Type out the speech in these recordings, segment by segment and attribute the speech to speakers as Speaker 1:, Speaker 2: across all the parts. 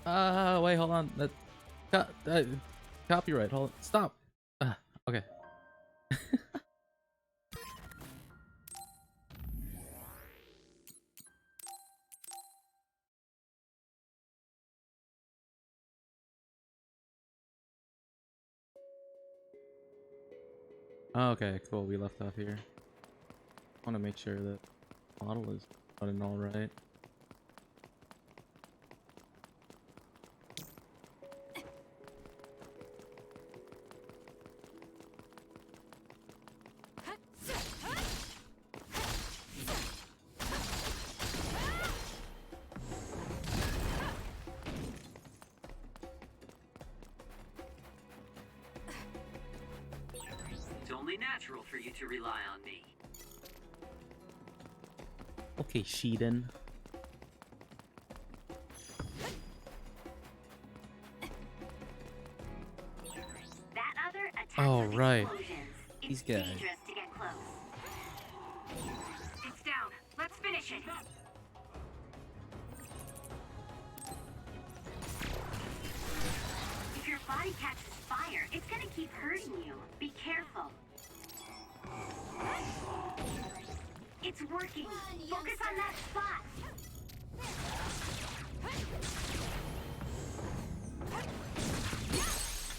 Speaker 1: Wait, hold on. Copyright. Hold on. Stop. Okay. Okay, cool. We left off here. I want to make sure that model is running all right.
Speaker 2: It's only natural for you to rely on me.
Speaker 1: Okay, Sheeden.
Speaker 3: That other attacks
Speaker 1: Oh,
Speaker 3: with
Speaker 1: right.
Speaker 3: explosions.
Speaker 1: These
Speaker 3: It's
Speaker 1: guys.
Speaker 3: dangerous to get close. It's down. Let's finish it. If your body catches fire, it's gonna keep hurting you. Be careful. It's working. Focus on that spot.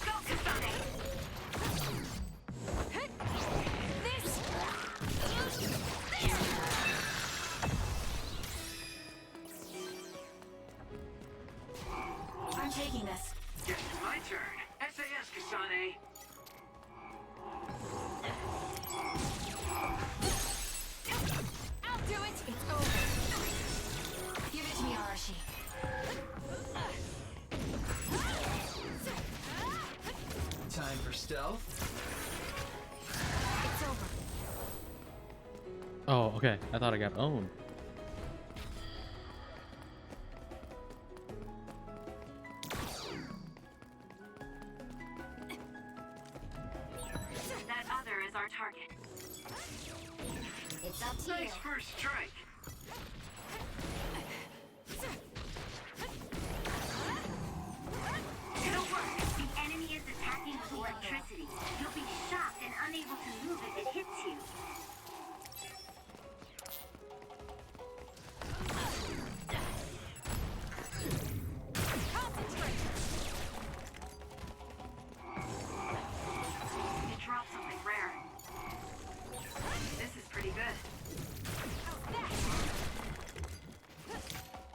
Speaker 3: Go, Kasane.
Speaker 4: I'm taking this.
Speaker 2: Guess it's my turn. SAS, Kasane.
Speaker 4: I'll do it. It's over. Give it to me, Arashi.
Speaker 5: Time for stealth.
Speaker 4: It's over.
Speaker 1: Oh, okay. I thought I got owned.
Speaker 3: That other is our target.
Speaker 4: It's up to
Speaker 2: Nice
Speaker 4: you.
Speaker 2: first strike.
Speaker 3: It'll work. The enemy is attacking with electricity. You'll be shocked and unable to move if it hits you. It dropped something rare. This is pretty good.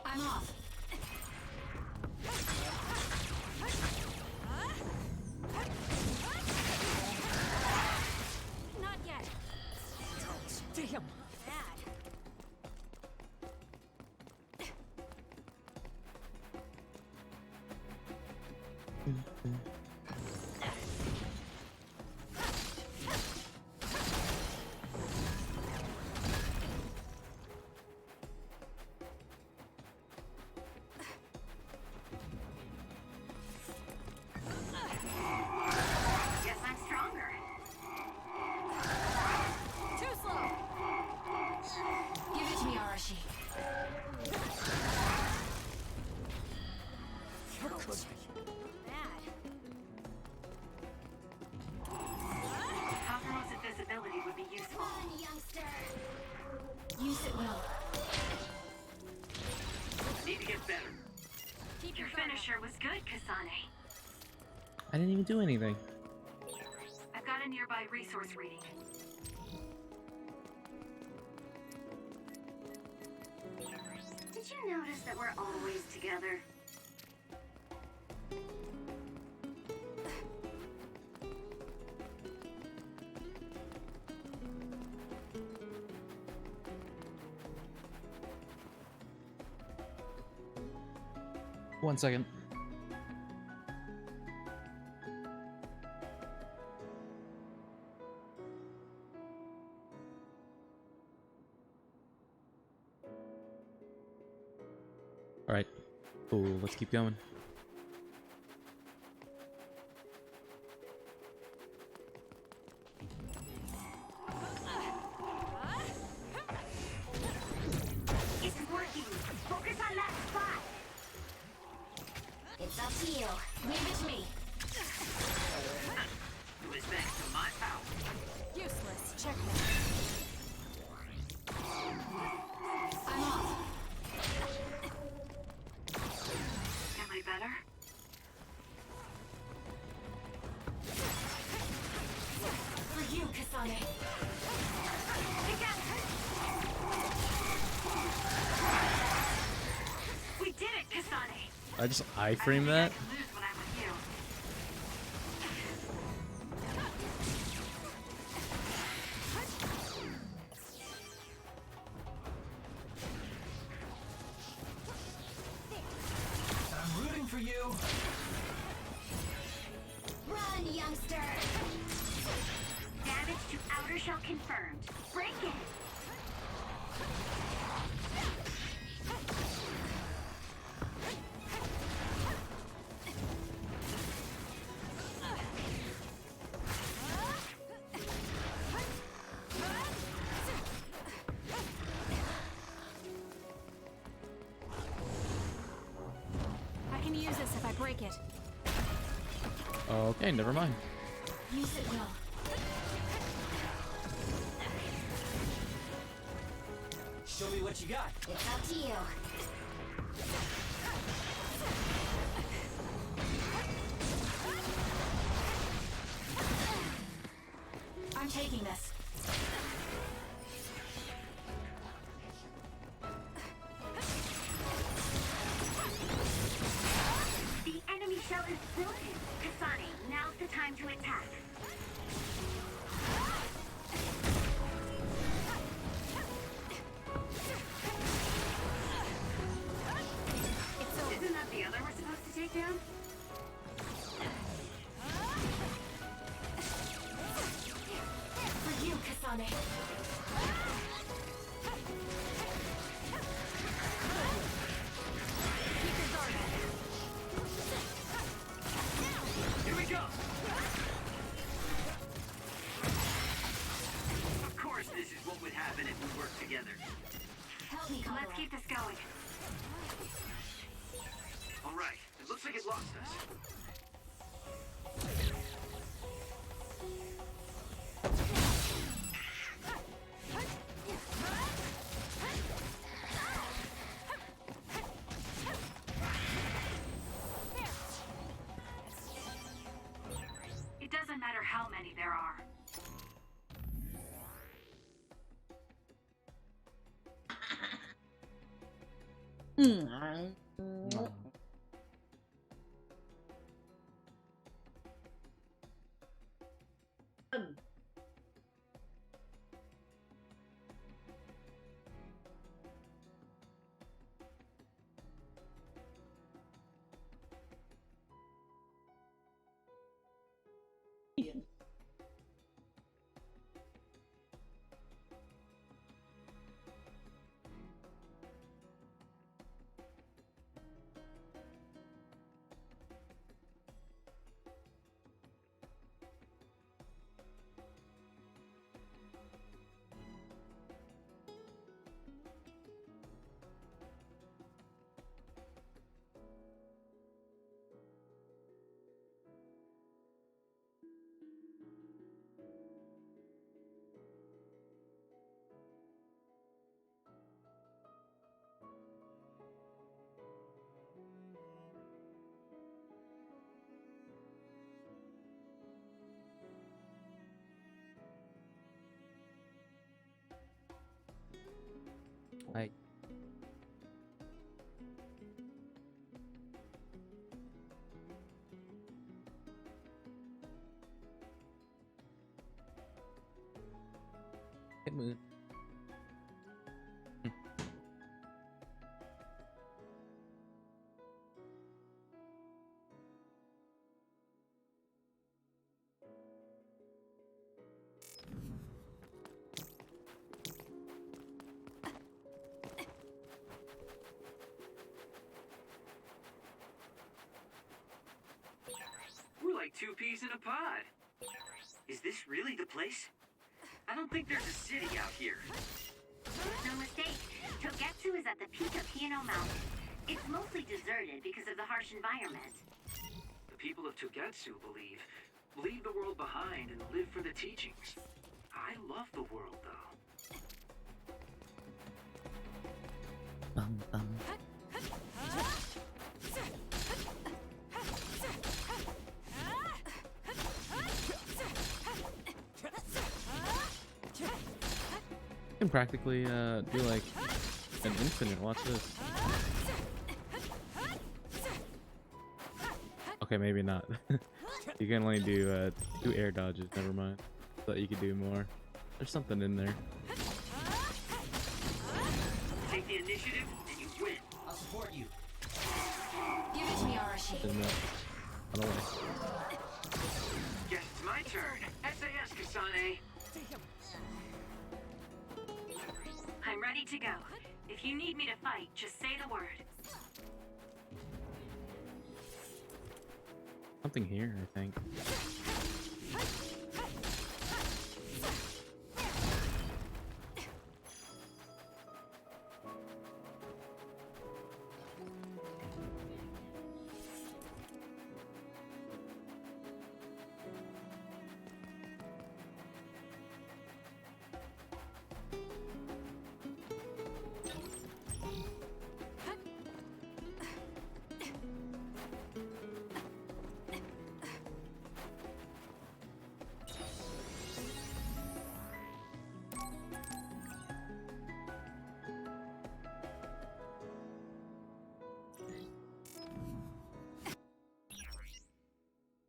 Speaker 4: I'm off. Not yet. Damn. Bad.
Speaker 3: Guess I'm stronger.
Speaker 4: Too slow. Give it to me, Arashi. Bad.
Speaker 3: Compromised visibility would be useful.
Speaker 4: Youngster. Use it well.
Speaker 2: Need to get better.
Speaker 4: Keep
Speaker 3: Your finisher was good, Kasane.
Speaker 1: I didn't even do anything.
Speaker 3: I've got a nearby resource reading. Did you notice that we're always together?
Speaker 1: One second. All right. Cool. Let's keep going.
Speaker 3: It's working. Focus on that spot.
Speaker 4: Kasane.
Speaker 3: We did it, Kasane.
Speaker 1: I just iframe that.
Speaker 3: I lose when I'm with you.
Speaker 5: I'm rooting for you.
Speaker 4: Run, youngster.
Speaker 3: Damage to outer shell confirmed. Break it.
Speaker 4: I can use this if I break it.
Speaker 1: Okay, never mind.
Speaker 4: Use it well.
Speaker 5: Show me what you got.
Speaker 4: It's up to you. I'm taking this.
Speaker 3: The enemy shell is broken. Kasane, now's the time to attack. Isn't that the other we're supposed to take down?
Speaker 4: For you, Kasane.
Speaker 2: Here we go. Of course, this is what would happen if we worked together.
Speaker 4: Help me, Colorado.
Speaker 3: Let's keep this going.
Speaker 2: All right, it looks like it lost us.
Speaker 3: It doesn't matter how many there are.
Speaker 1: Aw. I Good mood.
Speaker 2: We're like two peas in a pod. Is this really the place? I don't think there's a city out here.
Speaker 3: No mistake. Togetsu is at the peak of Hino Mountain. It's mostly deserted because of the harsh environment.
Speaker 2: The people of Togetsu believe leave the world behind and live for the teachings. I love the world, though.
Speaker 1: Bum, bum. can practically do like an infinite. Watch this. Okay, maybe not. You can only do 2 air dodges. Never mind. Thought you could do more. There's something in there.
Speaker 2: Take the initiative and you win.
Speaker 5: I'll support you.
Speaker 4: Give it to me, Arashi.
Speaker 1: Isn't it? I don't know.
Speaker 2: Guess it's my turn. SAS, Kasane.
Speaker 3: I'm ready to go. If you need me to fight, just say the word.
Speaker 1: Something here, I think.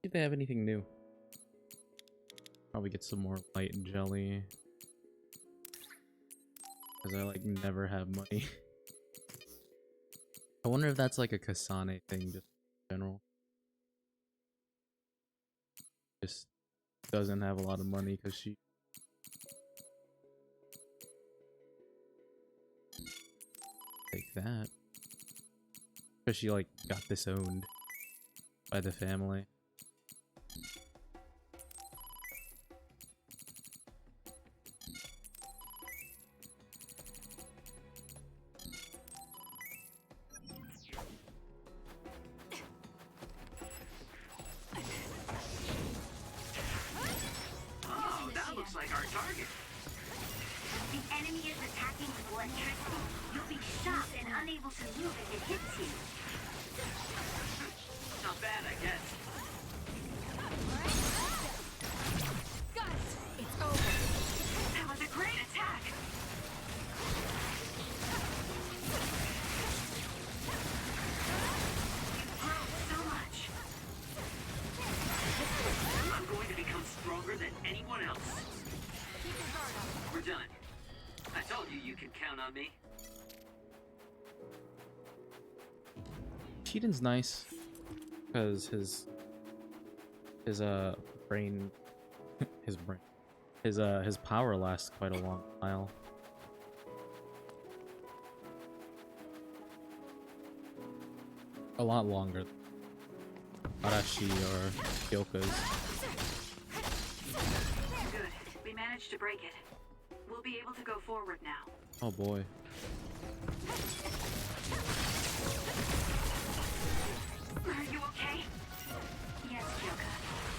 Speaker 1: See if they have anything new. Probably get some more light and jelly. Because I like never have money. I wonder if that's like a Kasane thing just in general. Just doesn't have a lot of money because she take that. Because she like got disowned by the family.
Speaker 2: Oh, that looks like our target.
Speaker 3: The enemy is attacking with electricity. You'll be shocked and unable to move if it hits you.
Speaker 2: Not bad, I guess.
Speaker 4: Got it. It's over.
Speaker 3: That was a great attack. You've grown so much.
Speaker 2: I'm going to become stronger than anyone else.
Speaker 4: Keep your guard up.
Speaker 2: We're done. I told you you can count on me.
Speaker 1: Cheatin's nice because his brain his power lasts quite a long while. A lot longer than Arashi or Kyoka's.
Speaker 3: Good. We managed to break it. We'll be able to go forward now.
Speaker 1: Oh boy.
Speaker 3: Are you okay? Yes, Kyoka.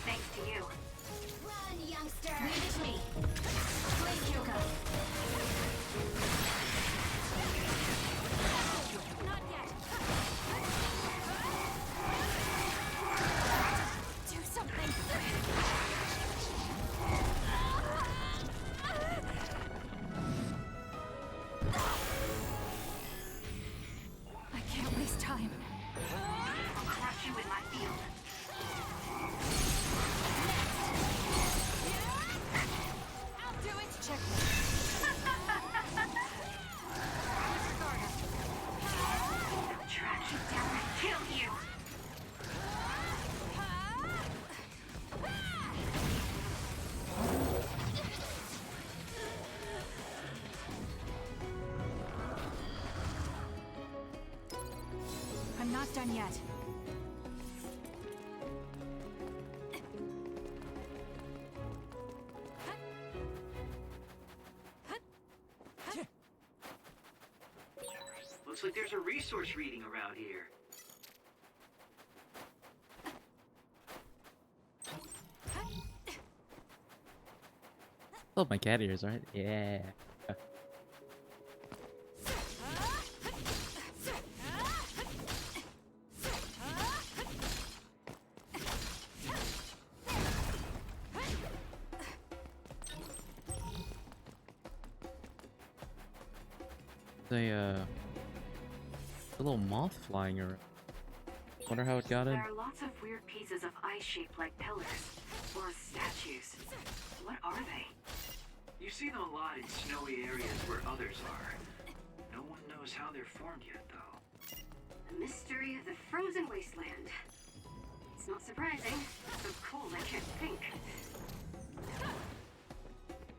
Speaker 3: Thanks to you.
Speaker 4: Run, youngster. Leave it to me. Play, Kyoka. Not yet. Do something. I can't waste time.
Speaker 3: I'll crush you in my field.
Speaker 4: I'll do it. Check.
Speaker 3: I'll track you down and kill you.
Speaker 4: I'm not done yet.
Speaker 2: Looks like there's a resource reading around here.
Speaker 1: Love my cat ears, right? Yeah. a little moth flying around. Wonder how it got in.
Speaker 2: There are lots of weird pieces of ice shaped like pillars or statues. What are they? You see them a lot in snowy areas where others are. No one knows how they're formed yet, though.
Speaker 3: The mystery of the frozen wasteland. It's not surprising. So cold I can't think.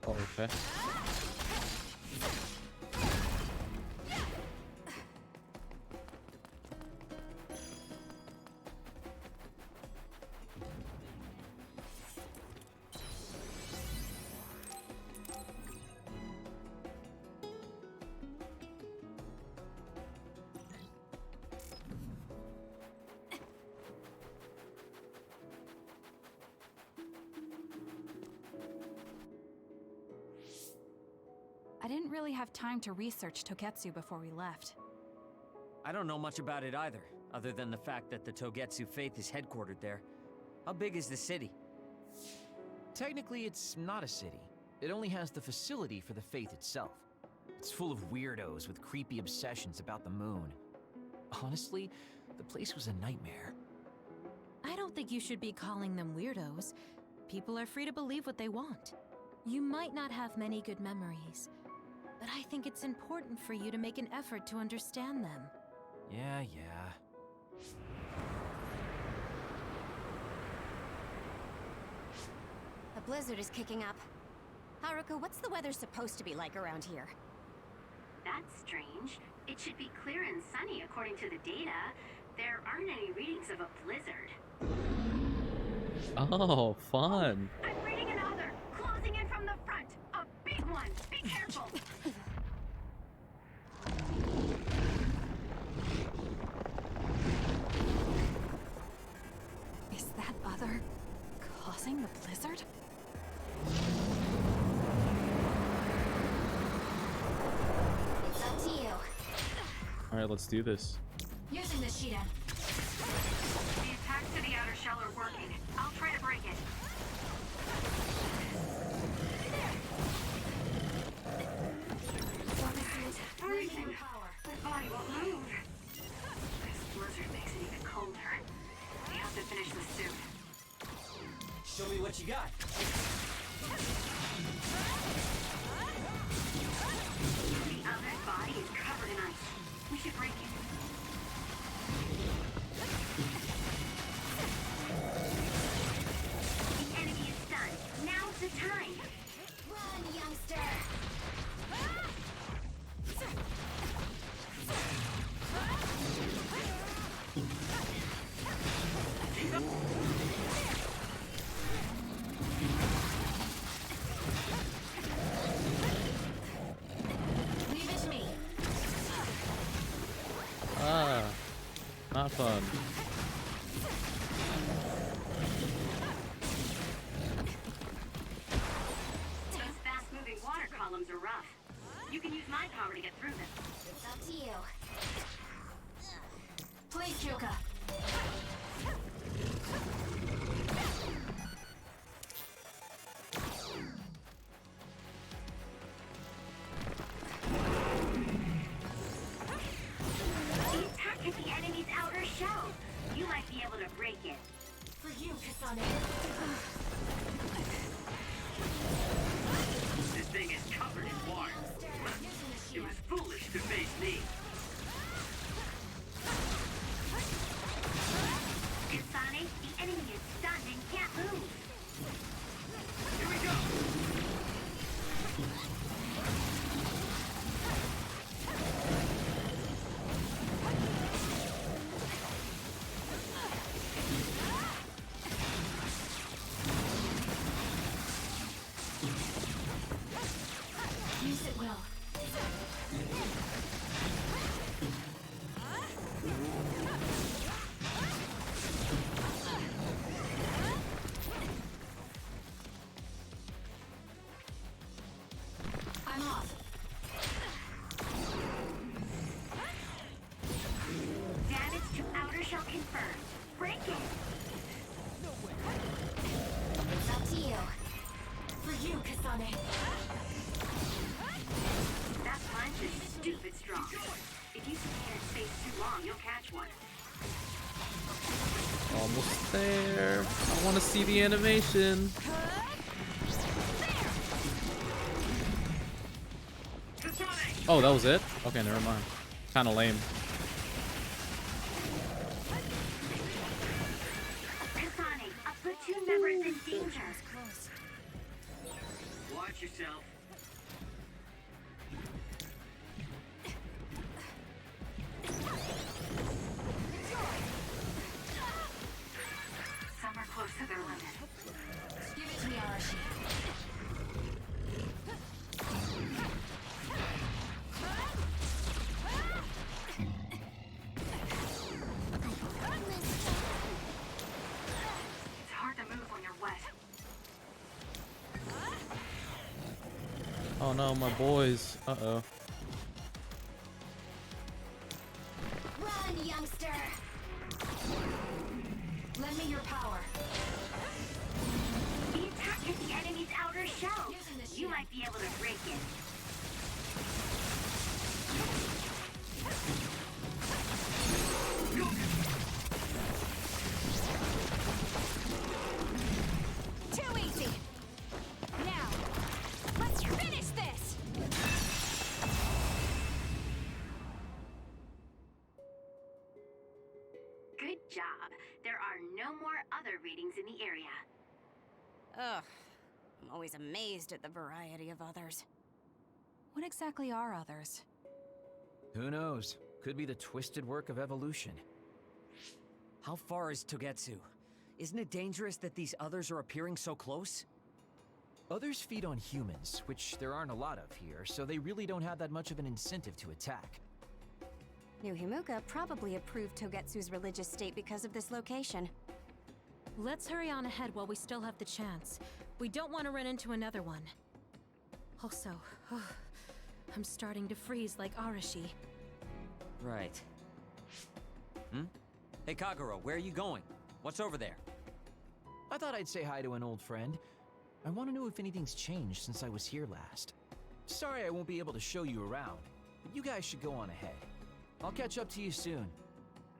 Speaker 1: Oh, okay.
Speaker 6: I didn't really have time to research Togetsu before we left.
Speaker 7: I don't know much about it either, other than the fact that the Togetsu faith is headquartered there. How big is the city?
Speaker 8: Technically, it's not a city. It only has the facility for the faith itself. It's full of weirdos with creepy obsessions about the moon. Honestly, the place was a nightmare.
Speaker 9: I don't think you should be calling them weirdos. People are free to believe what they want. You might not have many good memories, but I think it's important for you to make an effort to understand them.
Speaker 8: Yeah.
Speaker 4: A blizzard is kicking up. Haruka, what's the weather supposed to be like around here?
Speaker 3: That's strange. It should be clear and sunny according to the data. There aren't any readings of a blizzard.
Speaker 1: Oh, fun.
Speaker 3: I'm reading another! Closing in from the front! A big one! Be careful!
Speaker 6: Is that other causing the blizzard?
Speaker 4: It's up to you.
Speaker 1: Alright, let's do this.
Speaker 4: Using the Shiden.
Speaker 3: The attacks to the outer shell are working. I'll try to break it. Freezing. My body won't move. This blizzard makes it even colder. We have to finish this soon.
Speaker 5: Show me what you got.
Speaker 3: The other's body is covered in ice. We should break it. The enemy is stunned. Now's the time.
Speaker 4: Run, youngster! Leave it to me.
Speaker 1: Ah, not fun.
Speaker 3: Those fast-moving water columns are rough. You can use my power to get through them.
Speaker 4: It's up to you. Please, Kyoka.
Speaker 3: The attack hit the enemy's outer shell. You might be able to break it.
Speaker 4: For you, Kasane.
Speaker 2: This thing is covered in water. It was foolish to face me.
Speaker 3: Kasane, the enemy is stunned and can't move.
Speaker 2: Here we go.
Speaker 4: Use it well. I'm off.
Speaker 3: Damage to outer shell confirmed. Break it.
Speaker 4: It's up to you. For you, Kasane.
Speaker 3: That That punch is stupid strong. If you stay in its face too long, you'll catch one.
Speaker 1: Almost there. I want to see the animation. Oh, that was it? Okay, never mind. Kind of lame.
Speaker 3: Kasane, a platoon member is in danger.
Speaker 2: Watch yourself.
Speaker 3: Some are close to their limit.
Speaker 4: Give it to me, Arashi.
Speaker 3: It's hard to move when you're wet.
Speaker 1: Oh no, my boys. Uh-oh.
Speaker 4: Run, youngster! Lend me your power.
Speaker 3: The attack hit the enemy's outer shell.
Speaker 4: Using the
Speaker 3: You might be able to break it.
Speaker 4: Too easy! Now, let's finish this!
Speaker 3: Good job. There are no more other readings in the area.
Speaker 4: Ugh. I'm always amazed at the variety of others.
Speaker 6: What exactly are others?
Speaker 8: Who knows? Could be the twisted work of evolution.
Speaker 7: How far is Togetsu? Isn't it dangerous that these others are appearing so close?
Speaker 8: Others feed on humans, which there aren't a lot of here, so they really don't have that much of an incentive to attack.
Speaker 4: New Himuka probably approved Togetsu's religious state because of this location.
Speaker 9: Let's hurry on ahead while we still have the chance. We don't want to run into another one. Also, I'm starting to freeze like Arashi.
Speaker 7: Right. Hey Kagero, where are you going? What's over there?
Speaker 8: I thought I'd say hi to an old friend. I want to know if anything's changed since I was here last. Sorry I won't be able to show you around, but you guys should go on ahead. I'll catch up to you soon.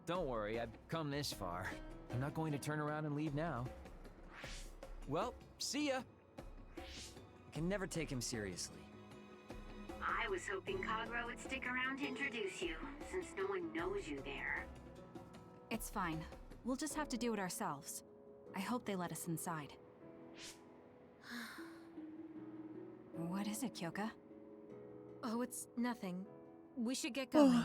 Speaker 8: Don't worry, I've come this far. I'm not going to turn around and leave now. Well, see ya!
Speaker 7: I can never take him seriously.
Speaker 3: I was hoping Kagero would stick around to introduce you, since no one knows you there.
Speaker 6: It's fine. We'll just have to do it ourselves. I hope they let us inside. What is it, Kyoka?
Speaker 9: Oh, it's nothing. We should get going.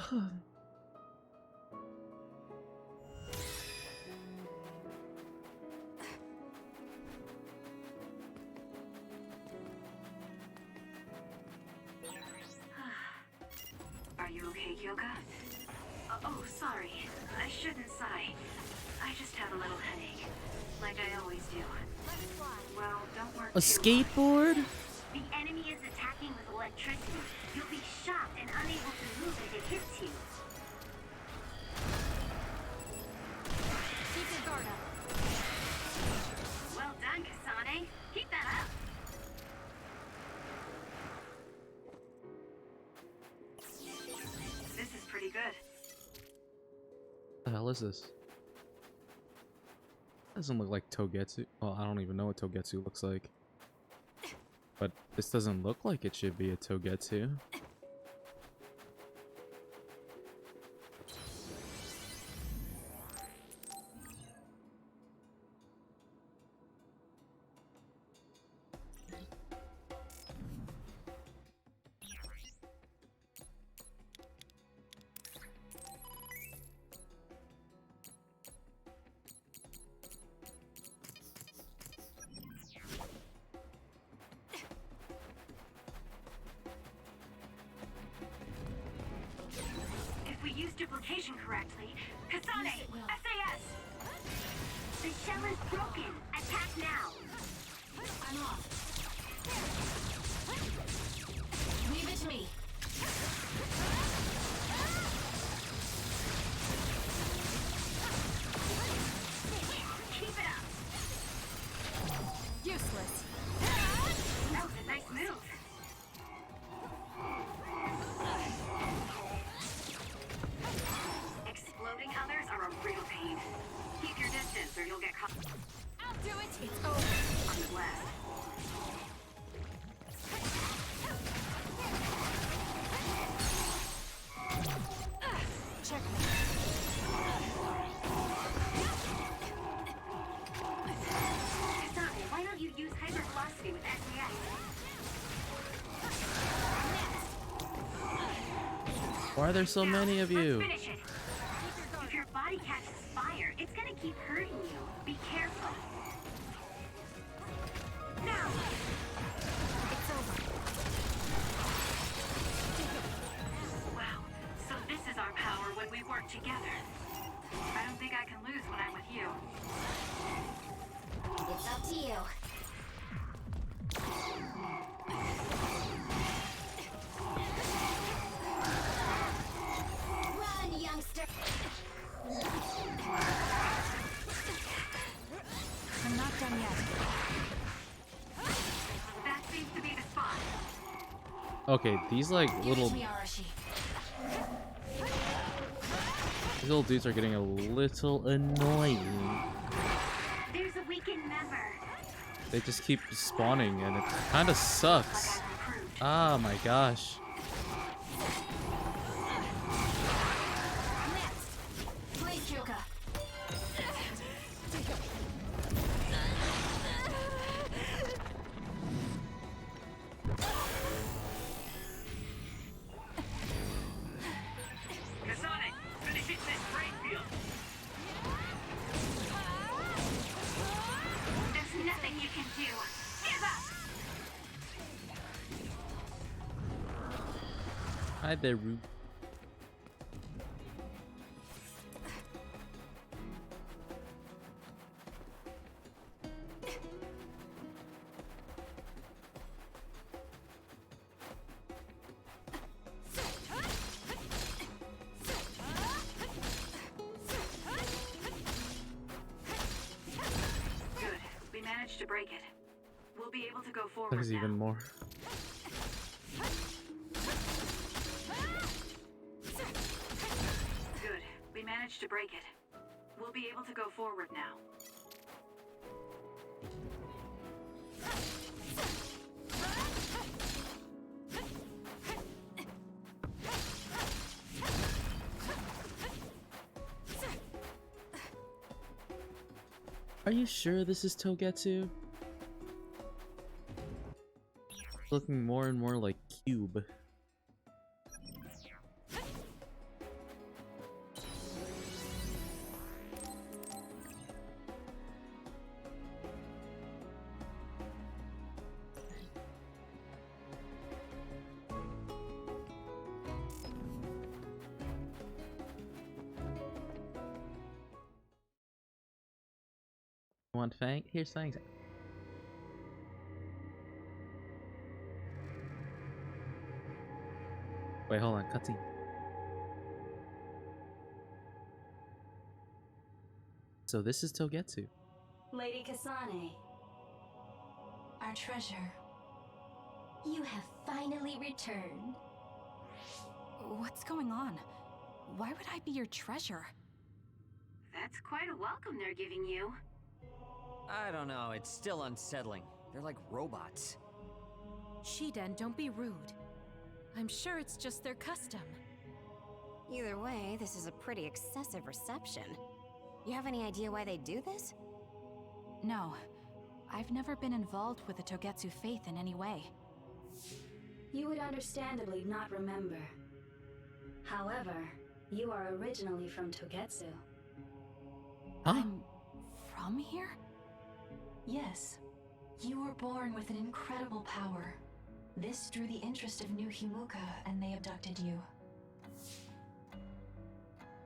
Speaker 3: Are you okay, Kyoka? Oh, sorry. I shouldn't sigh. I just have a little headache. Like I always do. Well, don't work
Speaker 1: A
Speaker 3: too hard.
Speaker 1: skateboard?
Speaker 3: The enemy is attacking with electricity. You'll be shocked and unable to move if it hits you.
Speaker 4: Keep your guard up.
Speaker 3: Well done, Kasane. Keep that up. This is pretty good.
Speaker 1: What the hell is this? Doesn't look like Togetsu. Well, I don't even know what Togetsu looks like. But this doesn't look like it should be a Togetsu.
Speaker 3: If we use duplication correctly, Kasane, SAS! The shell is broken. Attack now.
Speaker 4: I'm off. Leave it to me.
Speaker 3: Keep it up.
Speaker 4: Useless.
Speaker 3: That was a nice move.
Speaker 1: Why are there so many of you?
Speaker 3: Let's finish it. If your body catches fire, it's gonna keep hurting you. Be careful. Now!
Speaker 6: It's over.
Speaker 3: Wow, so this is our power when we work together. I don't think I can lose when I'm with you.
Speaker 4: It's up to you. Run, youngster!
Speaker 6: I'm not done yet.
Speaker 3: That seems to be the spot.
Speaker 1: Okay, these like little
Speaker 6: Me, Arashi.
Speaker 1: these little dudes are getting a little annoying.
Speaker 3: There's a weakened member.
Speaker 1: They just keep spawning and it kind of sucks.
Speaker 3: Like I've improved.
Speaker 1: Ah, my gosh.
Speaker 6: Blade Kyoka.
Speaker 2: Kasane, finish it this brain field.
Speaker 3: There's nothing you can do. Give up!
Speaker 1: Hi there, Roo.
Speaker 3: Good. We managed to break it. We'll be able to go forward
Speaker 1: There's
Speaker 3: now.
Speaker 1: even more.
Speaker 3: Good. We managed to break it. We'll be able to go forward now.
Speaker 1: Are you sure this is Togetsu? Looking more and more like Cube. Want Fang? Here's Fang's. Wait, hold on, cutscene. So this is Togetsu.
Speaker 4: Lady Kasane,
Speaker 6: Our treasure.
Speaker 4: you have finally returned.
Speaker 6: What's going on? Why would I be your treasure?
Speaker 3: That's quite a welcome they're giving you.
Speaker 7: I don't know, it's still unsettling. They're like robots.
Speaker 9: Shiden, don't be rude. I'm sure it's just their custom.
Speaker 4: Either way, this is a pretty excessive reception. You have any idea why they do this?
Speaker 6: No. I've never been involved with the Togetsu faith in any way.
Speaker 10: You would understandably not remember. However, you are originally from Togetsu.
Speaker 1: Huh?
Speaker 6: I'm from here?
Speaker 10: Yes. You were born with an incredible power. This drew the interest of New Himuka, and they abducted you.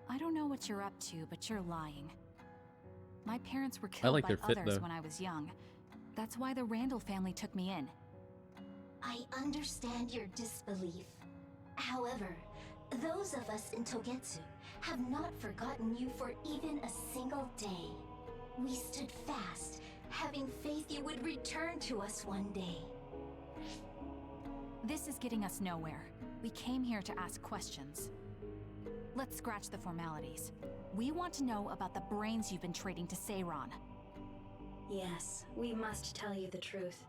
Speaker 6: I don't know what you're up to, but you're lying. My parents were
Speaker 1: I
Speaker 6: killed
Speaker 1: like
Speaker 6: by
Speaker 1: their fit,
Speaker 6: others
Speaker 1: though.
Speaker 6: when I was young. That's why the Randall family took me in.
Speaker 11: I understand your disbelief. However, those of us in Togetsu have not forgotten you for even a single day. We stood fast, having faith you would return to us one day.
Speaker 6: This is getting us nowhere. We came here to ask questions. Let's scratch the formalities. We want to know about the brains you've been trading to Seiron.
Speaker 10: Yes, we must tell you the truth.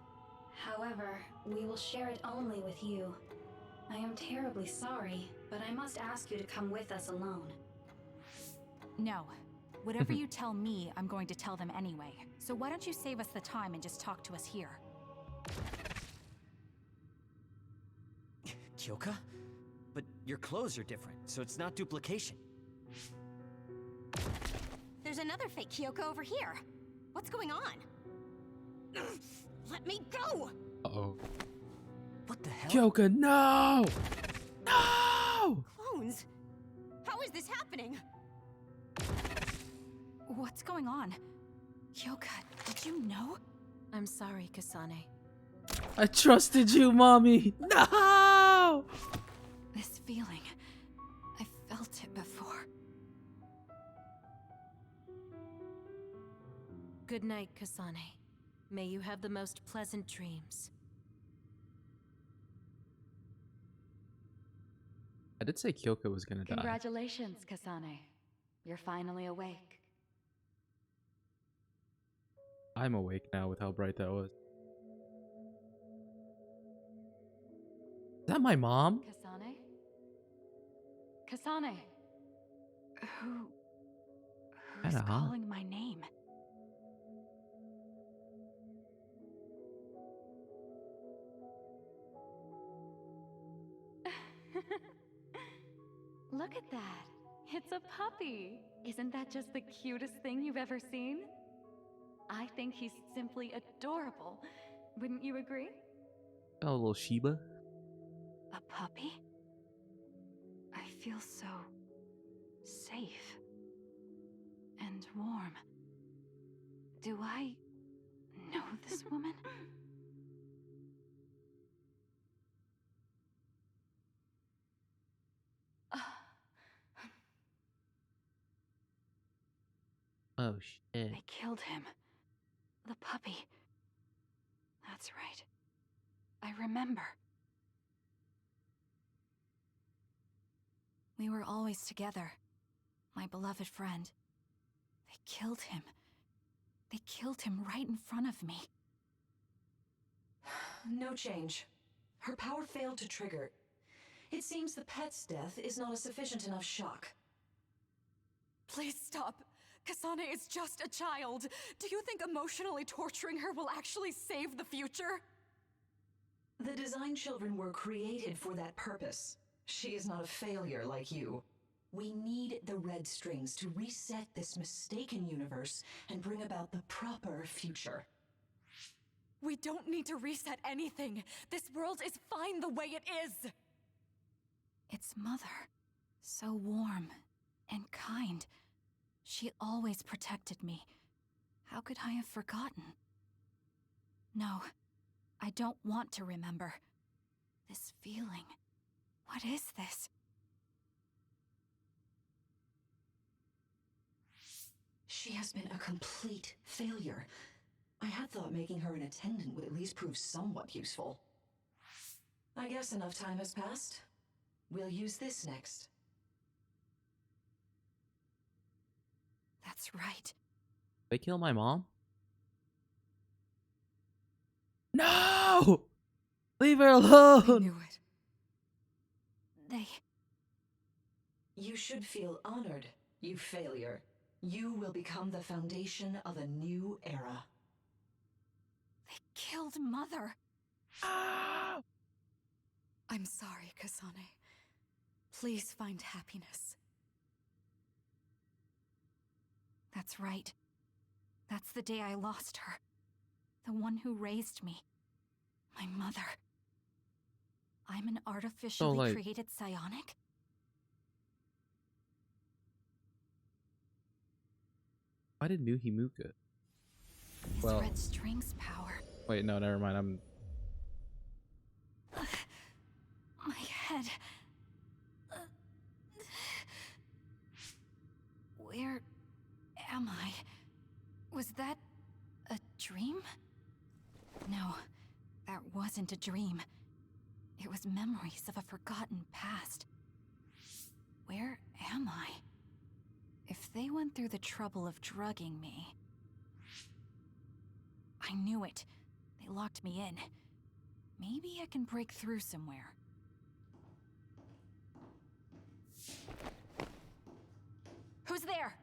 Speaker 10: However, we will share it only with you. I am terribly sorry, but I must ask you to come with us alone.
Speaker 6: No. Whatever you tell me, I'm going to tell them anyway. So why don't you save us the time and just talk to us here?
Speaker 7: Kyoka? But Your clothes are different, so it's not duplication.
Speaker 4: There's another fake Kyoko over here. What's going on? Let me go!
Speaker 1: Uh-oh.
Speaker 7: What the hell?
Speaker 1: Kyoka, no! No!
Speaker 4: Clones? How is this happening?
Speaker 6: What's going on? Kyoka, did you know?
Speaker 9: I'm sorry, Kasane.
Speaker 1: I trusted you, mommy. No!
Speaker 6: This feeling, I felt it before.
Speaker 9: Good night, Kasane. May you have the most pleasant dreams.
Speaker 1: I did say Kyoka was gonna die.
Speaker 12: Congratulations, Kasane. You're finally awake.
Speaker 1: I'm awake now with how bright that was. Is that my mom?
Speaker 12: Kasane? Kasane! Who's
Speaker 1: Kinda hot.
Speaker 6: Calling my name?
Speaker 12: Look at that. It's a puppy. Isn't that just the cutest thing you've ever seen? I think he's simply adorable. Wouldn't you agree?
Speaker 1: Oh, a little Shiba.
Speaker 6: A puppy? I feel so safe and warm. Do I know this woman?
Speaker 1: Oh shit.
Speaker 6: They killed him. The puppy. That's right. I remember. We were always together. My beloved friend. They killed him. They killed him right in front of me.
Speaker 13: No change. Her power failed to trigger. It seems the pet's death is not a sufficient enough shock.
Speaker 6: Please stop. Kasane is just a child. Do you think emotionally torturing her will actually save the future?
Speaker 13: The design children were created for that purpose. She is not a failure like you. We need the red strings to reset this mistaken universe and bring about the proper future.
Speaker 6: We don't need to reset anything. This world is fine the way it is. It's Mother. So warm and kind. She always protected me. How could I have forgotten? No, I don't want to remember. This feeling. What is this?
Speaker 13: She has been a complete failure. I had thought making her an attendant would at least prove somewhat useful. I guess enough time has passed. We'll use this next.
Speaker 6: That's right.
Speaker 1: They kill my mom? No! Leave her alone!
Speaker 6: I knew it.
Speaker 13: You should feel honored, you failure. You will become the foundation of a new era.
Speaker 6: They killed Mother.
Speaker 1: Ah!
Speaker 6: I'm sorry, Kasane. Please find happiness. That's right. That's the day I lost her. The one who raised me. My mother. I'm an artificially created psionic?
Speaker 1: Why did Nuhi Muka?
Speaker 6: This
Speaker 1: Well,
Speaker 6: red strings power.
Speaker 1: wait, no, never mind.
Speaker 6: My head. Where am I? Was that a dream? No, that wasn't a dream. It was memories of a forgotten past. Where am I? If they went through the trouble of drugging me... I knew it. They locked me in. Maybe I can break through somewhere. Who's there?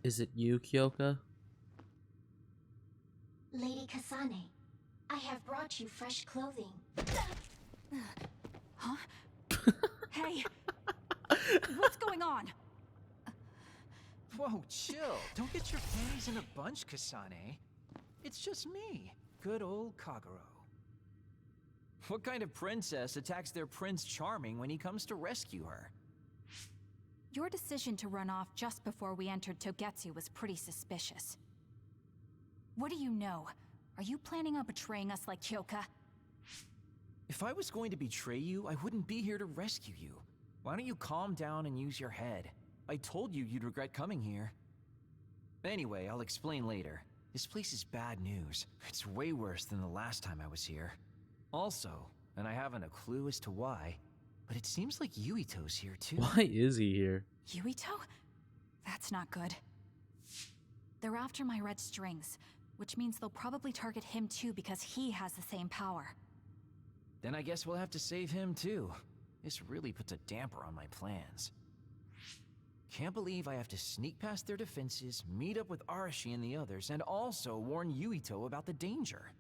Speaker 1: Is it you, Kyoka?
Speaker 11: Lady Kasane, I have brought you fresh clothing.
Speaker 6: Huh? Hey! What's going on?
Speaker 8: Whoa, chill. Don't get your panties in a bunch, Kasane. It's just me, good old Kagero. What kind of princess attacks their Prince Charming when he comes to rescue her?
Speaker 6: Your decision to run off just before we entered Togetsu was pretty suspicious. What do you know? Are you planning on betraying us like Kyoka?
Speaker 8: If I was going to betray you, I wouldn't be here to rescue you. Why don't you calm down and use your head? I told you you'd regret coming here. Anyway, I'll explain later. This place is bad news. It's way worse than the last time I was here. Also, and I haven't a clue as to why, but it seems like Yuito's here too.
Speaker 1: Why is he here?
Speaker 6: Yuito? That's not good. They're after my red strings, which means they'll probably target him too because he has the same power.
Speaker 8: Then I guess we'll have to save him too. This really puts a damper on my plans. Can't believe I have to sneak past their defenses, meet up with Arashi and the others, and also warn Yuito about the danger.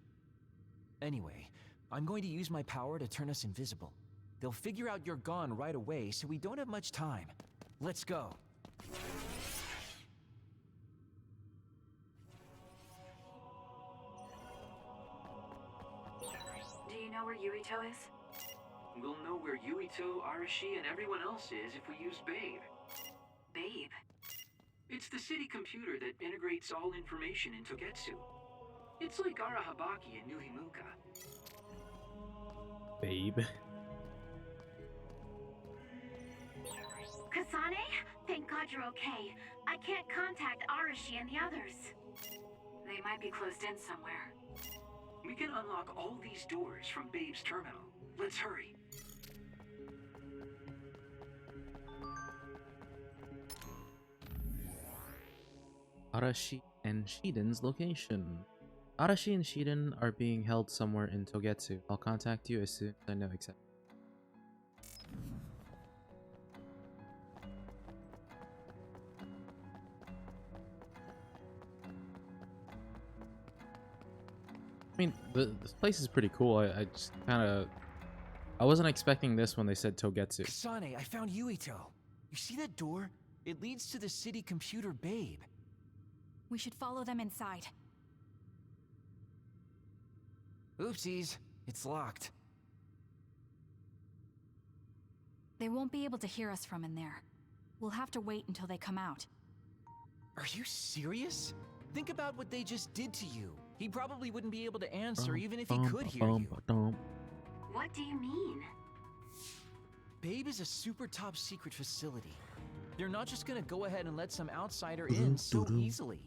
Speaker 8: Anyway, I'm going to use my power to turn us invisible. They'll figure out you're gone right away, so we don't have much time. Let's go.
Speaker 3: Do you know where Yuito is?
Speaker 2: We'll know where Yuito, Arashi, and everyone else is if we use Babe.
Speaker 3: Babe?
Speaker 2: It's the city computer that integrates all information in Togetsu. It's like Arahabaki and Nuhimuka.
Speaker 1: Babe.
Speaker 3: Kasane? Thank God you're okay. I can't contact Arashi and the others. They might be closed in somewhere.
Speaker 2: We can unlock all these doors from Babe's terminal. Let's hurry.
Speaker 1: Arashi and Shiden's location. Arashi and Shiden are being held somewhere in Togetsu. I'll contact you as soon as I know exactly. I mean, this place is pretty cool. I just kind of... I wasn't expecting this when they said Togetsu.
Speaker 8: Kasane, I found Yuito. You see that door? It leads to the city computer Babe.
Speaker 6: We should follow them inside.
Speaker 8: Oopsies, it's locked.
Speaker 6: They won't be able to hear us from in there. We'll have to wait until they come out.
Speaker 8: Are you serious? Think about what they just did to you. He probably wouldn't be able to answer even if he could hear you.
Speaker 3: What do you mean?
Speaker 8: Babe is a super top secret facility. They're not just gonna go ahead and let some outsider in so easily.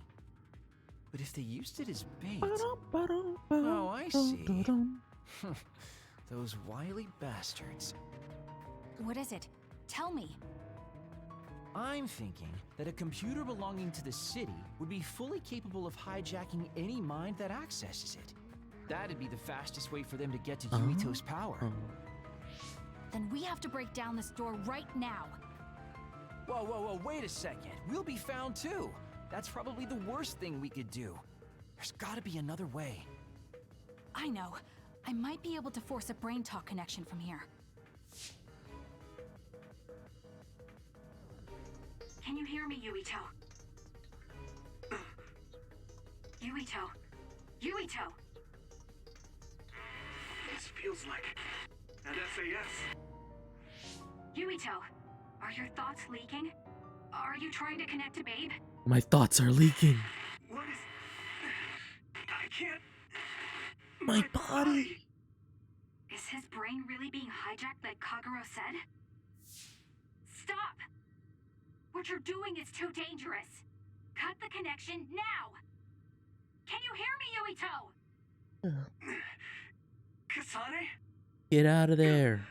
Speaker 8: But if they used it as bait... Oh, I see. Those wily bastards.
Speaker 6: What is it? Tell me.
Speaker 8: I'm thinking that a computer belonging to the city would be fully capable of hijacking any mind that accesses it. That'd be the fastest way for them to get to Yuito's power.
Speaker 6: Then we have to break down this door right now.
Speaker 8: Whoa, whoa, whoa, wait a second. We'll be found too. That's probably the worst thing we could do. There's gotta be another way.
Speaker 6: I know. I might be able to force a brain talk connection from here.
Speaker 3: Can you hear me, Yuito? Yuito? Yuito!
Speaker 2: This feels like an SAS.
Speaker 3: Yuito, are your thoughts leaking? Are you trying to connect to Babe?
Speaker 1: My thoughts are leaking.
Speaker 2: What is... I can't...
Speaker 1: My body!
Speaker 3: Is his brain really being hijacked like Kagero said? Stop! What you're doing is too dangerous. Cut the connection now! Can you hear me, Yuito?
Speaker 2: Kasane?
Speaker 1: Get out of there.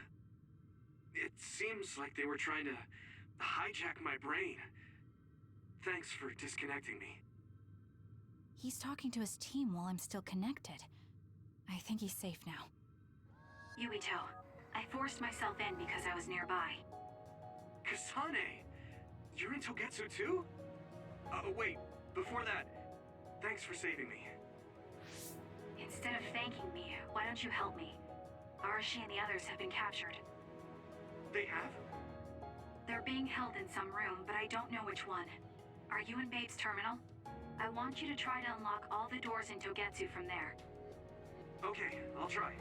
Speaker 2: It seems like they were trying to hijack my brain. Thanks for disconnecting me.
Speaker 6: He's talking to his team while I'm still connected. I think he's safe now.
Speaker 3: Yuito, I forced myself in because I was nearby.
Speaker 2: Kasane! You're in Togetsu too? Wait, before that, thanks for saving me.
Speaker 3: Instead of thanking me, why don't you help me? Arashi and the others have been captured.
Speaker 2: They have?
Speaker 3: They're being held in some room, but I don't know which one. Are you in Babe's terminal? I want you to try to unlock all the doors in Togetsu from there.
Speaker 2: Okay, I'll try.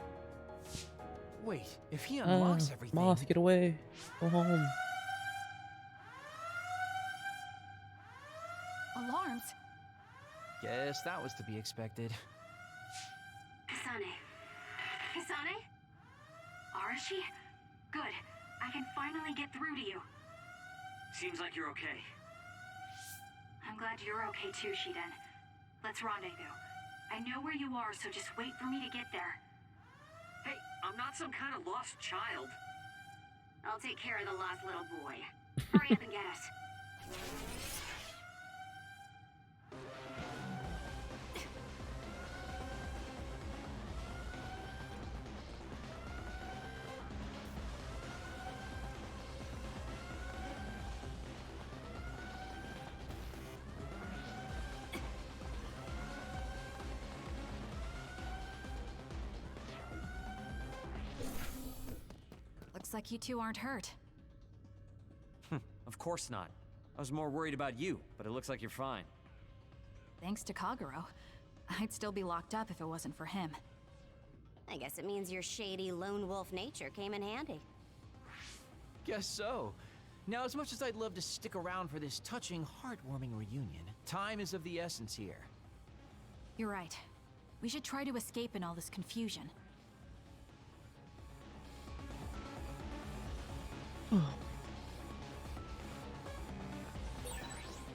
Speaker 8: Wait, if he unlocks everything...
Speaker 1: Moth, get away. Go home.
Speaker 6: Alarms?
Speaker 8: Guess that was to be expected.
Speaker 3: Kasane. Kasane? Arashi? Good. I can finally get through to you.
Speaker 2: Seems like you're okay.
Speaker 3: I'm glad you're okay too, Shiden. Let's rendezvous. I know where you are, so just wait for me to get there.
Speaker 2: Hey, I'm not some kind of lost child.
Speaker 3: I'll take care of the lost little boy. Hurry up and get us.
Speaker 6: Looks like you two aren't hurt.
Speaker 7: Of course not. I was more worried about you, but it looks like you're fine.
Speaker 6: Thanks to Kagero. I'd still be locked up if it wasn't for him.
Speaker 4: I guess it means your shady lone wolf nature came in handy.
Speaker 8: Guess so. Now, as much as I'd love to stick around for this touching, heartwarming reunion, time is of the essence here.
Speaker 6: You're right. We should try to escape in all this confusion.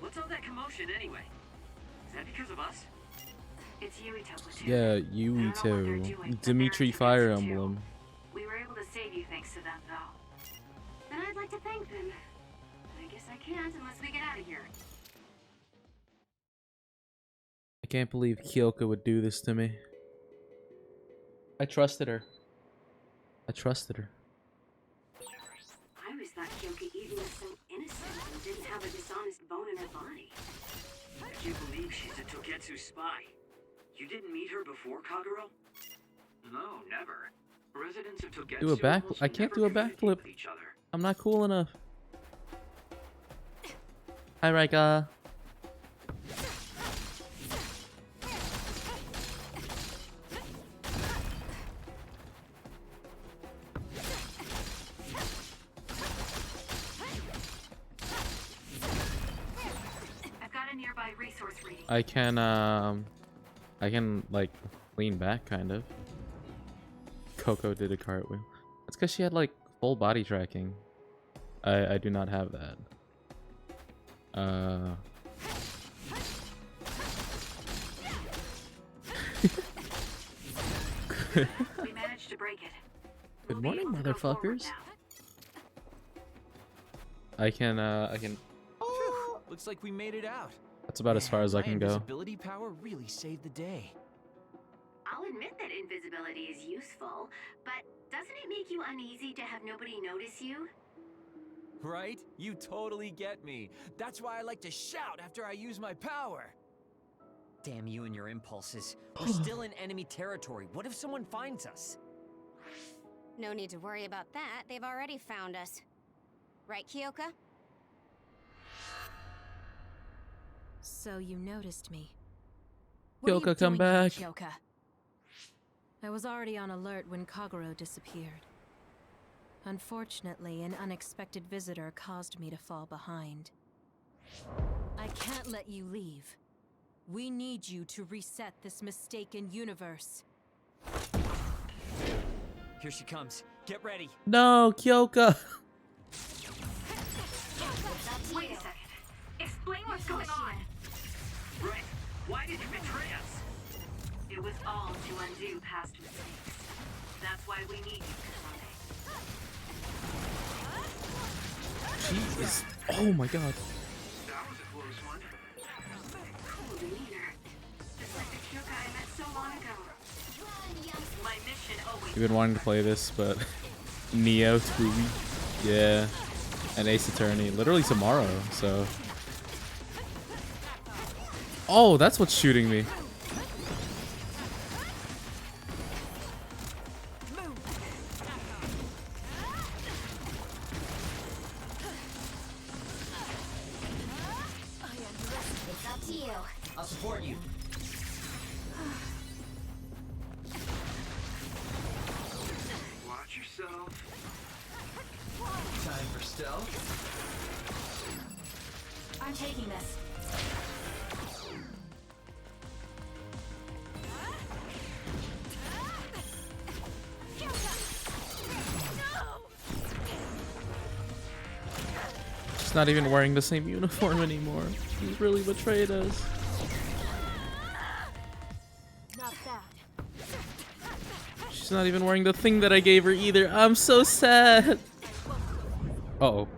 Speaker 2: What's all that commotion anyway? Is that because of us?
Speaker 3: It's Yuito.
Speaker 1: Yeah, Yuito. Dimitri Fire Emblem.
Speaker 3: We were able to save you thanks to them, though. And I'd like to thank them. But I guess I can't unless we get out of here.
Speaker 1: I can't believe Kyoka would do this to me. I trusted her. I trusted her.
Speaker 3: I always thought Kyoka even was so innocent and didn't have a dishonest bone in her body.
Speaker 2: I can't believe she's a Togetsu spy. You didn't meet her before, Kagero? No, never. Residents of Togetsu
Speaker 1: Do a back.
Speaker 2: almost
Speaker 1: I can't
Speaker 2: never
Speaker 1: do a
Speaker 2: communicate
Speaker 1: backflip.
Speaker 2: with each other.
Speaker 1: I'm not cool enough. Hi, Raika.
Speaker 3: I've got a nearby resource reading.
Speaker 1: I can like lean back kind of. Coco did a cartwheel. That's because she had like full body tracking. I do not have that.
Speaker 3: We managed to break it.
Speaker 1: Good morning, motherfuckers. I can
Speaker 8: Looks like we made it out.
Speaker 1: That's about as far as I can go.
Speaker 8: Invisibility power really saved the day.
Speaker 3: I'll admit that invisibility is useful, but doesn't it make you uneasy to have nobody notice you?
Speaker 8: Right? You totally get me. That's why I like to shout after I use my power.
Speaker 7: Damn you and your impulses. We're still in enemy territory. What if someone finds us?
Speaker 4: No need to worry about that. They've already found us. Right, Kyoka?
Speaker 9: So you noticed me. What are you
Speaker 1: Kyoka, come
Speaker 9: doing here,
Speaker 1: back.
Speaker 6: Kyoka?
Speaker 9: I was already on alert when Kagero disappeared. Unfortunately, an unexpected visitor caused me to fall behind. I can't let you leave. We need you to reset this mistaken universe.
Speaker 7: Here she comes. Get ready.
Speaker 1: No, Kyoka.
Speaker 3: Wait a second. Explain what's going on.
Speaker 2: Right. Why did you betray us?
Speaker 3: It was all to undo past mistakes. That's why we need you, Kasane.
Speaker 1: Jesus. Oh my god.
Speaker 2: That was a close one.
Speaker 3: Cool demeanor. Just like the Kyoka I met so long ago. My mission always...
Speaker 1: We've been wanting to play this, but Neo, Scooby, yeah, and Ace Attorney, literally tomorrow. So, oh, that's what's shooting me.
Speaker 5: I'll support you.
Speaker 2: Watch yourself.
Speaker 5: Time for stealth.
Speaker 10: I'm taking this.
Speaker 1: She's not even wearing the same uniform anymore. She's really betrayed us.
Speaker 9: Not bad.
Speaker 1: She's not even wearing the thing that I gave her either. I'm so sad. Uh-oh.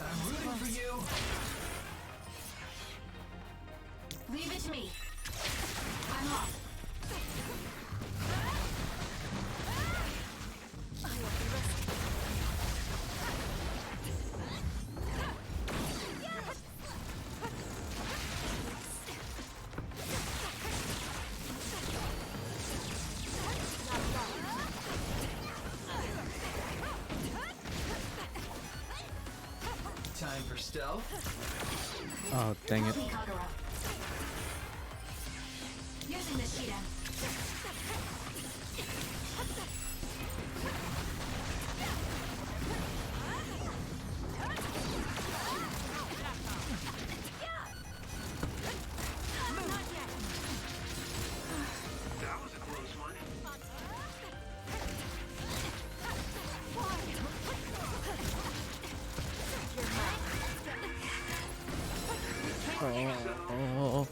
Speaker 5: I'm rooting for you.
Speaker 10: Leave it to me. I'm off.
Speaker 5: Time for stealth.
Speaker 1: Oh, dang it.
Speaker 10: Help me, Kagura. Using the Shiden.
Speaker 2: That was a close one.
Speaker 1: Oh.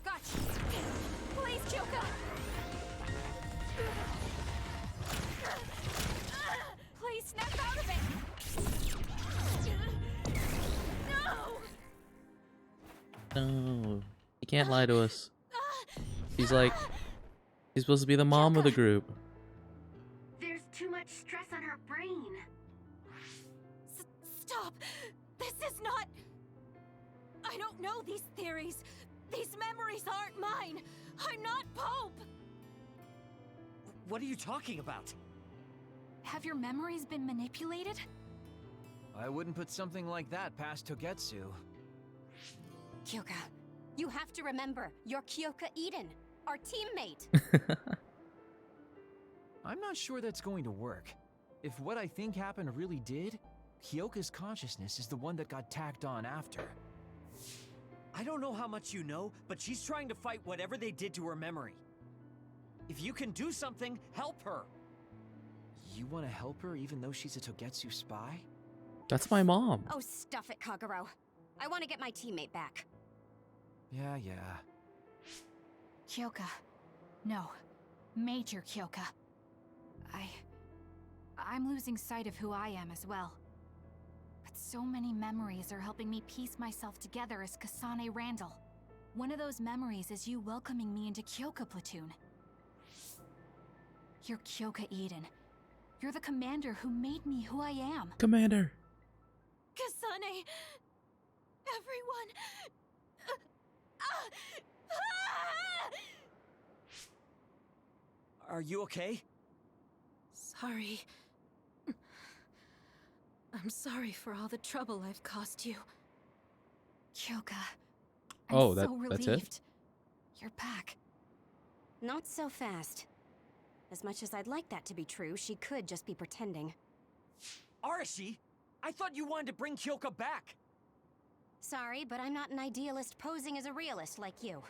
Speaker 6: Gotcha. Please, Kyoka. Please snap out of it. No.
Speaker 1: No. You can't lie to us. She's like, she's supposed to be the mom of the group.
Speaker 3: There's too much stress on her brain.
Speaker 6: Stop. This is not... I don't know these theories. These memories aren't mine. I'm not Pope.
Speaker 7: What are you talking about?
Speaker 6: Have your memories been manipulated?
Speaker 8: I wouldn't put something like that past Togetsu.
Speaker 4: Kyoka, you have to remember, you're Kyoka Eden, our teammate.
Speaker 8: I'm not sure that's going to work. If what I think happened really did, Kyoka's consciousness is the one that got tacked on after.
Speaker 7: I don't know how much you know, but she's trying to fight whatever they did to her memory. If you can do something, help her.
Speaker 8: You want to help her even though she's a Togetsu spy?
Speaker 1: That's my mom.
Speaker 4: Oh, stuff it, Kaguro. I want to get my teammate back.
Speaker 8: Yeah.
Speaker 6: Kyoka. No. Major Kyoka. I'm losing sight of who I am as well. But so many memories are helping me piece myself together as Kasane Randall. One of those memories is you welcoming me into Kyoka Platoon. You're Kyoka Eden. You're the commander who made me who I am.
Speaker 1: Commander.
Speaker 6: Kasane! Everyone!
Speaker 7: Are you okay?
Speaker 9: Sorry. I'm sorry for all the trouble I've caused you.
Speaker 6: Kyoka,
Speaker 1: Oh,
Speaker 6: I'm so
Speaker 1: that's
Speaker 6: relieved.
Speaker 1: it?
Speaker 6: You're back.
Speaker 4: Not so fast. As much as I'd like that to be true, she could just be pretending.
Speaker 7: Arashi! I thought you wanted to bring Kyoka back!
Speaker 4: Sorry, but I'm not an idealist posing as a realist like you.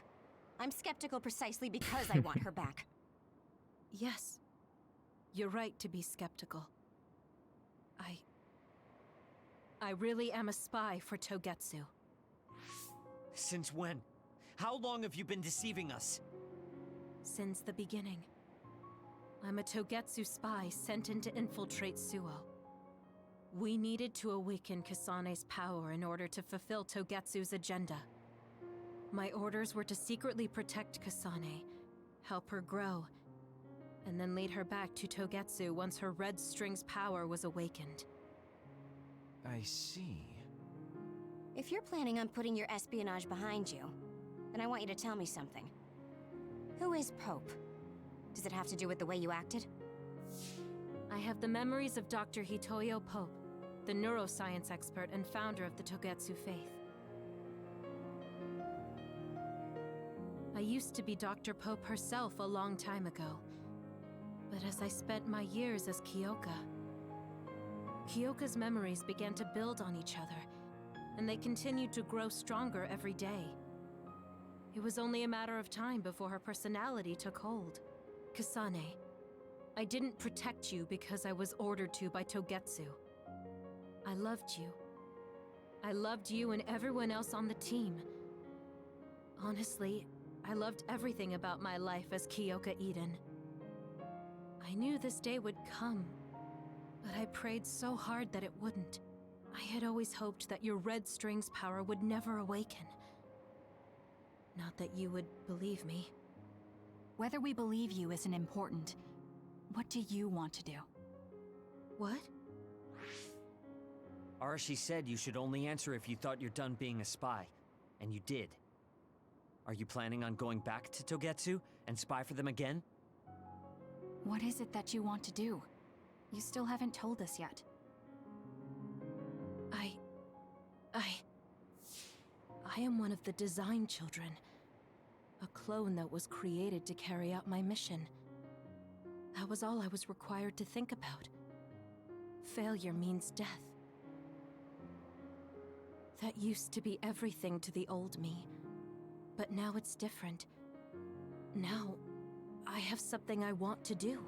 Speaker 4: I'm skeptical precisely because I want her back.
Speaker 9: Yes. You're right to be skeptical. I really am a spy for Togetsu.
Speaker 7: Since when? How long have you been deceiving us?
Speaker 9: Since the beginning. I'm a Togetsu spy sent in to infiltrate Suo. We needed to awaken Kasane's power in order to fulfill Togetsu's agenda. My orders were to secretly protect Kasane, help her grow, and then lead her back to Togetsu once her Red String's power was awakened.
Speaker 8: I see.
Speaker 4: If you're planning on putting your espionage behind you, then I want you to tell me something. Who is Pope? Does it have to do with the way you acted?
Speaker 9: I have the memories of Dr. Hitoyo Pope, the neuroscience expert and founder of the Togetsu faith. I used to be Dr. Pope herself a long time ago. But as I spent my years as Kyoka's memories began to build on each other, and they continued to grow stronger every day. It was only a matter of time before her personality took hold. Kasane, I didn't protect you because I was ordered to by Togetsu. I loved you. I loved you and everyone else on the team. Honestly, I loved everything about my life as Kyoka Eden. I knew this day would come, but I prayed so hard that it wouldn't. I had always hoped that your red string's power would never awaken. Not that you would believe me.
Speaker 6: Whether we believe you isn't important. What do you want to do?
Speaker 9: What?
Speaker 7: Arashi said you should only answer if you thought you're done being a spy. And you did. Are you planning on going back to Togetsu and spy for them again?
Speaker 6: What is it that you want to do? You still haven't told us yet.
Speaker 9: I am one of the design children. A clone that was created to carry out my mission. That was all I was required to think about. Failure means death. That used to be everything to the old me. But now it's different. Now, I have something I want to do.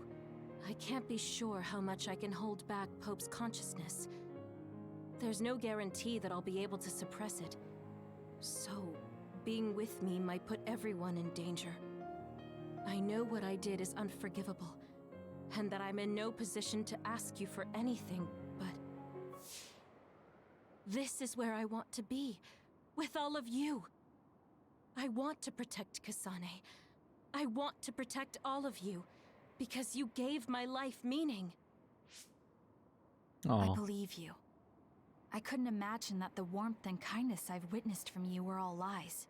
Speaker 9: I can't be sure how much I can hold back Pope's consciousness. There's no guarantee that I'll be able to suppress it. So, being with me might put everyone in danger. I know what I did is unforgivable, and that I'm in no position to ask you for anything, but... this is where I want to be, with all of you. I want to protect Kasane. I want to protect all of you, because you gave my life meaning.
Speaker 1: Aww.
Speaker 6: I believe you. I couldn't imagine that the warmth and kindness I've witnessed from you were all lies.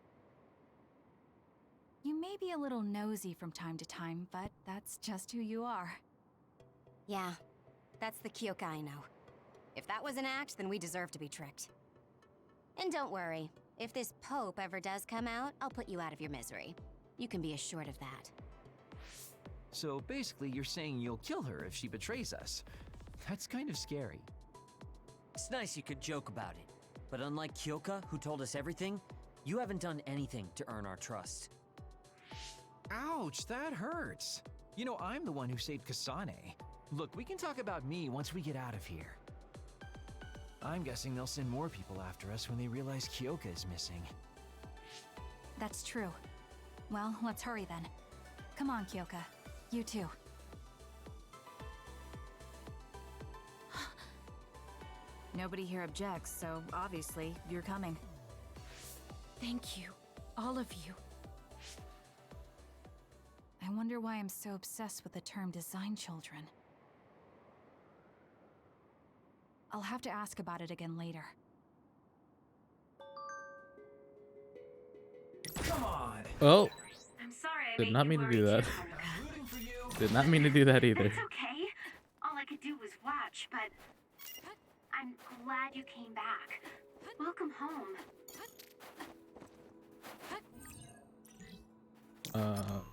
Speaker 6: You may be a little nosy from time to time, but that's just who you are.
Speaker 4: Yeah, that's the Kyoka I know. If that was an act, then we deserve to be tricked. And don't worry, if this Pope ever does come out, I'll put you out of your misery. You can be assured of that.
Speaker 8: So basically, you're saying you'll kill her if she betrays us. That's kind of scary.
Speaker 7: It's nice you could joke about it. But unlike Kyoka, who told us everything, you haven't done anything to earn our trust.
Speaker 8: Ouch, that hurts. You know, I'm the one who saved Kasane. Look, we can talk about me once we get out of here. I'm guessing they'll send more people after us when they realize Kyoka is missing.
Speaker 6: That's true. Well, let's hurry then. Come on, Kyoka. You too. Nobody here objects, so obviously you're coming.
Speaker 9: Thank you, all of you.
Speaker 6: I wonder why I'm so obsessed with the term design children. I'll have to ask about it again later.
Speaker 5: Come on!
Speaker 1: Oh!
Speaker 3: I'm sorry I
Speaker 1: Did
Speaker 3: made
Speaker 1: not
Speaker 3: you
Speaker 1: mean to
Speaker 3: worry
Speaker 1: do that.
Speaker 3: too, Haruka.
Speaker 5: I'm rooting for you!
Speaker 1: Did not mean to do that either.
Speaker 3: That's okay. All I could do was watch, but I'm glad you came back. Welcome home.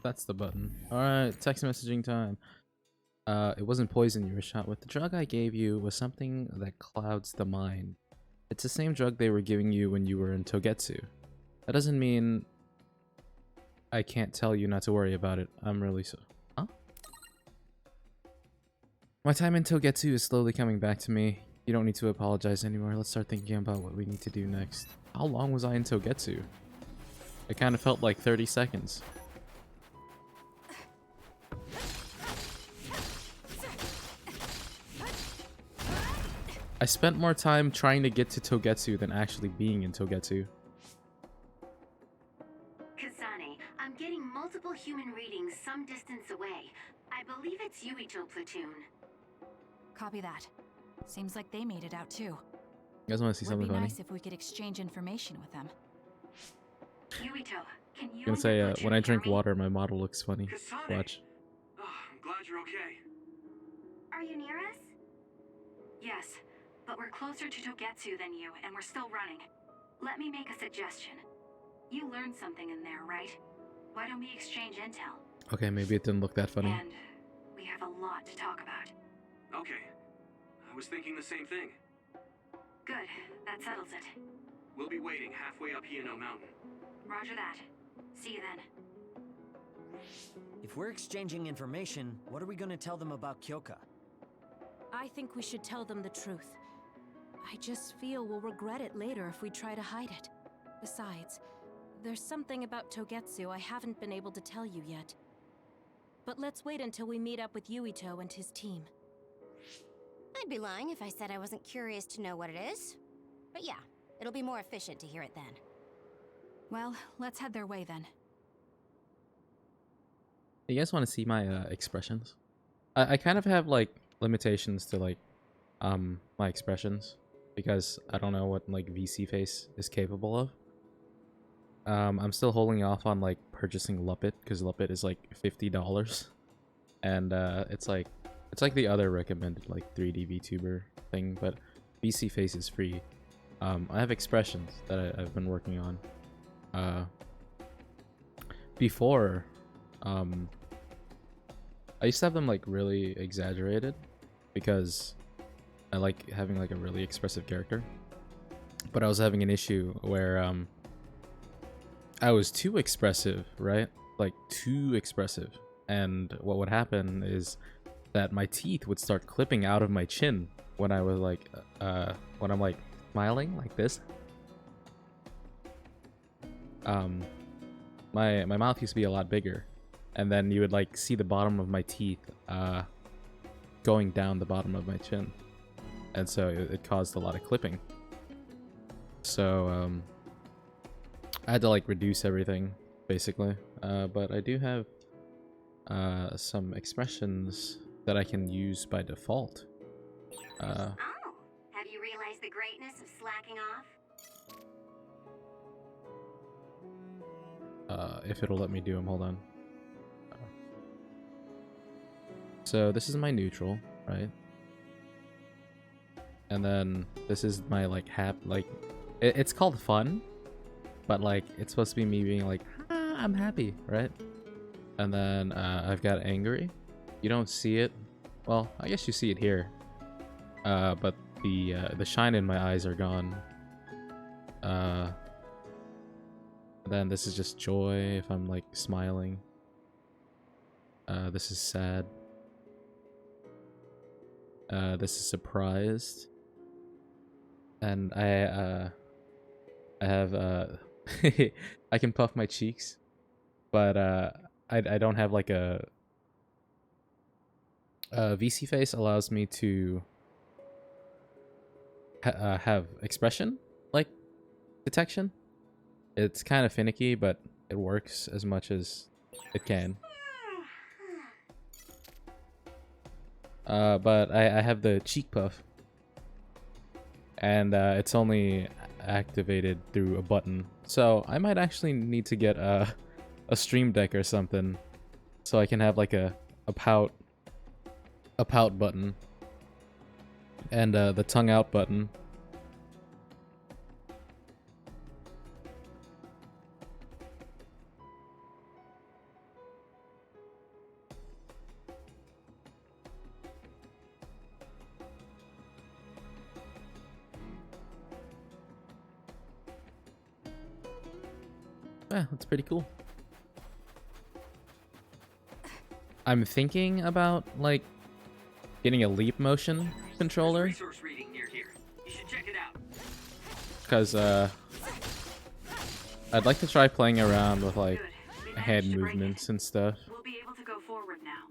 Speaker 1: That's the button. Alright, text messaging time. It wasn't poison you were shot with. The drug I gave you was something that clouds the mind. It's the same drug they were giving you when you were in Togetsu. That doesn't mean I can't tell you not to worry about it. I'm really so... Huh? My time in Togetsu is slowly coming back to me. You don't need to apologize anymore. Let's start thinking about what we need to do next. How long was I in Togetsu? It kind of felt like 30 seconds. I spent more time trying to get to Togetsu than actually being in Togetsu.
Speaker 3: Kasane, I'm getting multiple human readings some distance away. I believe it's Yuito platoon.
Speaker 6: Copy that. Seems like they made it out too.
Speaker 1: You guys want to see something
Speaker 6: Would be
Speaker 1: funny?
Speaker 6: nice if we could exchange information with them.
Speaker 3: Yuito, can you
Speaker 1: I'm gonna say,
Speaker 3: and your
Speaker 1: when I
Speaker 3: platoon
Speaker 1: drink
Speaker 3: hear me?
Speaker 1: water, my model looks funny.
Speaker 2: Kasane.
Speaker 1: Watch.
Speaker 2: okay?
Speaker 3: Are you near us?
Speaker 12: Yes, but we're closer to Togetsu than you, and we're still running. Let me make a suggestion. You learned something in there, right? Why don't we exchange intel?
Speaker 1: Okay, maybe it didn't look that funny.
Speaker 12: And we have a lot to talk about.
Speaker 2: Okay. I was thinking the same thing.
Speaker 12: Good, that settles it.
Speaker 2: We'll be waiting halfway up Hino Mountain.
Speaker 12: Roger that. See you then.
Speaker 7: If we're exchanging information, what are we gonna tell them about Kyoka?
Speaker 9: I think we should tell them the truth. I just feel we'll regret it later if we try to hide it. Besides, there's something about Togetsu I haven't been able to tell you yet. But let's wait until we meet up with Yuito and his team.
Speaker 4: I'd be lying if I said I wasn't curious to know what it is. But yeah, it'll be more efficient to hear it then.
Speaker 6: Well, let's head their way then.
Speaker 1: You guys want to see my expressions? I kind of have like limitations to like my expressions because I don't know what like VC face is capable of. I'm still holding off on like purchasing Luppet because Luppet is like $50, and it's like the other recommended like 3D VTuber thing, but VC face is free. I have expressions that I've been working on. Before, I used to have them like really exaggerated because I like having like a really expressive character, but I was having an issue where I was too expressive, right? Like too expressive, and what would happen is that my teeth would start clipping out of my chin when I was like when I'm like smiling like this. My mouth used to be a lot bigger, and then you would like see the bottom of my teeth going down the bottom of my chin, and so it caused a lot of clipping. So I had to like reduce everything basically, but I do have some expressions that I can use by default.
Speaker 4: Oh, have you realized the greatness of slacking off?
Speaker 1: If it'll let me do them, hold on. So this is my neutral, right? And then this is my like it's called fun, but like it's supposed to be me being like, I'm happy, right? And then I've got angry. You don't see it. Well, I guess you see it here. But the shine in my eyes are gone. Then this is just joy if I'm like smiling. This is sad. This is surprised. And I have I can puff my cheeks, but I don't have like a VC face allows me to have expression like detection. It's kind of finicky, but it works as much as it can. But I have the cheek puff, and it's only activated through a button. So I might actually need to get a stream deck or something, so I can have like a pout button, and the tongue out button. Yeah, that's pretty cool. I'm thinking about like getting a leap motion controller,
Speaker 2: Resource reading near here. You should check it out.
Speaker 1: because I'd like to try playing around with like head movements and stuff.
Speaker 12: We'll be able to go forward now.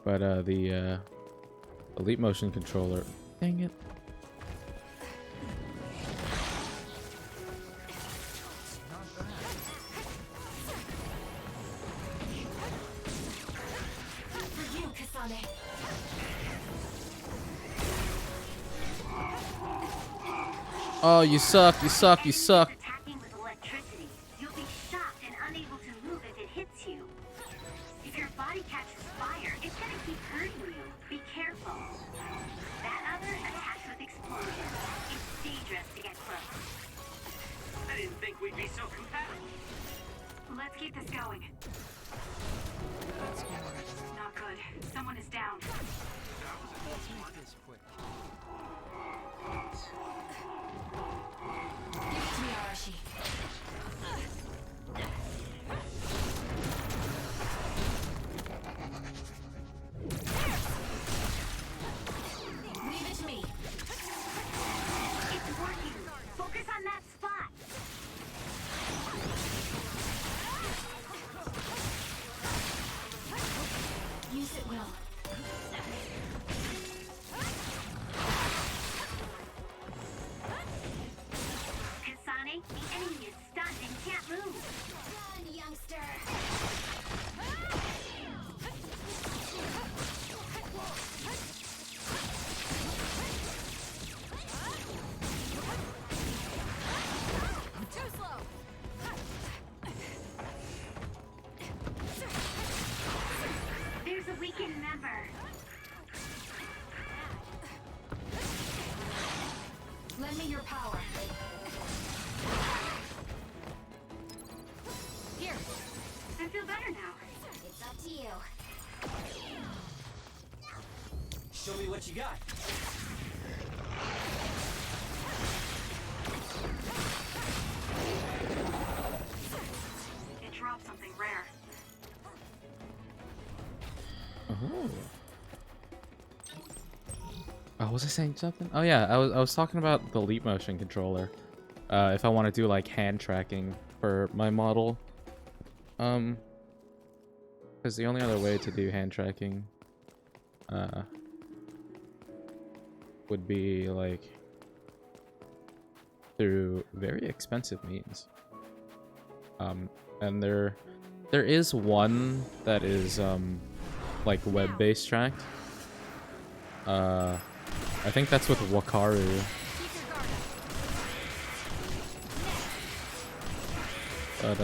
Speaker 1: But the leap motion controller, dang it.
Speaker 10: For you, Kasane.
Speaker 1: Oh, you suck, you suck, you suck.
Speaker 3: Attacking with keep hurting you. Be careful. That other attacks with explosions. It's dangerous to get close.
Speaker 2: I didn't think we'd be so compatible.
Speaker 3: Let's keep this going. Not good. Someone is down.
Speaker 7: Let's make this quick.
Speaker 6: Give it to me, Arashi. Leave it to me.
Speaker 3: It's working. Focus on that spot.
Speaker 6: Use it well.
Speaker 3: Kasane, the enemy is stunned and can't move.
Speaker 4: Run, youngster!
Speaker 6: Too slow.
Speaker 3: There's a weakened member.
Speaker 6: Lend me your power. Here.
Speaker 3: I feel better now.
Speaker 4: It's up to you.
Speaker 7: Show me what you got.
Speaker 3: It dropped something rare.
Speaker 1: Oh, was I saying something? Oh yeah, I was talking about the leap motion controller. If I want to do like hand tracking for my model, because the only other way to do hand tracking, would be like through very expensive means. And there is one that is like web-based tracked. I think that's with Wakaru. But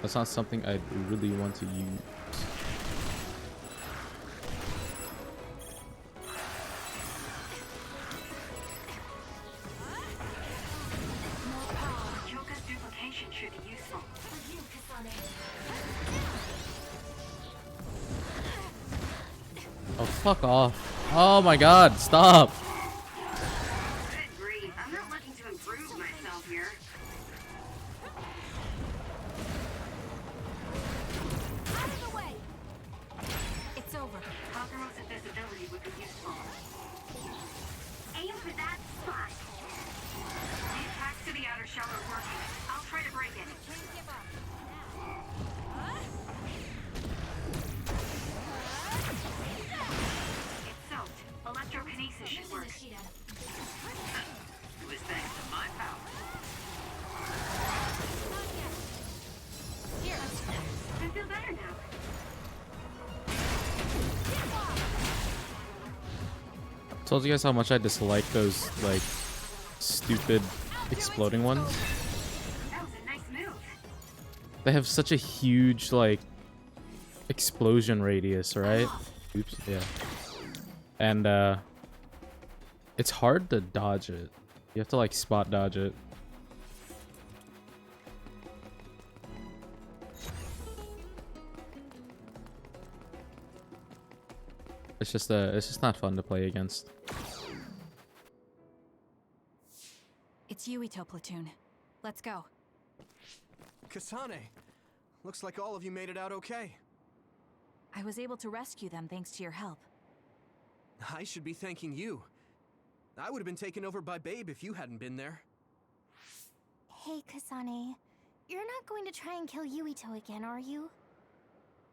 Speaker 1: that's not something I really want to use.
Speaker 3: Choka's duplication should be useful.
Speaker 4: For you, Kasane.
Speaker 1: Oh, fuck off. Oh my god, stop!
Speaker 3: Good grief. I'm not looking to improve myself here.
Speaker 6: Out of the way. It's over.
Speaker 3: Kagero's invisibility would be useful. Aim for that spot. The attacks to the outer shell are working. I'll try to break it.
Speaker 6: Can't give up.
Speaker 3: It's soaked. Electrokinesis should work.
Speaker 2: It was thanks to my power.
Speaker 6: Here.
Speaker 3: I feel better now.
Speaker 1: Told you guys how much I dislike those like stupid exploding ones.
Speaker 3: That was a nice move.
Speaker 1: They have such a huge like explosion radius, right? Oops, yeah. And it's hard to dodge it. You have to like spot dodge it. It's just not fun to play against.
Speaker 6: It's Yuito platoon. Let's go.
Speaker 5: Kasane, looks like all of you made it out okay.
Speaker 6: I was able to rescue them thanks to your help.
Speaker 5: I should be thanking you. I would have been taken over by Babe if you hadn't been there.
Speaker 4: Hey, Kasane. You're not going to try and kill Yuito again, are you?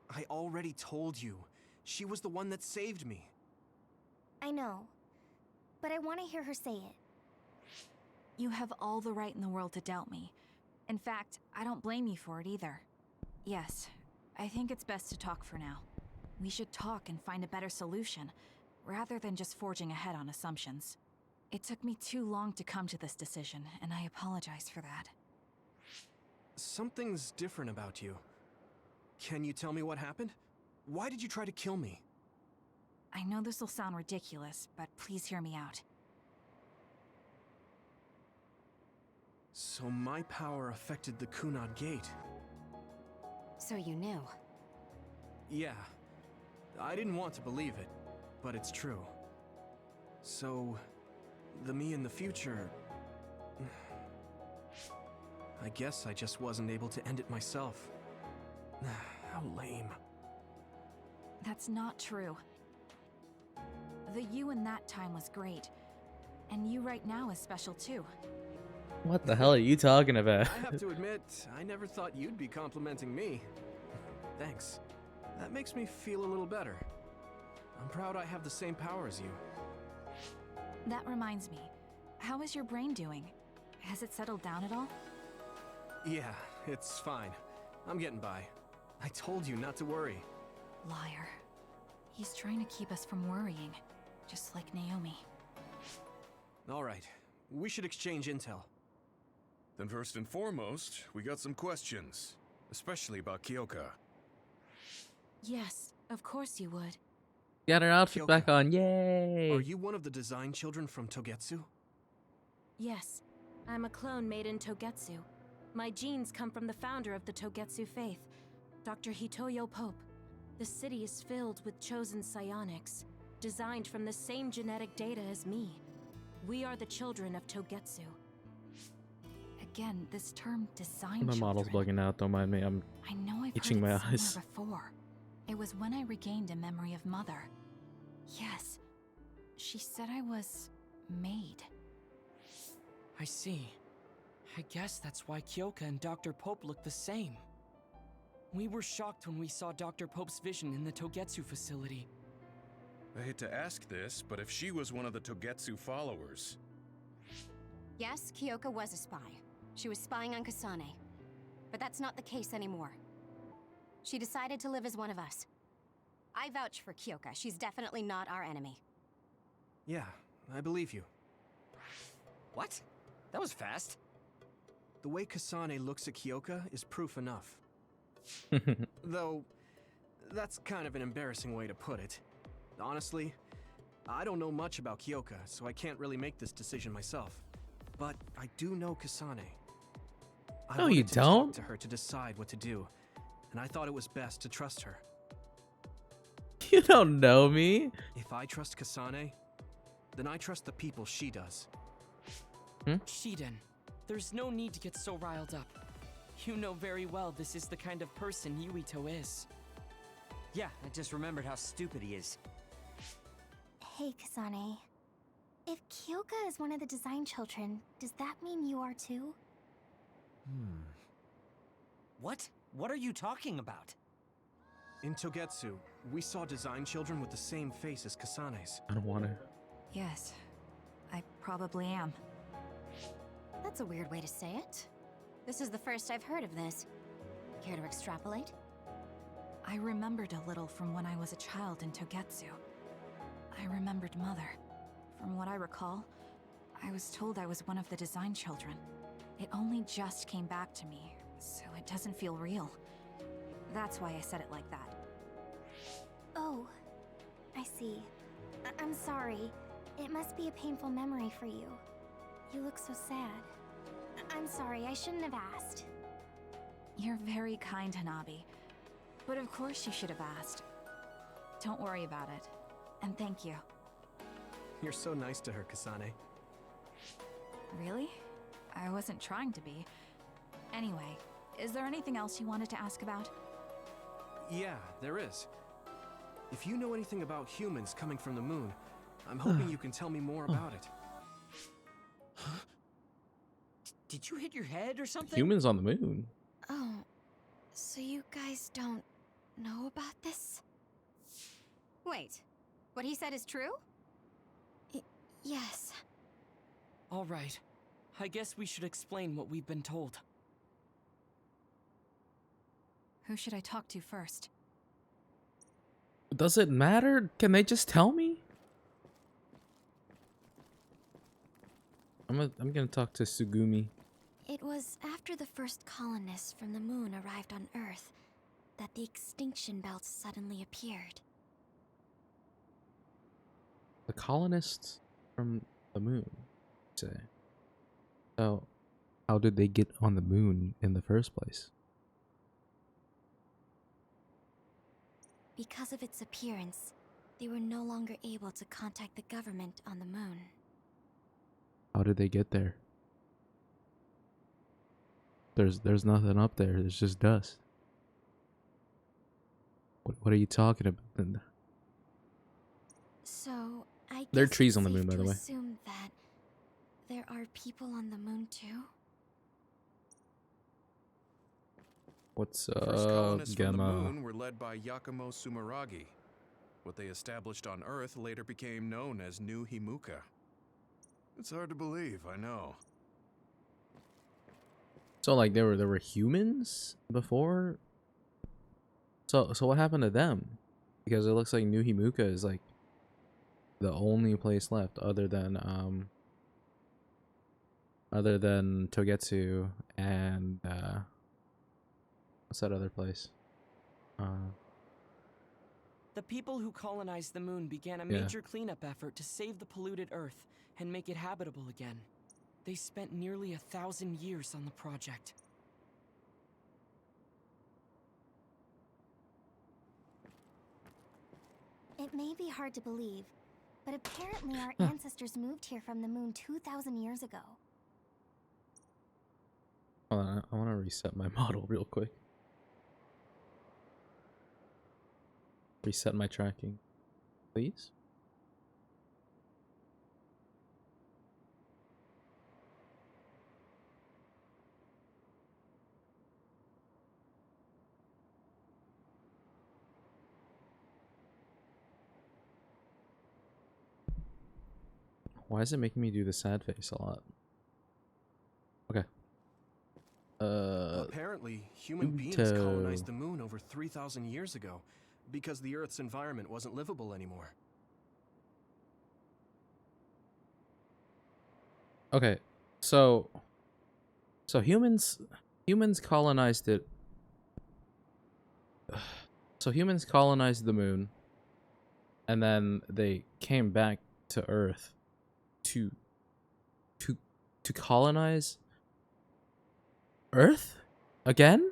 Speaker 5: I already told you. She was the one that saved me.
Speaker 4: I know. But I want to hear her say it.
Speaker 6: You have all the right in the world to doubt me. In fact, I don't blame you for it either. Yes, I think it's best to talk for now. We should talk and find a better solution, rather than just forging ahead on assumptions. It took me too long to come to this decision, and I apologize for that.
Speaker 5: Something's different about you. Can you tell me what happened? Why did you try to kill me?
Speaker 6: I know this will sound ridiculous, but please hear me out.
Speaker 5: So my power affected the Kunad Gate.
Speaker 4: So you knew.
Speaker 5: Yeah. I didn't want to believe it, but it's true. So, the me in the future... I guess I just wasn't able to end it myself. How lame.
Speaker 6: That's not true. The you in that time was great. And you right now is special too.
Speaker 1: What the hell are you talking about?
Speaker 5: I have to admit, I never thought you'd be complimenting me. Thanks. That makes me feel a little better. I'm proud I have the same power as you.
Speaker 6: That reminds me. How is your brain doing? Has it settled down at all?
Speaker 5: Yeah, it's fine. I'm getting by. I told you not to worry.
Speaker 6: Liar. He's trying to keep us from worrying, just like Naomi.
Speaker 5: All right, we should exchange intel.
Speaker 14: Then first and foremost, we got some questions, especially about Kyoka.
Speaker 9: Yes, of course you would.
Speaker 1: Got her outfit
Speaker 5: Kyoka,
Speaker 1: back on, yay!
Speaker 5: Are you one of the design children from Togetsu?
Speaker 9: Yes, I'm a clone made in Togetsu. My genes come from the founder of the Togetsu faith, Dr. Hitoyo Pope. The city is filled with chosen psionics, designed from the same genetic data as me. We are the children of Togetsu.
Speaker 6: Again, this term design
Speaker 1: My model's
Speaker 6: children.
Speaker 1: bugging out, don't mind me. I'm
Speaker 6: I know I've
Speaker 1: itching
Speaker 6: heard
Speaker 1: my
Speaker 6: it somewhere
Speaker 1: eyes.
Speaker 6: before. It was when I regained a memory of Mother. Yes. She said I was made.
Speaker 15: I see. I guess that's why Kyoka and Dr. Pope look the same. We were shocked when we saw Dr. Pope's vision in the Togetsu facility.
Speaker 14: I hate to ask this, but if she was one of the Togetsu followers...
Speaker 4: Yes, Kyoka was a spy. She was spying on Kasane. But that's not the case anymore. She decided to live as one of us. I vouch for Kyoka. She's definitely not our enemy.
Speaker 5: Yeah, I believe you.
Speaker 7: What? That was fast.
Speaker 5: The way Kasane looks at Kyoka is proof enough. Though, that's kind of an embarrassing way to put it. Honestly, I don't know much about Kyoka, so I can't really make this decision myself. But I do know Kasane. I
Speaker 1: No, you
Speaker 5: wanted to
Speaker 1: don't.
Speaker 5: talk to her to decide what to do, and I thought it was best to trust her.
Speaker 1: You don't know me.
Speaker 5: If I trust Kasane, then I trust the people she does.
Speaker 15: Shiden, there's no need to get so riled up. You know very well this is the kind of person Yuito is.
Speaker 7: Yeah, I just remembered how stupid he is.
Speaker 11: Hey, Kasane. If Kyoka is one of the design children, does that mean you are too?
Speaker 7: What? What are you talking about?
Speaker 5: In Togetsu, we saw design children with the same face as Kasane's.
Speaker 1: I don't want to.
Speaker 6: Yes, I probably am.
Speaker 4: That's a weird way to say it. This is the first I've heard of this. Care to extrapolate?
Speaker 6: I remembered a little from when I was a child in Togetsu. I remembered Mother. From what I recall, I was told I was one of the design children. It only just came back to me, so it doesn't feel real. That's why I said it like that.
Speaker 11: Oh, I see. I'm sorry. It must be a painful memory for you. You look so sad. I'm sorry, I shouldn't have asked.
Speaker 6: You're very kind, Hanabi. But of course you should have asked. Don't worry about it. And thank you.
Speaker 5: You're so nice to her, Kasane.
Speaker 6: Really? I wasn't trying to be. Anyway, is there anything else you wanted to ask about?
Speaker 5: Yeah, there is. If you know anything about humans coming from the moon, I'm hoping you can tell me more about it.
Speaker 7: Huh? Did you hit your head or something?
Speaker 1: Humans on the moon.
Speaker 11: Oh, so you guys don't know about this?
Speaker 4: Wait, what he said is true?
Speaker 11: Yes.
Speaker 15: All right. I guess we should explain what we've been told.
Speaker 6: Who should I talk to first?
Speaker 1: Does it matter? Can they just tell me? I'm gonna talk to Sugumi.
Speaker 11: It was after the first colonists from the moon arrived on Earth.
Speaker 4: that the extinction belt suddenly appeared.
Speaker 1: The colonists from the moon, say. So, how did they get on the moon in the first place?
Speaker 4: Because of its appearance, they were no longer able to contact the government on the moon.
Speaker 1: How did they get there? There's nothing up there. There's just dust. What are you talking about? Then?
Speaker 4: So, I guess
Speaker 1: There are trees
Speaker 4: it's
Speaker 1: on the
Speaker 4: safe
Speaker 1: moon, by
Speaker 4: to
Speaker 1: the way.
Speaker 4: assume that there are people on the moon too?
Speaker 1: What's
Speaker 14: First colonists from the
Speaker 1: Gamma?
Speaker 14: moon were led by Yakumo Sumeragi. What they established on Earth later became known as New Himuka. It's hard to believe, I know.
Speaker 1: So like there were humans before? So what happened to them? Because it looks like New Himuka is like the only place left other than Togetsu and what's that other place?
Speaker 15: The people who colonized the moon began a
Speaker 1: Yeah.
Speaker 15: major cleanup effort to save the polluted Earth and make it habitable again. They spent nearly 1,000 years on the project.
Speaker 4: It may be hard to believe, but apparently our ancestors moved here from the moon 2,000 years ago.
Speaker 1: Hold on, I want to reset my model real quick. Reset my tracking, please. Why is it making me do the sad face a lot? Okay.
Speaker 5: Apparently, human beings colonized the moon over 3,000 years ago because the Earth's environment wasn't livable anymore.
Speaker 1: Okay, so humans colonized it. So humans colonized the moon, and then they came back to Earth to colonize Earth again?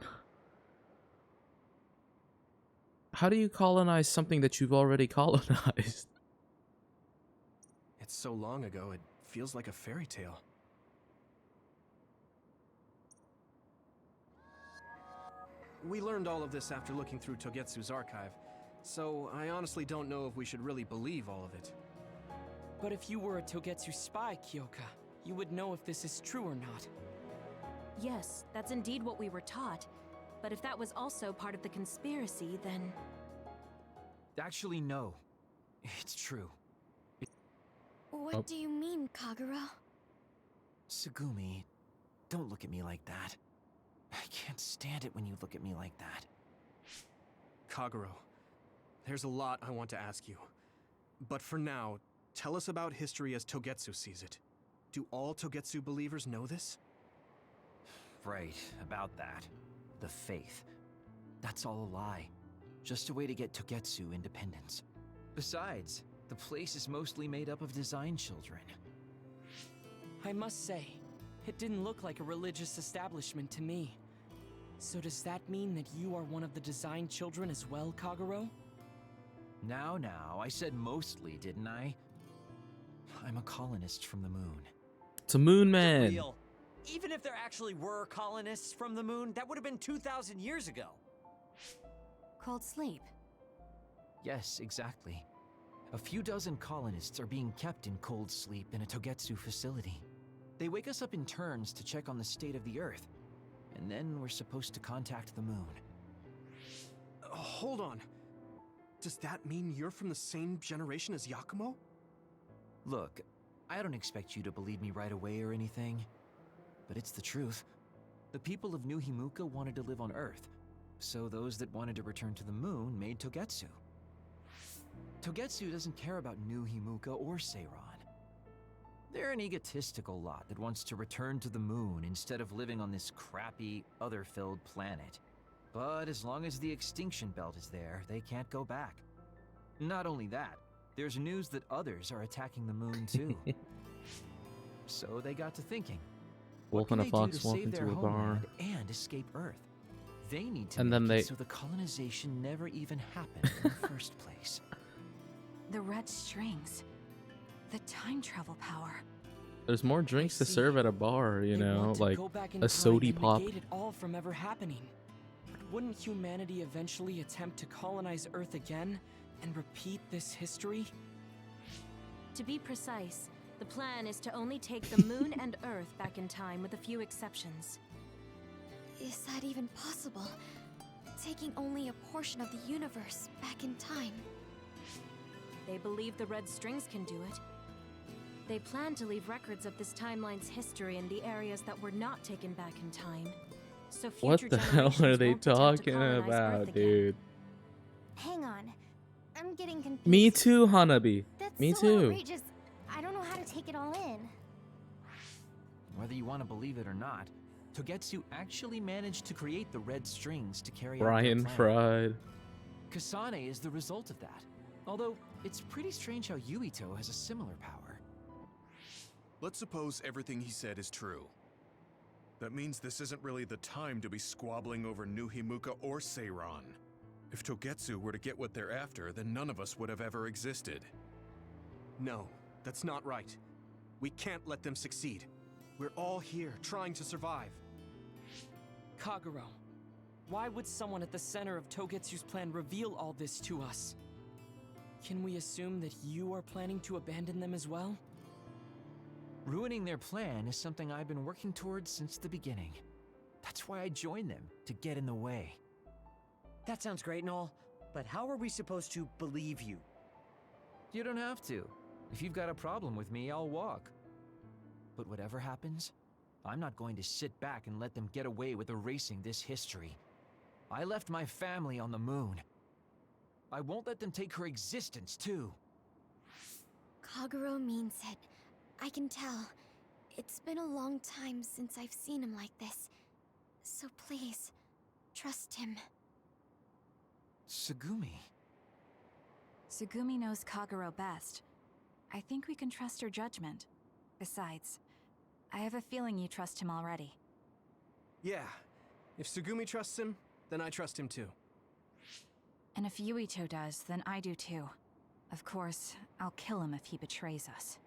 Speaker 1: How do you colonize something that you've already colonized?
Speaker 5: It's so long ago, it feels like a fairy tale. We learned all of this after looking through Togetsu's archive, so I honestly don't know if we should really believe all of it.
Speaker 15: But if you were a Togetsu spy, Kyoka, you would know if this is true or not.
Speaker 9: Yes, that's indeed what we were taught. But if that was also part of the conspiracy, then...
Speaker 8: Actually, no. It's true.
Speaker 4: What do you mean, Kagura?
Speaker 8: Tsugumi, don't look at me like that. I can't stand it when you look at me like that.
Speaker 5: Kaguro, there's a lot I want to ask you. But for now, tell us about history as Togetsu sees it. Do all Togetsu believers know this?
Speaker 8: Right, about that. The faith. That's all a lie. Just a way to get Togetsu independence. Besides, the place is mostly made up of design children.
Speaker 15: I must say, it didn't look like a religious establishment to me. So does that mean that you are one of the design children as well, Kaguro?
Speaker 8: Now, I said mostly, didn't I? I'm a colonist from the moon.
Speaker 1: It's a moon man.
Speaker 7: Real. Even if there actually were colonists from the moon, that would have been 2,000 years ago.
Speaker 4: Cold sleep.
Speaker 8: Yes, exactly. A few dozen colonists are being kept in cold sleep in a Togetsu facility. They wake us up in turns to check on the state of the Earth, and then we're supposed to contact the moon.
Speaker 5: Hold on. Does that mean you're from the same generation as Yakumo?
Speaker 8: Look, I don't expect you to believe me right away or anything, but it's the truth. The people of New Himuka wanted to live on Earth, so those that wanted to return to the moon made Togetsu. Togetsu doesn't care about New Himuka or Seiran. They're an egotistical lot that wants to return to the moon instead of living on this crappy, other-filled planet. But as long as the extinction belt is there, they can't go back. Not only that, there's news that others are attacking the moon too. So they got to thinking.
Speaker 1: Wolf and a fox walk into a bar.
Speaker 8: And escape Earth. They need to
Speaker 1: And
Speaker 8: make
Speaker 1: then
Speaker 8: it so the colonization never even happened in the first place.
Speaker 6: The red strings. The time travel power.
Speaker 1: There's more drinks to serve at a bar, you
Speaker 15: They
Speaker 1: know,
Speaker 15: want to
Speaker 1: like
Speaker 15: go back in
Speaker 1: a
Speaker 15: time
Speaker 1: sody
Speaker 15: and
Speaker 1: pop.
Speaker 15: negate it all from ever happening. But wouldn't humanity eventually attempt to colonize Earth again and repeat this history?
Speaker 9: To be precise, the plan is to only take the moon and Earth back in time with a few exceptions.
Speaker 4: Is that even possible? Taking only a portion of the universe back in time.
Speaker 9: They believe the red strings can do it. They plan to leave records of this timeline's history in the areas that were not taken back in time. So
Speaker 1: What
Speaker 9: future
Speaker 1: the hell are
Speaker 9: generations
Speaker 1: they
Speaker 9: won't attempt to
Speaker 1: talking
Speaker 9: colonize Earth
Speaker 1: about,
Speaker 9: again.
Speaker 1: dude?
Speaker 4: Hang on. I'm getting confused.
Speaker 1: Me too, Hanabi.
Speaker 4: That's
Speaker 1: Me
Speaker 4: so
Speaker 1: too.
Speaker 4: outrageous. I don't know how to take it all in.
Speaker 8: Whether you want to believe it or not, Togetsu actually managed to create the red strings to carry out
Speaker 1: Brian
Speaker 8: their plan.
Speaker 1: Fried.
Speaker 8: Kasane is the result of that. Although, it's pretty strange how Yuito has a similar power.
Speaker 14: Let's suppose everything he said is true. That means this isn't really the time to be squabbling over New Himuka or Seiran. If Togetsu were to get what they're after, then none of us would have ever existed.
Speaker 5: No, that's not right. We can't let them succeed. We're all here, trying to survive.
Speaker 15: Kagero, why would someone at the center of Togetsu's plan reveal all this to us? Can we assume that you are planning to abandon them as well?
Speaker 8: Ruining their plan is something I've been working towards since the beginning. That's why I joined them, to get in the way.
Speaker 7: That sounds great and all, but how are we supposed to believe you?
Speaker 8: You don't have to. If you've got a problem with me, I'll walk. But whatever happens, I'm not going to sit back and let them get away with erasing this history. I left my family on the moon. I won't let them take her existence, too.
Speaker 4: Kagero means it. I can tell. It's been a long time since I've seen him like this. So please, trust him.
Speaker 8: Tsugumi.
Speaker 6: Tsugumi knows Kagero best. I think we can trust her judgment. Besides, I have a feeling you trust him already.
Speaker 5: Yeah. If Tsugumi trusts him, then I trust him too.
Speaker 6: And if Yuito does, then I do too. Of course, I'll kill him if he betrays us.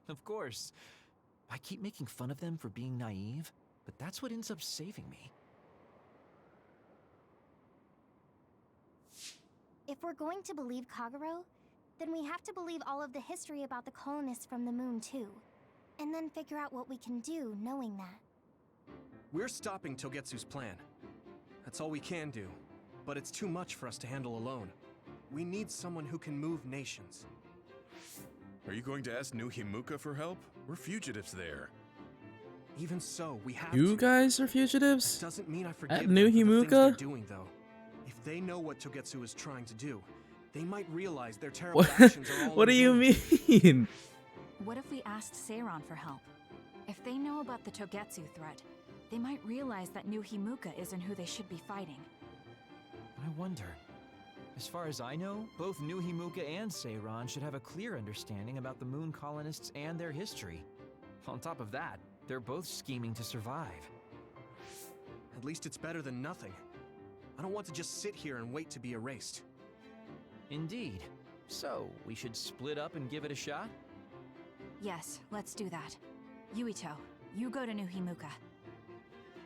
Speaker 8: Of course. I keep making fun of them for being naive, but that's what ends up saving me.
Speaker 4: If we're going to believe Kagero, then we have to believe all of the history about the colonists from the moon too. And then figure out what we can do knowing that.
Speaker 5: We're stopping Togetsu's plan. That's all we can do. But it's too much for us to handle alone. We need someone who can move nations.
Speaker 14: Are you going to ask New Himuka for help? We're fugitives there.
Speaker 5: Even so, we have
Speaker 1: You
Speaker 5: to.
Speaker 1: guys are fugitives?
Speaker 5: Doesn't mean I forgive
Speaker 1: At
Speaker 5: them
Speaker 1: New
Speaker 5: for the things they're
Speaker 1: Himuka?
Speaker 5: doing, though. If they know what Togetsu is trying to do, they might realize their terrible actions are all
Speaker 1: What do
Speaker 5: in
Speaker 1: you
Speaker 5: vain.
Speaker 1: mean?
Speaker 6: What if we asked Seiran for help? If they know about the Togetsu threat, they might realize that New Himuka isn't who they should be fighting.
Speaker 8: I wonder. As far as I know, both New Himuka and Seiran should have a clear understanding about the moon colonists and their history. On top of that, they're both scheming to survive.
Speaker 5: At least it's better than nothing. I don't want to just sit here and wait to be erased.
Speaker 8: Indeed. So, we should split up and give it a shot?
Speaker 6: Yes, let's do that. Yuito, you go to New Himuka.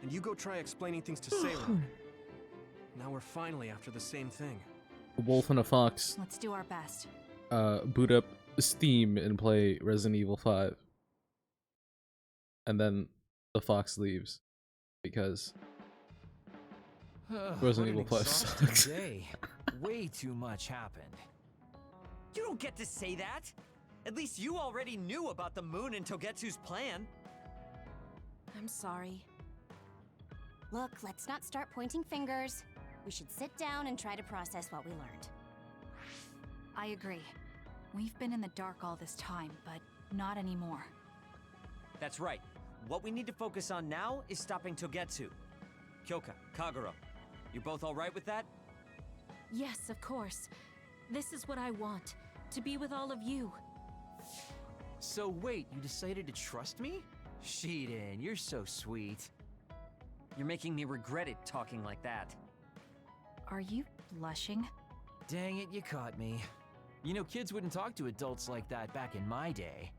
Speaker 5: And you go try explaining things to Seiran. Now we're finally after the same thing.
Speaker 1: A wolf and a fox
Speaker 6: Let's do our best.
Speaker 1: boot up Steam and play Resident Evil 5. And then the fox leaves. Because Resident Evil 5 sucks.
Speaker 8: Day. Way too much happened.
Speaker 7: You don't get to say that! At least you already knew about the moon and Togetsu's plan.
Speaker 9: I'm sorry.
Speaker 4: Look, let's not start pointing fingers. We should sit down and try to process what we learned.
Speaker 6: I agree. We've been in the dark all this time, but not anymore.
Speaker 7: That's right. what we need to focus on now is stopping Togetsu. Kyoka, Kagero, you're both alright with that?
Speaker 9: Yes, of course. This is what I want, to be with all of you.
Speaker 8: So wait, you decided to trust me? Shiden, you're so sweet.
Speaker 7: You're making me regret it talking like that.
Speaker 6: Are you blushing?
Speaker 8: Dang it, you caught me. You know, kids wouldn't talk to adults like that back in my day.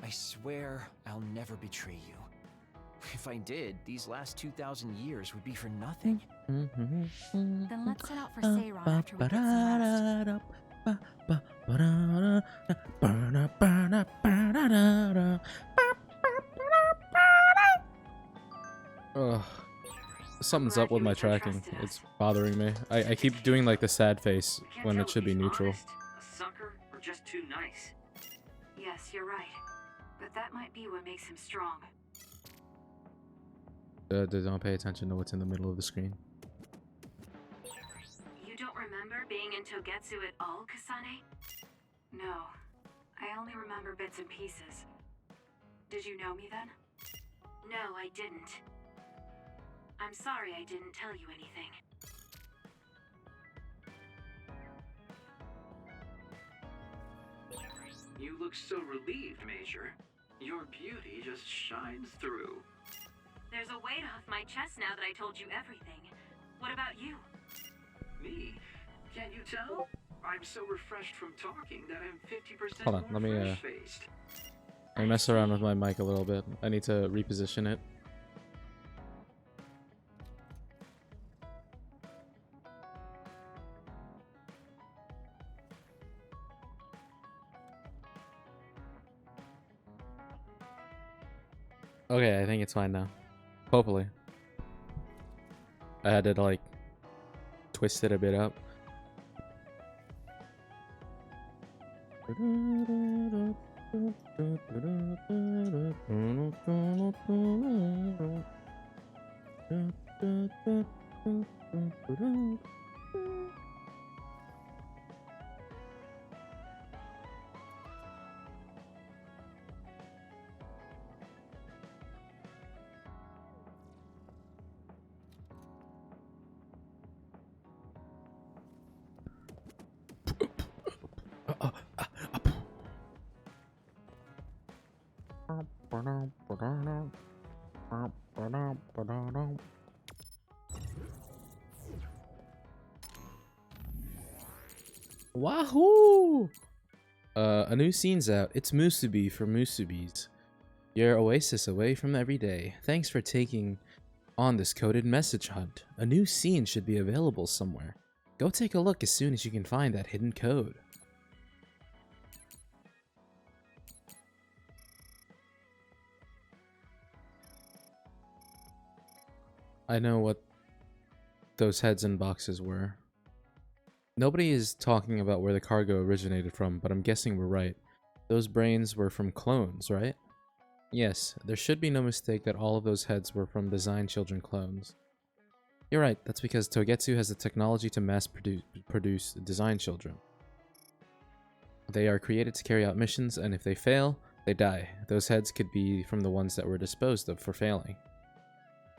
Speaker 8: I swear I'll never betray you. If I did, these last 2,000 years would be for nothing.
Speaker 6: Then let's set out for Seiron after we get some rest.
Speaker 1: Ugh. Something's up with my tracking. It's bothering me. I keep doing like the sad face when it should be neutral.
Speaker 2: A sucker or just too nice?
Speaker 12: Yes, you're right. But that might be what makes him strong.
Speaker 1: Don't pay attention to what's in the middle of the screen.
Speaker 12: You don't remember being in Togetsu at all, Kasane? No. I only remember bits and pieces. Did you know me then? No, I didn't. I'm sorry I didn't tell you anything.
Speaker 2: You look so relieved, Major. Your beauty just shines through.
Speaker 12: There's a weight off my chest now that I told you everything. What about you?
Speaker 2: Me? Can't you tell? I'm so refreshed from talking that I'm 50%
Speaker 1: Hold on,
Speaker 2: more
Speaker 1: let me
Speaker 2: fresh-faced.
Speaker 1: I mess around with my mic a little bit. I need to reposition it. Okay, I think it's fine now. Hopefully. I had to like twist it a bit up. Wahoo! A new scene's out. It's Musubi for Musubis. Your oasis away from every day. Thanks for taking on this coded message hunt. A new scene should be available somewhere. Go take a look as soon as you can find that hidden code. I know what those heads and boxes were. Nobody is talking about where the cargo originated from, but I'm guessing we're right. Those brains were from clones, right? Yes, there should be no mistake that all of those heads were from Design Children clones. You're right, that's because Togetsu has the technology to mass produce Design Children. They are created to carry out missions, and if they fail, they die. Those heads could be from the ones that were disposed of for failing.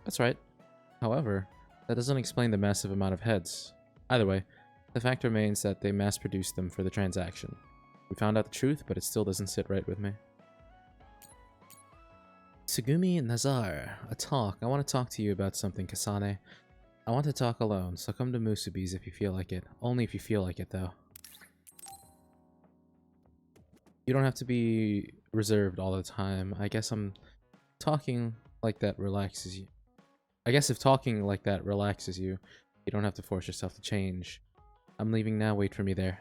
Speaker 1: That's right. However, that doesn't explain the massive amount of heads. Either way, the fact remains that they mass-produced them for the transaction. We found out the truth, but it still doesn't sit right with me. Tsugumi Nazar, a talk. I want to talk to you about something, Kasane. I want to talk alone, so come to Musubi's if you feel like it. Only if you feel like it, though. You don't have to be reserved all the time. I guess I'm talking like that relaxes you. I guess if talking like that relaxes you, you don't have to force yourself to change. I'm leaving now, wait for me there.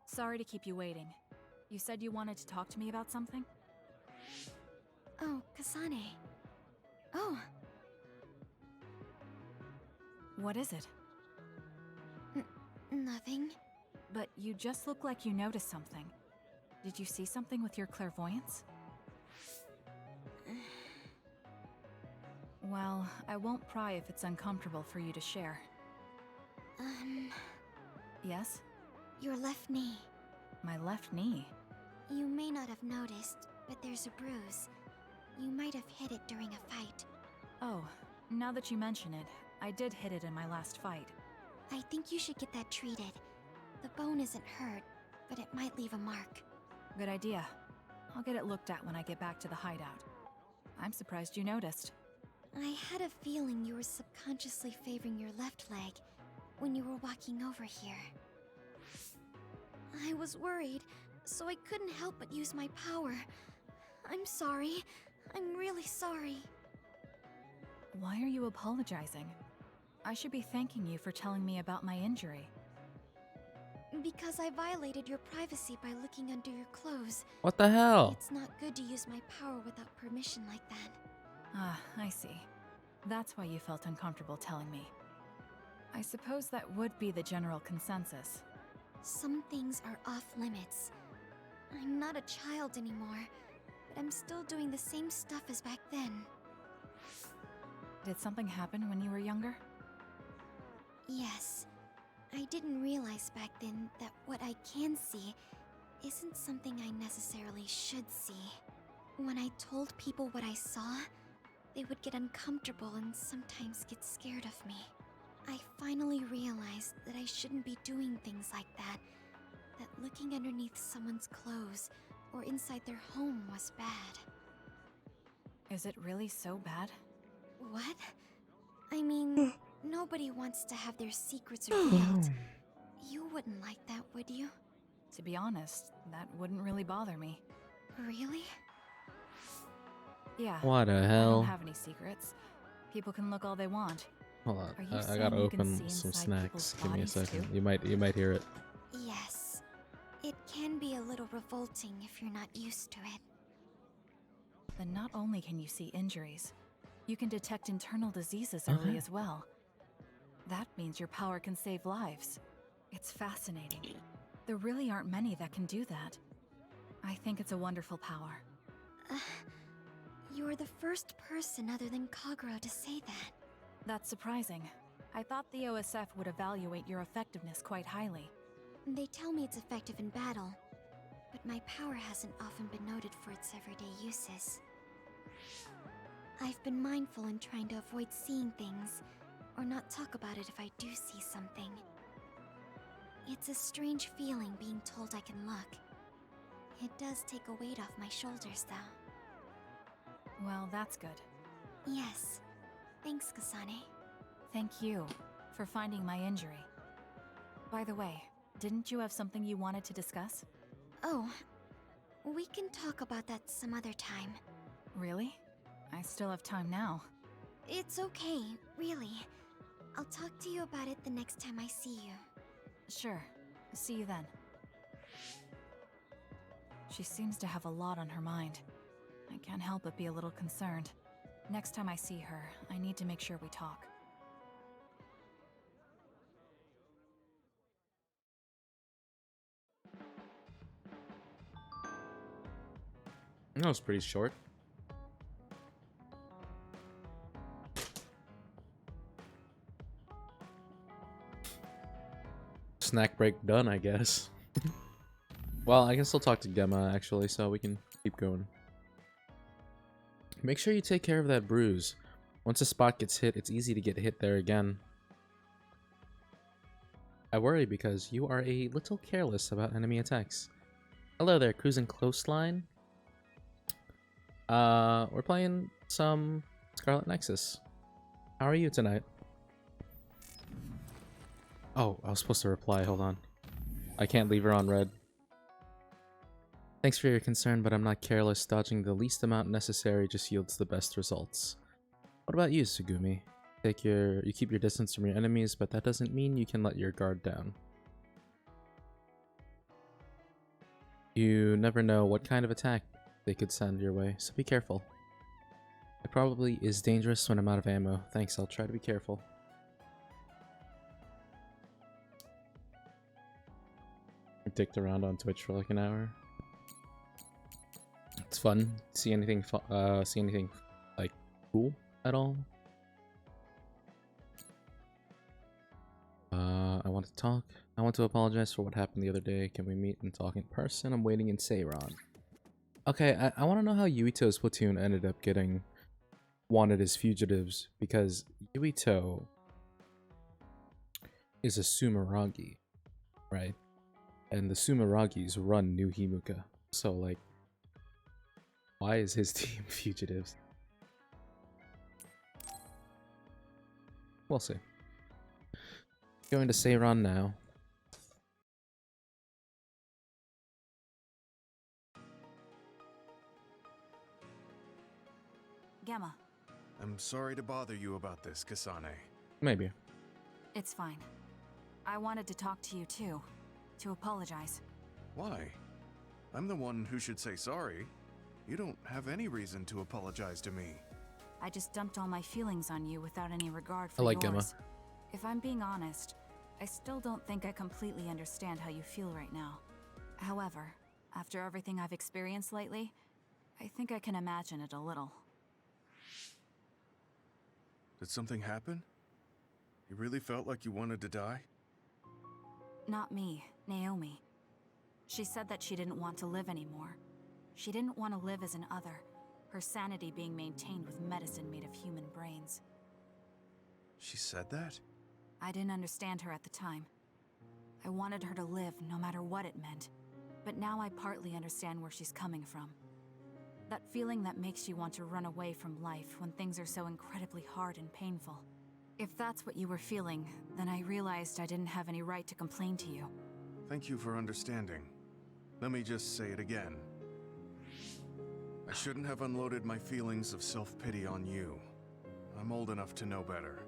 Speaker 6: Sorry to keep you waiting. You said you wanted to talk to me about something?
Speaker 4: Oh, Kasane. Oh.
Speaker 6: What is it?
Speaker 4: Nothing.
Speaker 6: But you just look like you noticed something. Did you see something with your clairvoyance? Well, I won't pry if it's uncomfortable for you to share. Yes?
Speaker 4: Your left knee.
Speaker 6: My left knee.
Speaker 4: You may not have noticed, but there's a bruise. You might have hit it during a fight.
Speaker 6: Oh, now that you mention it, I did hit it in my last fight.
Speaker 4: I think you should get that treated. The bone isn't hurt, but it might leave a mark.
Speaker 6: Good idea. I'll get it looked at when I get back to the hideout. I'm surprised you noticed.
Speaker 4: I had a feeling you were subconsciously favoring your left leg when you were walking over here. I was worried, so I couldn't help but use my power. I'm sorry. I'm really sorry.
Speaker 6: Why are you apologizing? I should be thanking you for telling me about my injury.
Speaker 4: Because I violated your privacy by looking under your clothes.
Speaker 1: What the hell?
Speaker 4: It's not good to use my power without permission like that.
Speaker 6: Ah, I see. That's why you felt uncomfortable telling me. I suppose that would be the general consensus.
Speaker 4: Some things are off limits. I'm not a child anymore, but I'm still doing the same stuff as back then.
Speaker 6: Did something happen when you were younger?
Speaker 4: Yes. I didn't realize back then that what I can see isn't something I necessarily should see. When I told people what I saw, they would get uncomfortable and sometimes get scared of me. I finally realized that I shouldn't be doing things like that. That looking underneath someone's clothes or inside their home was bad.
Speaker 6: Is it really so bad?
Speaker 4: What? I mean, nobody wants to have their secrets revealed. You wouldn't like that, would you?
Speaker 6: To be honest, that wouldn't really bother me.
Speaker 4: Really?
Speaker 6: Yeah.
Speaker 1: What the
Speaker 6: I
Speaker 1: hell?
Speaker 6: don't have any secrets. People can look all they want.
Speaker 1: Hold
Speaker 6: Are
Speaker 1: on,
Speaker 6: you
Speaker 1: I
Speaker 6: saying
Speaker 1: gotta
Speaker 6: you can
Speaker 1: open
Speaker 6: see
Speaker 1: some
Speaker 6: inside
Speaker 1: snacks.
Speaker 6: people's
Speaker 1: Give me a
Speaker 6: bodies
Speaker 1: second.
Speaker 6: too?
Speaker 1: You might hear it.
Speaker 4: Yes. It can be a little revolting if you're not used to it.
Speaker 6: Then not only can you see injuries, you can detect internal diseases early
Speaker 1: Okay.
Speaker 6: as well. That means your power can save lives. It's fascinating. There really aren't many that can do that. I think it's a wonderful power.
Speaker 4: You're the first person other than Kagero to say that.
Speaker 6: That's surprising. I thought the OSF would evaluate your effectiveness quite highly.
Speaker 4: They tell me it's effective in battle, but my power hasn't often been noted for its everyday uses. I've been mindful in trying to avoid seeing things, or not talk about it if I do see something. It's a strange feeling being told I can look. It does take a weight off my shoulders, though.
Speaker 6: Well, that's good.
Speaker 4: Yes. Thanks, Kasane.
Speaker 6: Thank you for finding my injury. By the way, didn't you have something you wanted to discuss?
Speaker 4: Oh, we can talk about that some other time.
Speaker 6: Really? I still have time now.
Speaker 4: It's okay, really. I'll talk to you about it the next time I see you.
Speaker 6: Sure. See you then. She seems to have a lot on her mind. I can't help but be a little concerned. Next time I see her, I need to make sure we talk.
Speaker 1: That was pretty short. Snack break done, I guess. Well, I can still talk to Gemma, actually, so we can keep going. Make sure you take care of that bruise. Once a spot gets hit, it's easy to get hit there again. I worry because you are a little careless about enemy attacks. Hello there, cruising coastline. We're playing some Scarlet Nexus. How are you tonight? Oh, I was supposed to reply, hold on. I can't leave her on red. Thanks for your concern, but I'm not careless. Dodging the least amount necessary just yields the best results. What about you, Sugumi? You keep your distance from your enemies, but that doesn't mean you can let your guard down. You never know what kind of attack they could send your way, so be careful. It probably is dangerous when I'm out of ammo. Thanks, I'll try to be careful. I dicked around on Twitch for like an hour. It's fun. See anything like cool at all? I want want to talk. I want to apologize for what happened the other day. Can we meet and talk in person? I'm waiting in Seiran. Okay, I want to know how Yuito's platoon ended up getting wanted as fugitives, because Yuito is a Sumeragi, right? And the Sumeragis run New Himuka. So, like, why is his team fugitives? We'll see. Going to Seiran now.
Speaker 6: Gamma,
Speaker 14: I'm sorry to bother you about this, Kasane.
Speaker 1: Maybe.
Speaker 6: it's fine. I wanted to talk to you too, to apologize.
Speaker 14: Why? I'm the one who should say sorry. You don't have any reason to apologize to me.
Speaker 6: I just dumped all my feelings on you without any regard for
Speaker 1: I like Gemma.
Speaker 6: yours. If I'm being honest, I still don't think I completely understand how you feel right now. However, after everything I've experienced lately, I think I can imagine it a little.
Speaker 14: Did something happen? You really felt like you wanted to die?
Speaker 6: Not me, Naomi. She said that she didn't want to live anymore. She didn't want to live as an other, her sanity being maintained with medicine made of human brains.
Speaker 14: She said that?
Speaker 6: I didn't understand her at the time. I wanted her to live no matter what it meant, but now I partly understand where she's coming from. That feeling that makes you want to run away from life when things are so incredibly hard and painful. If that's what you were feeling, then I realized I didn't have any right to complain to you.
Speaker 14: Thank you for understanding. Let me just say it again. I shouldn't have unloaded my feelings of self-pity on you. I'm old enough to know better.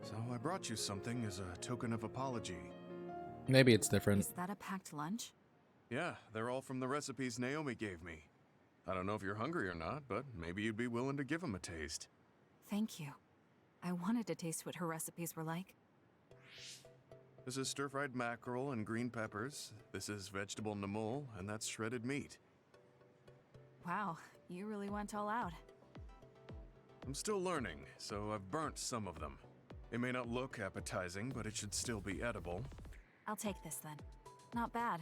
Speaker 14: So I brought you something as a token of apology.
Speaker 1: Maybe it's different.
Speaker 6: Is that a packed lunch?
Speaker 14: Yeah, they're all from the recipes Naomi gave me. I don't know if you're hungry or not, but maybe you'd be willing to give them a taste.
Speaker 6: Thank you. I wanted to taste what her recipes were like.
Speaker 14: This is stir-fried mackerel and green peppers. This is vegetable namul, and that's shredded meat.
Speaker 6: Wow, you really went all out.
Speaker 14: I'm still learning, so I've burnt some of them. It may not look appetizing, but it should still be edible.
Speaker 6: I'll take this then. Not bad.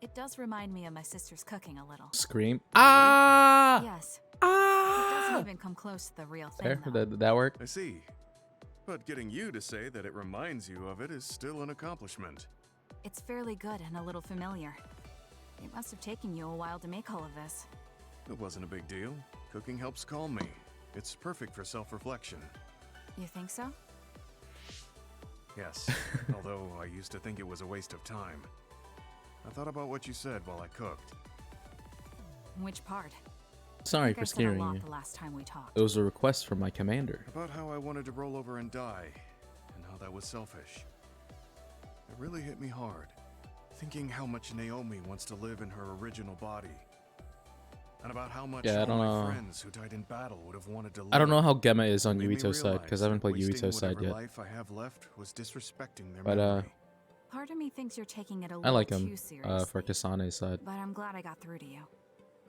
Speaker 6: It does remind me of my sister's cooking a little.
Speaker 1: Scream. Ah!
Speaker 6: Yes.
Speaker 1: Ah!
Speaker 6: It doesn't even come close to the real thing,
Speaker 1: There,
Speaker 6: though.
Speaker 1: did that work?
Speaker 14: I see. But getting you to say that it reminds you of it is still an accomplishment.
Speaker 6: It's fairly good and a little familiar. It must have taken you a while to make all of this.
Speaker 14: It wasn't a big deal. Cooking helps calm me. It's perfect for self-reflection.
Speaker 6: You think so?
Speaker 14: Yes, although I used to think it was a waste of time. I thought about what you said while I cooked.
Speaker 6: Which part?
Speaker 1: Sorry
Speaker 6: I think
Speaker 1: for
Speaker 6: I said a
Speaker 1: scaring
Speaker 6: lot
Speaker 1: you.
Speaker 6: the last time we talked.
Speaker 1: It was a request from my commander.
Speaker 14: About how I wanted to roll over and die, and how that was selfish. It really hit me hard, thinking how much Naomi wants to live in her original body. And about how much
Speaker 1: Yeah, I
Speaker 14: all
Speaker 1: don't
Speaker 14: my
Speaker 1: know.
Speaker 14: friends who died in battle would have wanted to live.
Speaker 1: I don't know how Gemma is on
Speaker 14: Made me
Speaker 1: Yuito's side, because I haven't played
Speaker 14: realize that
Speaker 1: Yuito's side
Speaker 14: wasting
Speaker 1: yet.
Speaker 14: whatever life I have left was disrespecting their
Speaker 1: But,
Speaker 14: memory.
Speaker 6: Part of me thinks you're taking it a
Speaker 1: I
Speaker 6: little
Speaker 1: like
Speaker 6: too
Speaker 1: him
Speaker 6: seriously.
Speaker 1: for Kasane's side.
Speaker 6: But I'm glad I got through to you.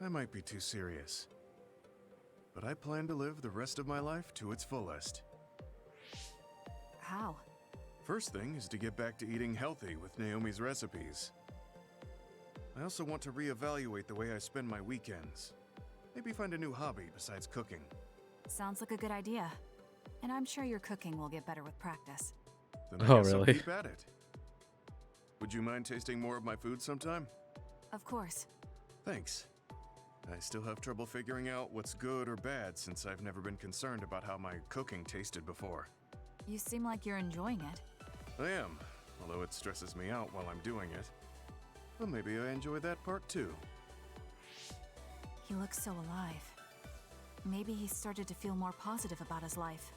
Speaker 14: I might be too serious. But I plan to live the rest of my life to its fullest.
Speaker 6: How?
Speaker 14: First thing is to get back to eating healthy with Naomi's recipes. I also want to reevaluate the way I spend my weekends. Maybe find a new hobby besides cooking.
Speaker 6: Sounds like a good idea. And I'm sure your cooking will get better with practice.
Speaker 14: Then I
Speaker 1: Oh,
Speaker 14: guess I'll
Speaker 1: really?
Speaker 14: keep at it. Would you mind tasting more of my food sometime?
Speaker 6: Of course.
Speaker 14: Thanks. I still have trouble figuring out what's good or bad since I've never been concerned about how my cooking tasted before.
Speaker 6: You seem like you're enjoying it.
Speaker 14: I am, although it stresses me out while I'm doing it. Well, maybe I enjoy that part too.
Speaker 6: He looks so alive. Maybe he started to feel more positive about his life.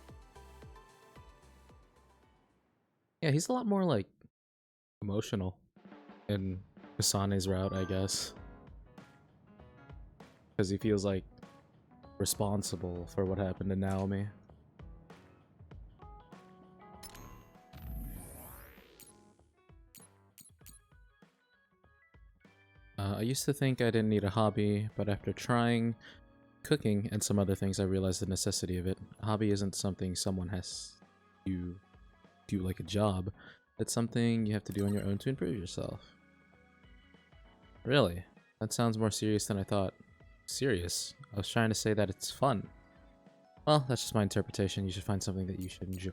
Speaker 1: Yeah, he's a lot more, like, emotional in Kasane's route, I guess. Because he feels, like, responsible for what happened to Naomi. I used to think I didn't need a hobby, but after trying cooking and some other things, I realized the necessity of it. A hobby isn't something someone has to do like a job. It's something you have to do on your own to improve yourself. Really? That sounds more serious than I thought. Serious? I was trying to say that it's fun. Well, that's just my interpretation. You should find something that you should enjoy.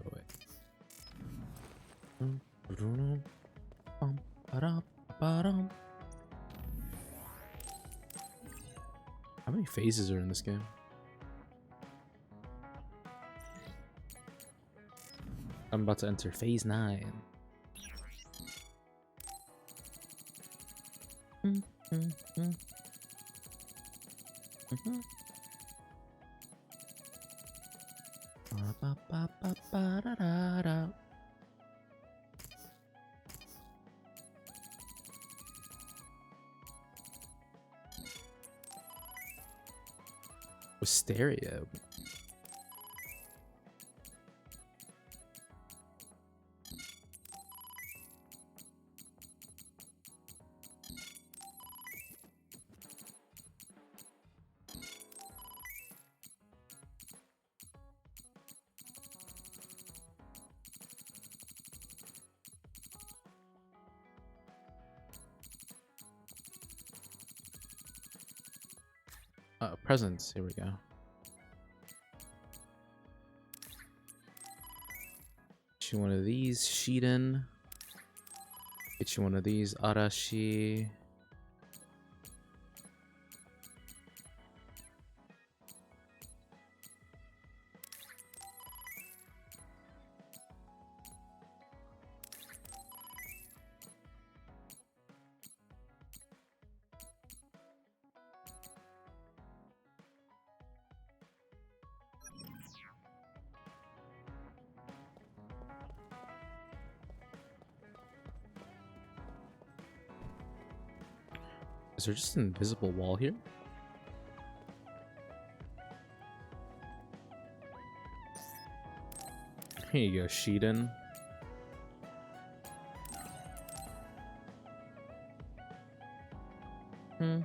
Speaker 1: How many phases are in this game? I'm about to enter phase 9. Stereo. Presents. Here we go. Get you one of these, Shiden. Get you one of these, Arashi. Is there just an invisible wall here? Here you go, Shiden.
Speaker 7: Not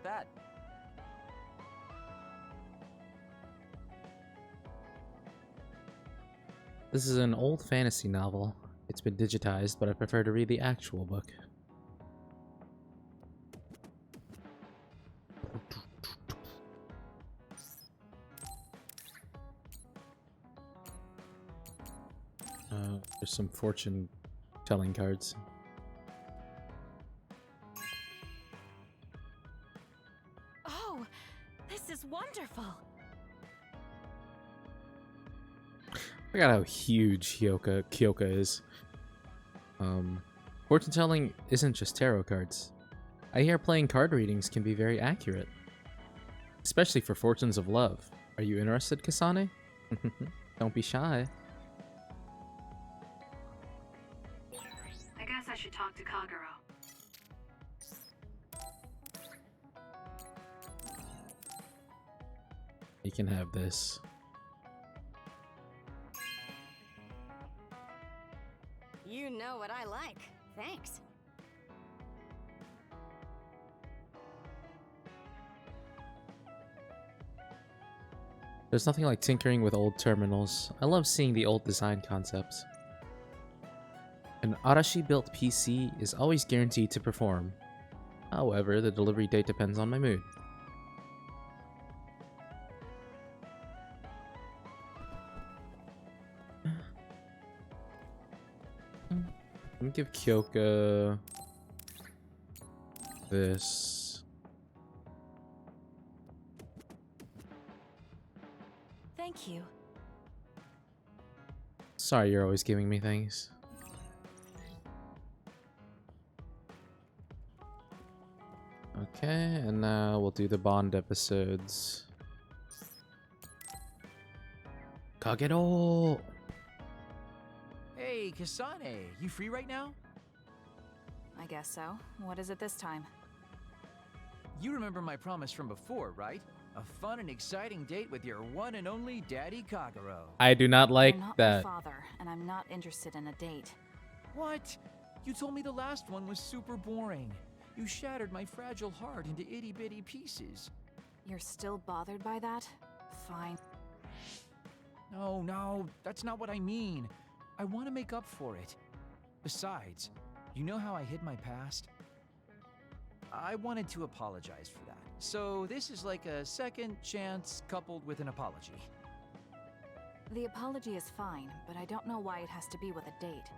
Speaker 7: bad.
Speaker 1: This is an old fantasy novel. It's been digitized, but I prefer to read the actual book. There's some fortune telling cards.
Speaker 9: Oh, this is wonderful.
Speaker 1: I forgot how huge Kyoka is. Fortune telling isn't just tarot cards. I hear playing card readings can be very accurate. Especially for fortunes of love. Are you interested, Kasane? Don't be shy.
Speaker 12: I guess I should talk to Kagero.
Speaker 1: You can have this.
Speaker 4: You know what I like. Thanks.
Speaker 1: There's nothing like tinkering with old terminals. I love seeing the old design concepts. An Arashi-built PC is always guaranteed to perform. However, the delivery date depends on my mood. Let me give Kyoka this.
Speaker 9: Thank you.
Speaker 1: Sorry, you're always giving me things. Okay, and now we'll do the Bond episodes. Kagero!
Speaker 8: Hey, Kasane, you free right now?
Speaker 6: I guess so. What is it this time?
Speaker 8: You remember my promise from before, right? A fun and exciting date with your one and only Daddy Kagero.
Speaker 1: I do not like
Speaker 6: You're not
Speaker 1: that.
Speaker 6: my father, and I'm not interested in a date.
Speaker 8: What? You told me the last one was super boring. You shattered my fragile heart into itty-bitty pieces.
Speaker 6: You're still bothered by that? Fine.
Speaker 8: No, that's not what I mean. I want to make up for it. Besides, you know how I hid my past? I wanted to apologize for that. So this is like a second chance coupled with an apology.
Speaker 6: The apology is fine, but I don't know why it has to be with a date.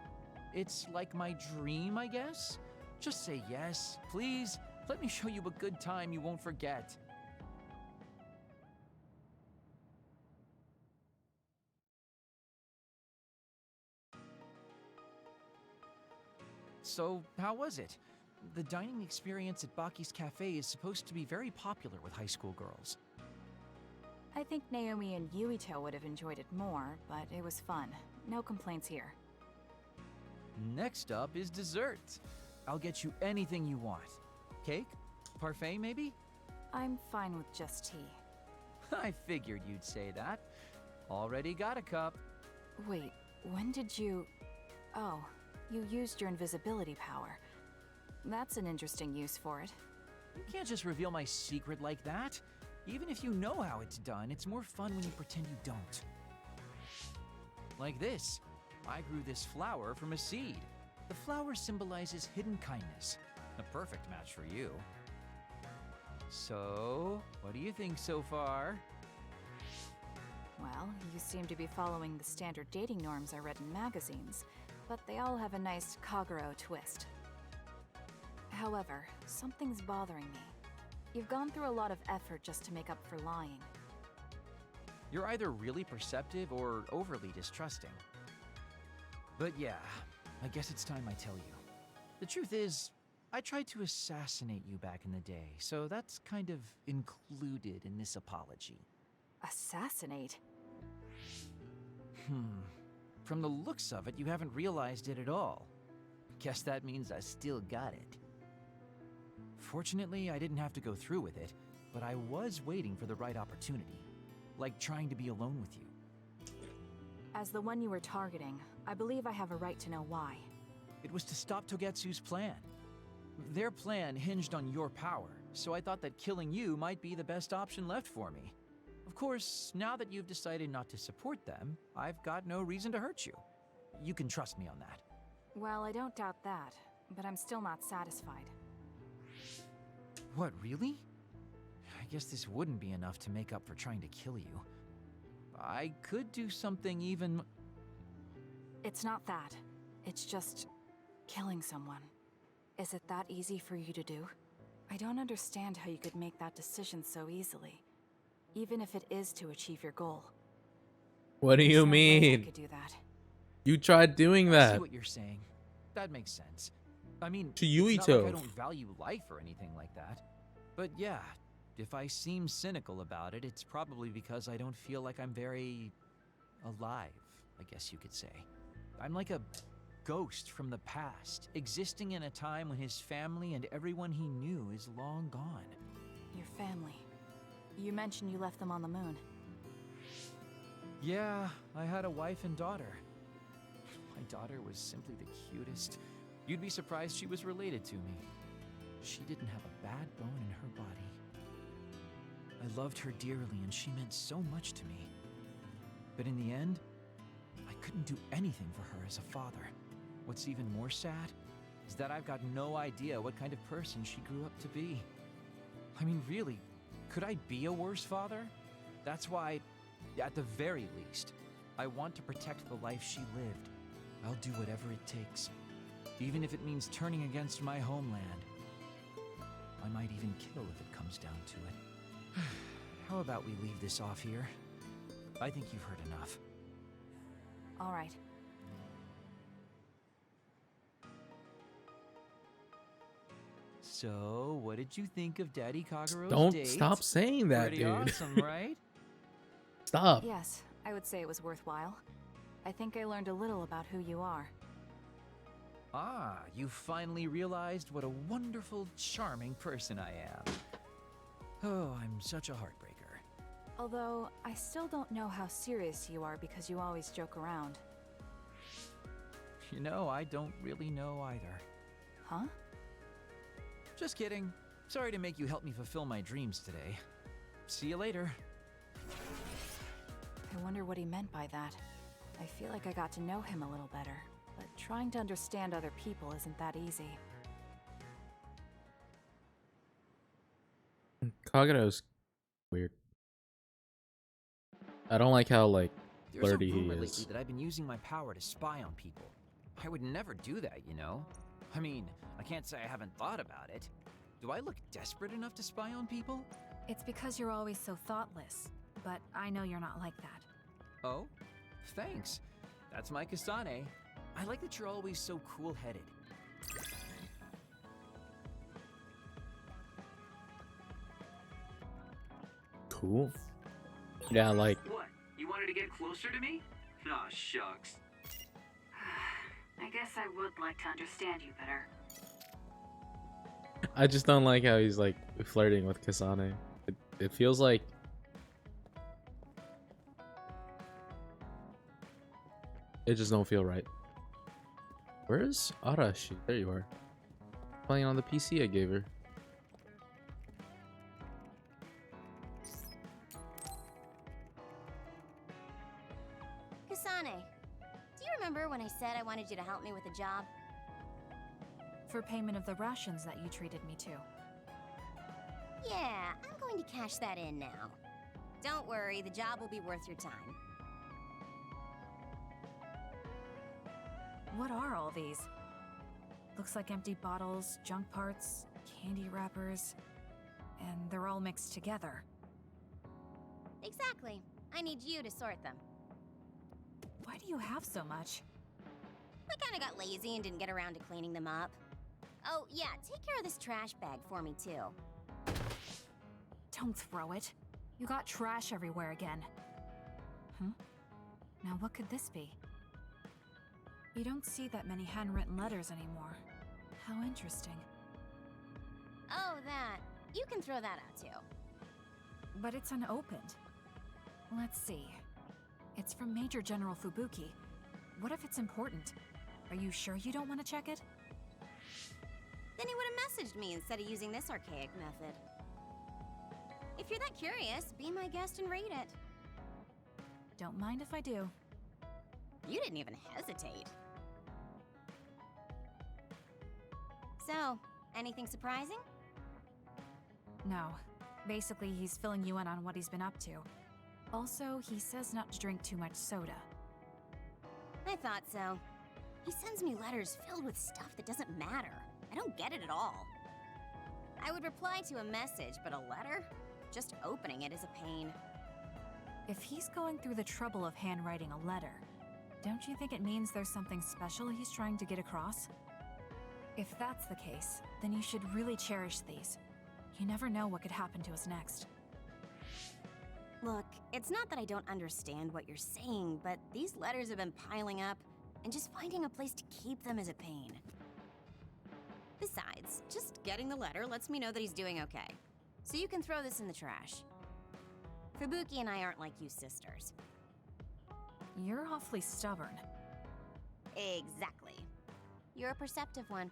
Speaker 8: It's like my dream, I guess? Just say yes, please. Let me show you a good time you won't forget. So, how was it? The dining experience at Baki's Cafe is supposed to be very popular with high school girls.
Speaker 6: I think Naomi and Yuito would have enjoyed it more, but it was fun. No complaints here.
Speaker 8: Next up is dessert. I'll get you anything you want. Cake? Parfait, maybe?
Speaker 6: I'm fine with just tea.
Speaker 8: I figured you'd say that. Already got a cup.
Speaker 6: Wait, when did you... Oh, you used your invisibility power. That's an interesting use for it.
Speaker 8: You can't just reveal my secret like that. Even if you know how it's done, it's more fun when you pretend you don't. Like this. I grew this flower from a seed. The flower symbolizes hidden kindness. A perfect match for you. So, what do you think so far?
Speaker 6: Well, you seem to be following the standard dating norms I read in magazines, but they all have a nice Kagero twist. However, something's bothering me. You've gone through a lot of effort just to make up for lying.
Speaker 8: You're either really perceptive or overly distrusting. But yeah, I guess it's time I tell you. The truth is, I tried to assassinate you back in the day, so that's kind of included in this apology.
Speaker 6: Assassinate?
Speaker 8: From the looks of it, you haven't realized it at all. Guess that means I still got it. Fortunately, I didn't have to go through with it, but I was waiting for the right opportunity. Like trying to be alone with you.
Speaker 6: As the one you were targeting, I believe I have a right to know why.
Speaker 8: It was to stop Togetsu's plan. Their plan hinged on your power, so I thought that killing you might be the best option left for me. Of course, now that you've decided not to support them, I've got no reason to hurt you. You can trust me on that.
Speaker 6: Well, I don't doubt that, but I'm still not satisfied.
Speaker 8: What, really? I guess this wouldn't be enough to make up for trying to kill you. I could do something even...
Speaker 6: It's not that. It's just... killing someone. Is it that easy for you to do? I don't understand how you could make that decision so easily. Even if it is to achieve your goal.
Speaker 1: What do you
Speaker 6: There's no way I
Speaker 1: mean?
Speaker 6: could do that.
Speaker 1: You tried doing
Speaker 8: I
Speaker 1: that.
Speaker 8: see what you're saying. That makes sense. I mean,
Speaker 1: To
Speaker 8: it's not like I
Speaker 1: Yuito.
Speaker 8: don't value life or anything like that. But yeah, if I seem cynical about it, it's probably because I don't feel like I'm very... alive, I guess you could say. I'm like a ghost from the past, existing in a time when his family and everyone he knew is long gone.
Speaker 6: Your family. You mentioned you left them on the moon.
Speaker 8: Yeah, I had a wife and daughter. My daughter was simply the cutest. You'd be surprised she was related to me. She didn't have a bad bone in her body. I loved her dearly and she meant so much to me. But in the end, I couldn't do anything for her as a father. What's even more sad is that I've got no idea what kind of person she grew up to be. I mean, really, could I be a worse father? That's why, at the very least, I want to protect the life she lived. I'll do whatever it takes, even if it means turning against my homeland. I might even kill if it comes down to it. How about we leave this off here? I think you've heard enough.
Speaker 6: All right.
Speaker 8: So, what did you think of Daddy Kagero's
Speaker 1: Don't
Speaker 8: date?
Speaker 1: stop saying that,
Speaker 8: Pretty
Speaker 1: dude.
Speaker 8: awesome, right?
Speaker 1: Stop.
Speaker 6: Yes, I would say it was worthwhile. I think I learned a little about who you are.
Speaker 8: Ah, you finally realized what a wonderful, charming person I am. Oh, I'm such a heartbreaker.
Speaker 6: Although, I still don't know how serious you are because you always joke around.
Speaker 8: You know, I don't really know either.
Speaker 6: Huh?
Speaker 8: Just kidding. Sorry to make you help me fulfill my dreams today. See you later.
Speaker 6: I wonder what he meant by that. I feel like I got to know him a little better, but trying to understand other people isn't that easy.
Speaker 1: Kagero's weird. I don't like how, like,
Speaker 8: There's a
Speaker 1: flirty he
Speaker 8: rumor lately
Speaker 1: is.
Speaker 8: that I've been using my power to spy on people. I would never do that, you know? I mean, I can't say I haven't thought about it. Do I look desperate enough to spy on people?
Speaker 6: It's because you're always so thoughtless, but I know you're not like that.
Speaker 8: Oh? Thanks. That's my Kasane. I like that you're always so cool-headed.
Speaker 1: Cool. Yeah, like,
Speaker 2: What? You wanted to get closer to me? Aw, shucks.
Speaker 12: I guess I would like to understand you better.
Speaker 1: I just don't like how he's like flirting with Kasane. It feels like it just don't feel right. Where is Arashi? There you are. Playing on the PC I gave her.
Speaker 4: Kasane, do you remember when I said I wanted you to help me with a job?
Speaker 6: For payment of the rations that you treated me to.
Speaker 4: Yeah, I'm going to cash that in now. Don't worry, the job will be worth your time.
Speaker 6: What are all these? Looks like empty bottles, junk parts, candy wrappers, and they're all mixed together.
Speaker 4: Exactly. I need you to sort them.
Speaker 6: Why do you have so much?
Speaker 4: I kinda got lazy and didn't get around to cleaning them up. Oh, yeah, take care of this trash bag for me, too.
Speaker 6: Don't throw it. You got trash everywhere again. Huh? Now what could this be? You don't see that many handwritten letters anymore. How interesting.
Speaker 4: Oh, that. You can throw that out, too.
Speaker 6: But it's unopened. Let's see. It's from Major General Fubuki. What if it's important? Are you sure you don't want to check it?
Speaker 4: Then he would have messaged me instead of using this archaic method. If you're that curious, be my guest and read it.
Speaker 6: Don't mind if I do.
Speaker 4: You didn't even hesitate. So, anything surprising?
Speaker 6: No. Basically, he's filling you in on what he's been up to. Also, he says not to drink too much soda.
Speaker 4: I thought so. He sends me letters filled with stuff that doesn't matter. I don't get it at all. I would reply to a message, but a letter? Just opening it is a pain.
Speaker 6: If he's going through the trouble of handwriting a letter, don't you think it means there's something special he's trying to get across? If that's the case, then you should really cherish these. You never know what could happen to us next.
Speaker 4: Look, it's not that I don't understand what you're saying, but these letters have been piling up, and just finding a place to keep them is a pain. Besides, just getting the letter lets me know that he's doing okay. So you can throw this in the trash. Fubuki and I aren't like you sisters.
Speaker 6: You're awfully stubborn.
Speaker 4: Exactly. You're a perceptive one.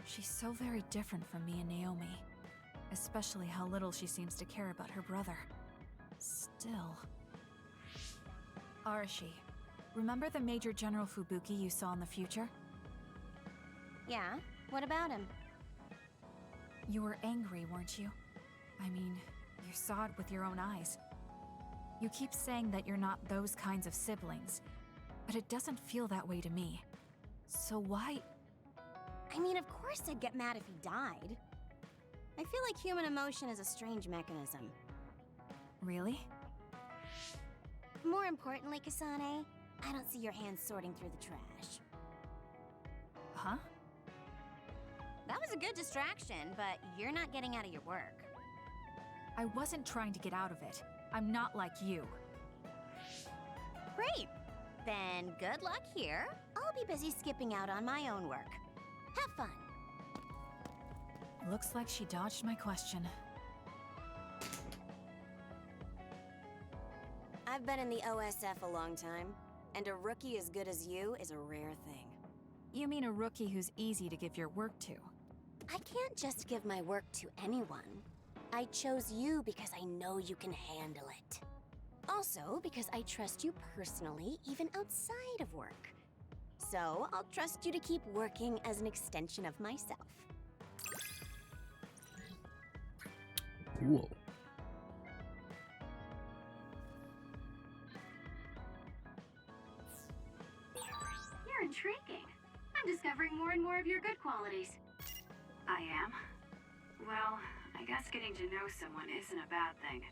Speaker 6: She's so very different from me and Naomi. Especially how little she seems to care about her brother. Still... Arashi, remember the Major General Fubuki you saw in the future?
Speaker 4: Yeah? What about him?
Speaker 6: You were angry, weren't you? I mean, you saw it with your own eyes. You keep saying that you're not those kinds of siblings, but it doesn't feel that way to me. So why...
Speaker 4: I mean, of course I'd get mad if he died. I feel like human emotion is a strange mechanism.
Speaker 6: Really?
Speaker 4: More importantly, Kasane, I don't see your hands sorting through the trash.
Speaker 6: Huh?
Speaker 4: That was a good distraction, but you're not getting out of your work.
Speaker 6: I wasn't trying to get out of it. I'm not like you.
Speaker 4: Great! Then good luck here. I'll be busy skipping out on my own work. Have fun.
Speaker 6: Looks like she dodged my question.
Speaker 4: I've been in the OSF a long time, and a rookie as good as you is a rare thing.
Speaker 6: You mean a rookie who's easy to give your work to?
Speaker 4: I can't just give my work to anyone. I chose you because I know you can handle it. Also, because I trust you personally, even outside of work. So, I'll trust you to keep working as an extension of myself.
Speaker 1: Cool.
Speaker 3: You're intriguing. I'm discovering more and more of your good qualities.
Speaker 12: I am? Well, I guess getting to know someone isn't a bad thing.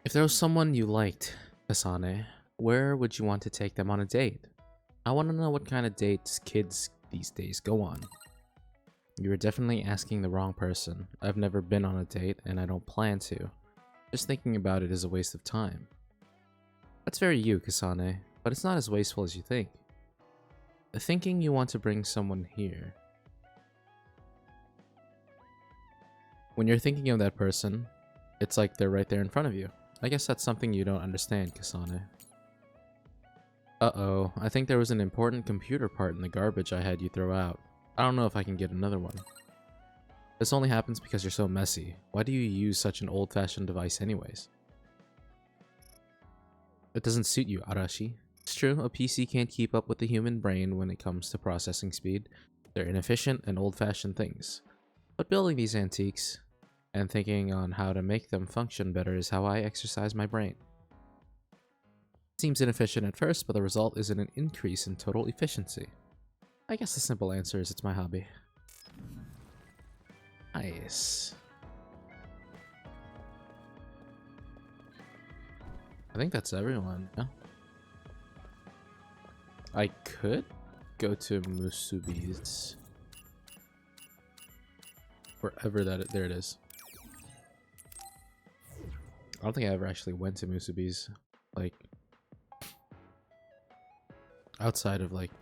Speaker 1: If there was someone you liked, Kasane, where would you want to take them on a date? I want to know what kind of dates kids these days go on. You are definitely asking the wrong person. I've never been on a date, and I don't plan to. Just thinking about it is a waste of time. That's very you, Kasane, but it's not as wasteful as you think. Thinking you want to bring someone here. When you're thinking of that person, it's like they're right there in front of you. I guess that's something you don't understand, Kasane. Uh-oh, I think there was an important computer part in the garbage I had you throw out. I don't know if I can get another one. This only happens because you're so messy. Why do you use such an old-fashioned device anyways? It doesn't suit you, Arashi. It's true, a PC can't keep up with the human brain when it comes to processing speed. They're inefficient and old-fashioned things. But building these antiques and thinking on how to make them function better is how I exercise my brain. It seems inefficient at first, but the result is an increase in total efficiency. I guess the simple answer is it's my hobby. Nice. I think that's everyone, yeah? I could go to Musubi's. Wherever there it is. I don't think I ever actually went to Musubi's, like, outside of, like,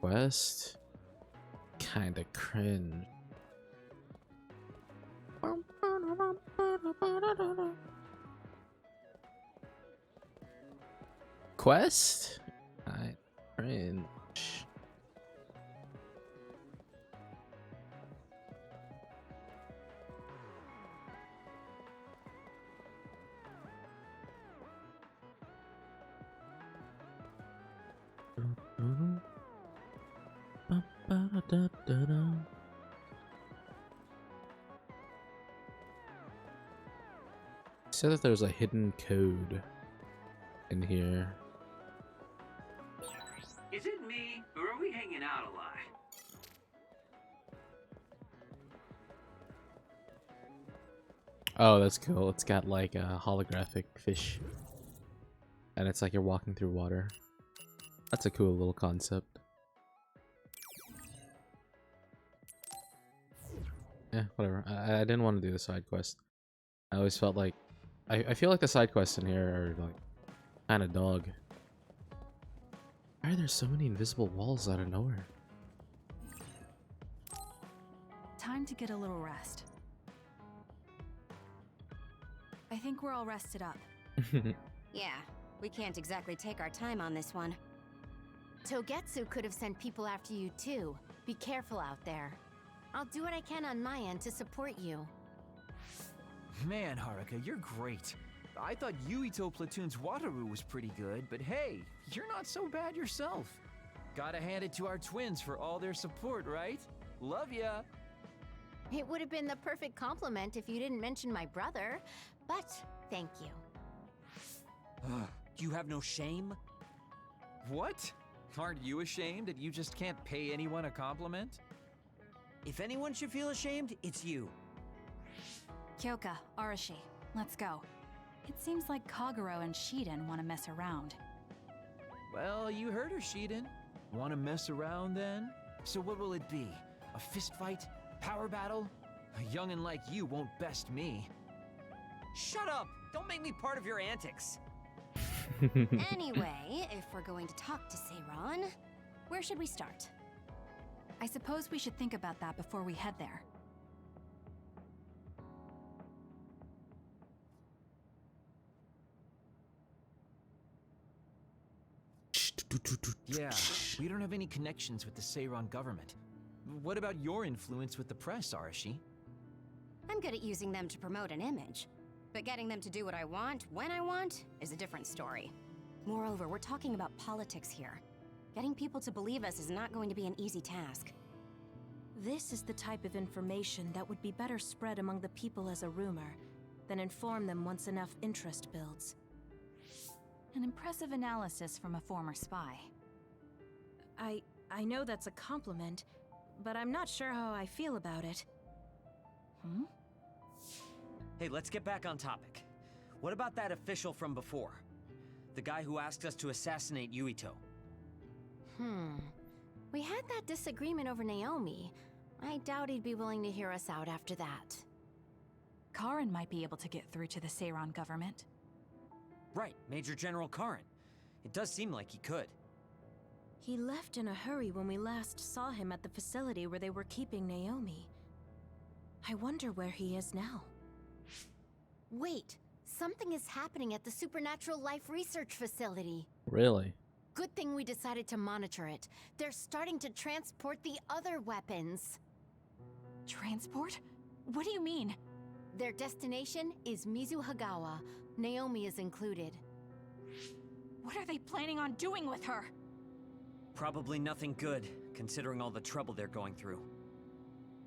Speaker 1: Quest. Kinda cringe. Quest? I cringe. Said that there's a hidden code in here.
Speaker 2: Is it me, or are we hanging out a lot?
Speaker 1: Oh, that's cool. It's got like a holographic fish. And it's like you're walking through water. That's a cool little concept. Yeah, whatever. I didn't want to do the side quest. I always felt like... I feel like the side quests in here are like kind of dog. Why are there so many invisible walls out of nowhere?
Speaker 6: Time to get a little rest. I think we're all rested up.
Speaker 4: Yeah, we can't exactly take our time on this one. Togetsu could have sent people after you too. Be careful out there. I'll do what I can on my end to support you.
Speaker 8: Man, Haruka, you're great. I thought Yuito Platoon's Wataru was pretty good, but hey, you're not so bad yourself. Gotta hand it to our twins for all their support, right? Love ya!
Speaker 4: It would have been the perfect compliment if you didn't mention my brother, but thank you.
Speaker 7: Do you have no shame?
Speaker 8: What? Aren't you ashamed that you just can't pay anyone a compliment?
Speaker 7: If anyone should feel ashamed, it's you.
Speaker 6: Kyoka, Arashi, let's go. It seems like Kagero and Shiden want to mess around.
Speaker 8: Well, you heard her, Shiden. Wanna mess around then? So what will it be? A fist fight? Power battle? A youngin' like you won't best me.
Speaker 7: Shut up! Don't make me part of your antics.
Speaker 4: Anyway, if we're going to talk to Seiran, where should we start?
Speaker 6: I suppose we should think about that before we head there.
Speaker 8: Yeah, we don't have any connections with the Seiran government. What about your influence with the press, Arashi?
Speaker 4: I'm good at using them to promote an image. But getting them to do what I want, when I want, is a different story. Moreover, we're talking about politics here. Getting people to believe us is not going to be an easy task.
Speaker 9: This is the type of information that would be better spread among the people as a rumor, than inform them once enough interest builds.
Speaker 6: An impressive analysis from a former spy.
Speaker 9: I know that's a compliment, but I'm not sure how I feel about it.
Speaker 7: Hey, let's get back on topic. What about that official from before? The guy who asked us to assassinate Yuito?
Speaker 4: We had that disagreement over Naomi. I doubt he'd be willing to hear us out after that.
Speaker 6: Karin might be able to get through to the Seiran government.
Speaker 7: Right, Major General Karin. It does seem like he could.
Speaker 9: He left in a hurry when we last saw him at the facility where they were keeping Naomi. I wonder where he is now.
Speaker 4: Wait, something is happening at the Supernatural Life Research Facility.
Speaker 1: Really?
Speaker 4: Good thing we decided to monitor it. They're starting to transport the other weapons.
Speaker 6: Transport? What do you mean?
Speaker 4: Their destination is Mizuhagawa. Naomi is included.
Speaker 6: What are they planning on doing with her?
Speaker 7: Probably nothing good, considering all the trouble they're going through.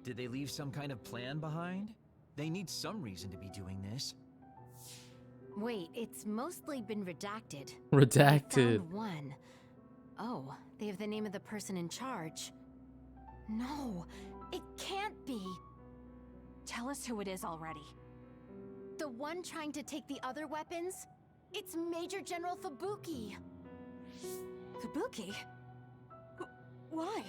Speaker 8: Did they leave some kind of plan behind? They need some reason to be doing this.
Speaker 4: Wait, it's mostly been redacted.
Speaker 1: Redacted.
Speaker 4: I found one. Oh, they have the name of the person in charge. No, it can't be.
Speaker 6: Tell us who it is already.
Speaker 4: The one trying to take the other weapons? It's Major General Fubuki.
Speaker 6: Fubuki? Why?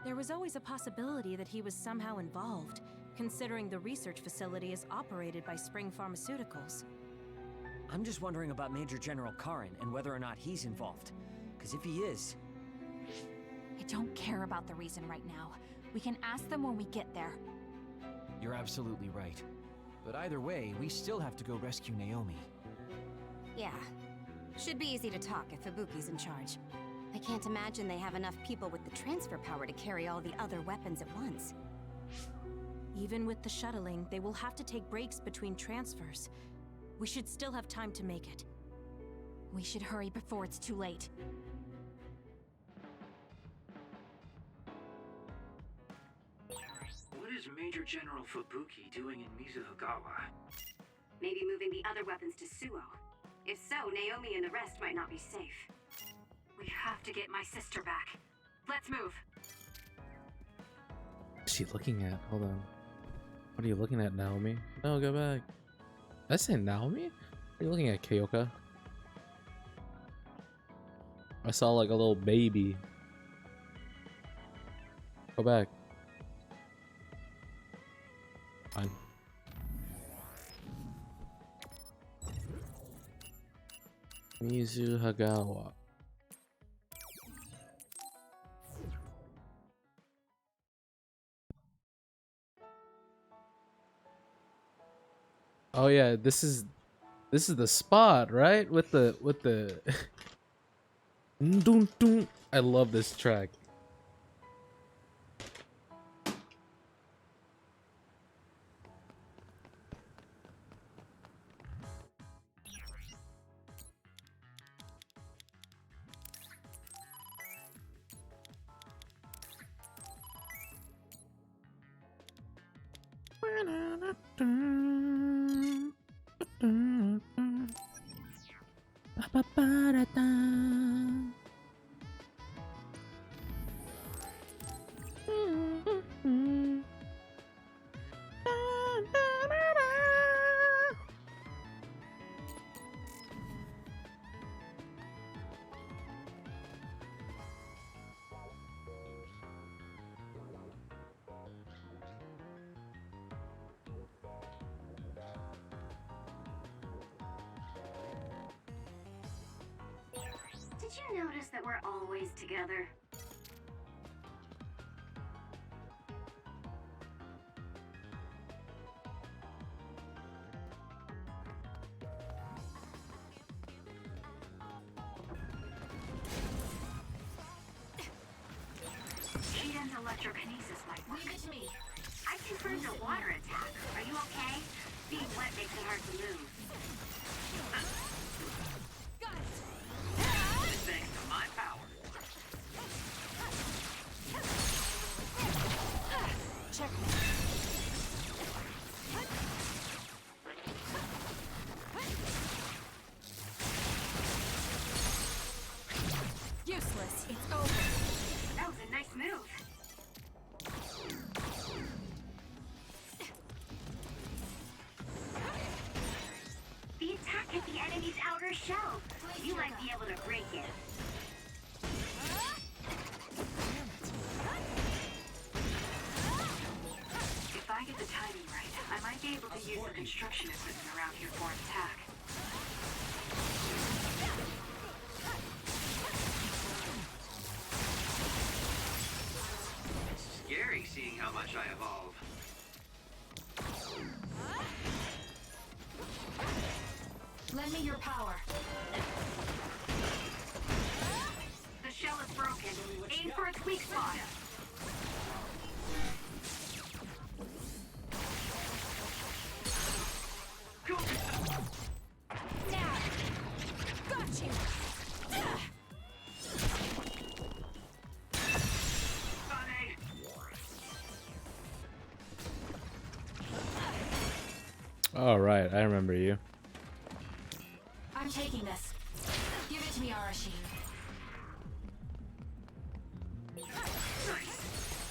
Speaker 9: There was always a possibility that he was somehow involved, considering the research facility is operated by Spring Pharmaceuticals.
Speaker 7: I'm just wondering about Major General Karin and whether or not he's involved. Because if he is...
Speaker 6: I don't care about the reason right now. We can ask them when we get there.
Speaker 8: You're absolutely right. But either way, we still have to go rescue Naomi.
Speaker 4: Yeah. Should be easy to talk if Fubuki's in charge. I can't imagine they have enough people with the transfer power to carry all the other weapons at once.
Speaker 9: Even with the shuttling, they will have to take breaks between transfers. We should still have time to make it.
Speaker 6: We should hurry before it's too late.
Speaker 2: What is Major General Fubuki doing in Mizuhagawa?
Speaker 3: Maybe moving the other weapons to Suo. If so, Naomi and the rest might not be safe. We have to get my sister back. Let's move.
Speaker 1: What's she looking at? Hold on. What are you looking at, Naomi? No, go back. Did I say Naomi? Are you looking at Kyoka? I saw like a little baby. Go back. Fine. Mizuhagawa. Oh yeah, this is the spot, right? With the Dun, dun. I love this track.
Speaker 3: Did you notice that we're always together? Shiden's electric electrokinesis might work. Leave it to me. I confirmed a water attack. Are you okay? Being wet makes it hard to move.
Speaker 6: Got it.
Speaker 2: Thanks to my power.
Speaker 6: Checkmate. Useless. It's over.
Speaker 3: That was a nice move. The attack hit the enemy's outer shell. You might be able to break it.
Speaker 12: If I get the timing right, I might be able to use the construction equipment around here for an attack.
Speaker 2: It's scary seeing how much I evolve.
Speaker 3: Lend me your power. The shell is broken. Aim for its weak spot.
Speaker 2: Go!
Speaker 6: Stab. Got you.
Speaker 2: Kasane!
Speaker 1: All right, I remember you.
Speaker 3: I'm taking this. Give it to me, Arashi.
Speaker 2: Nice.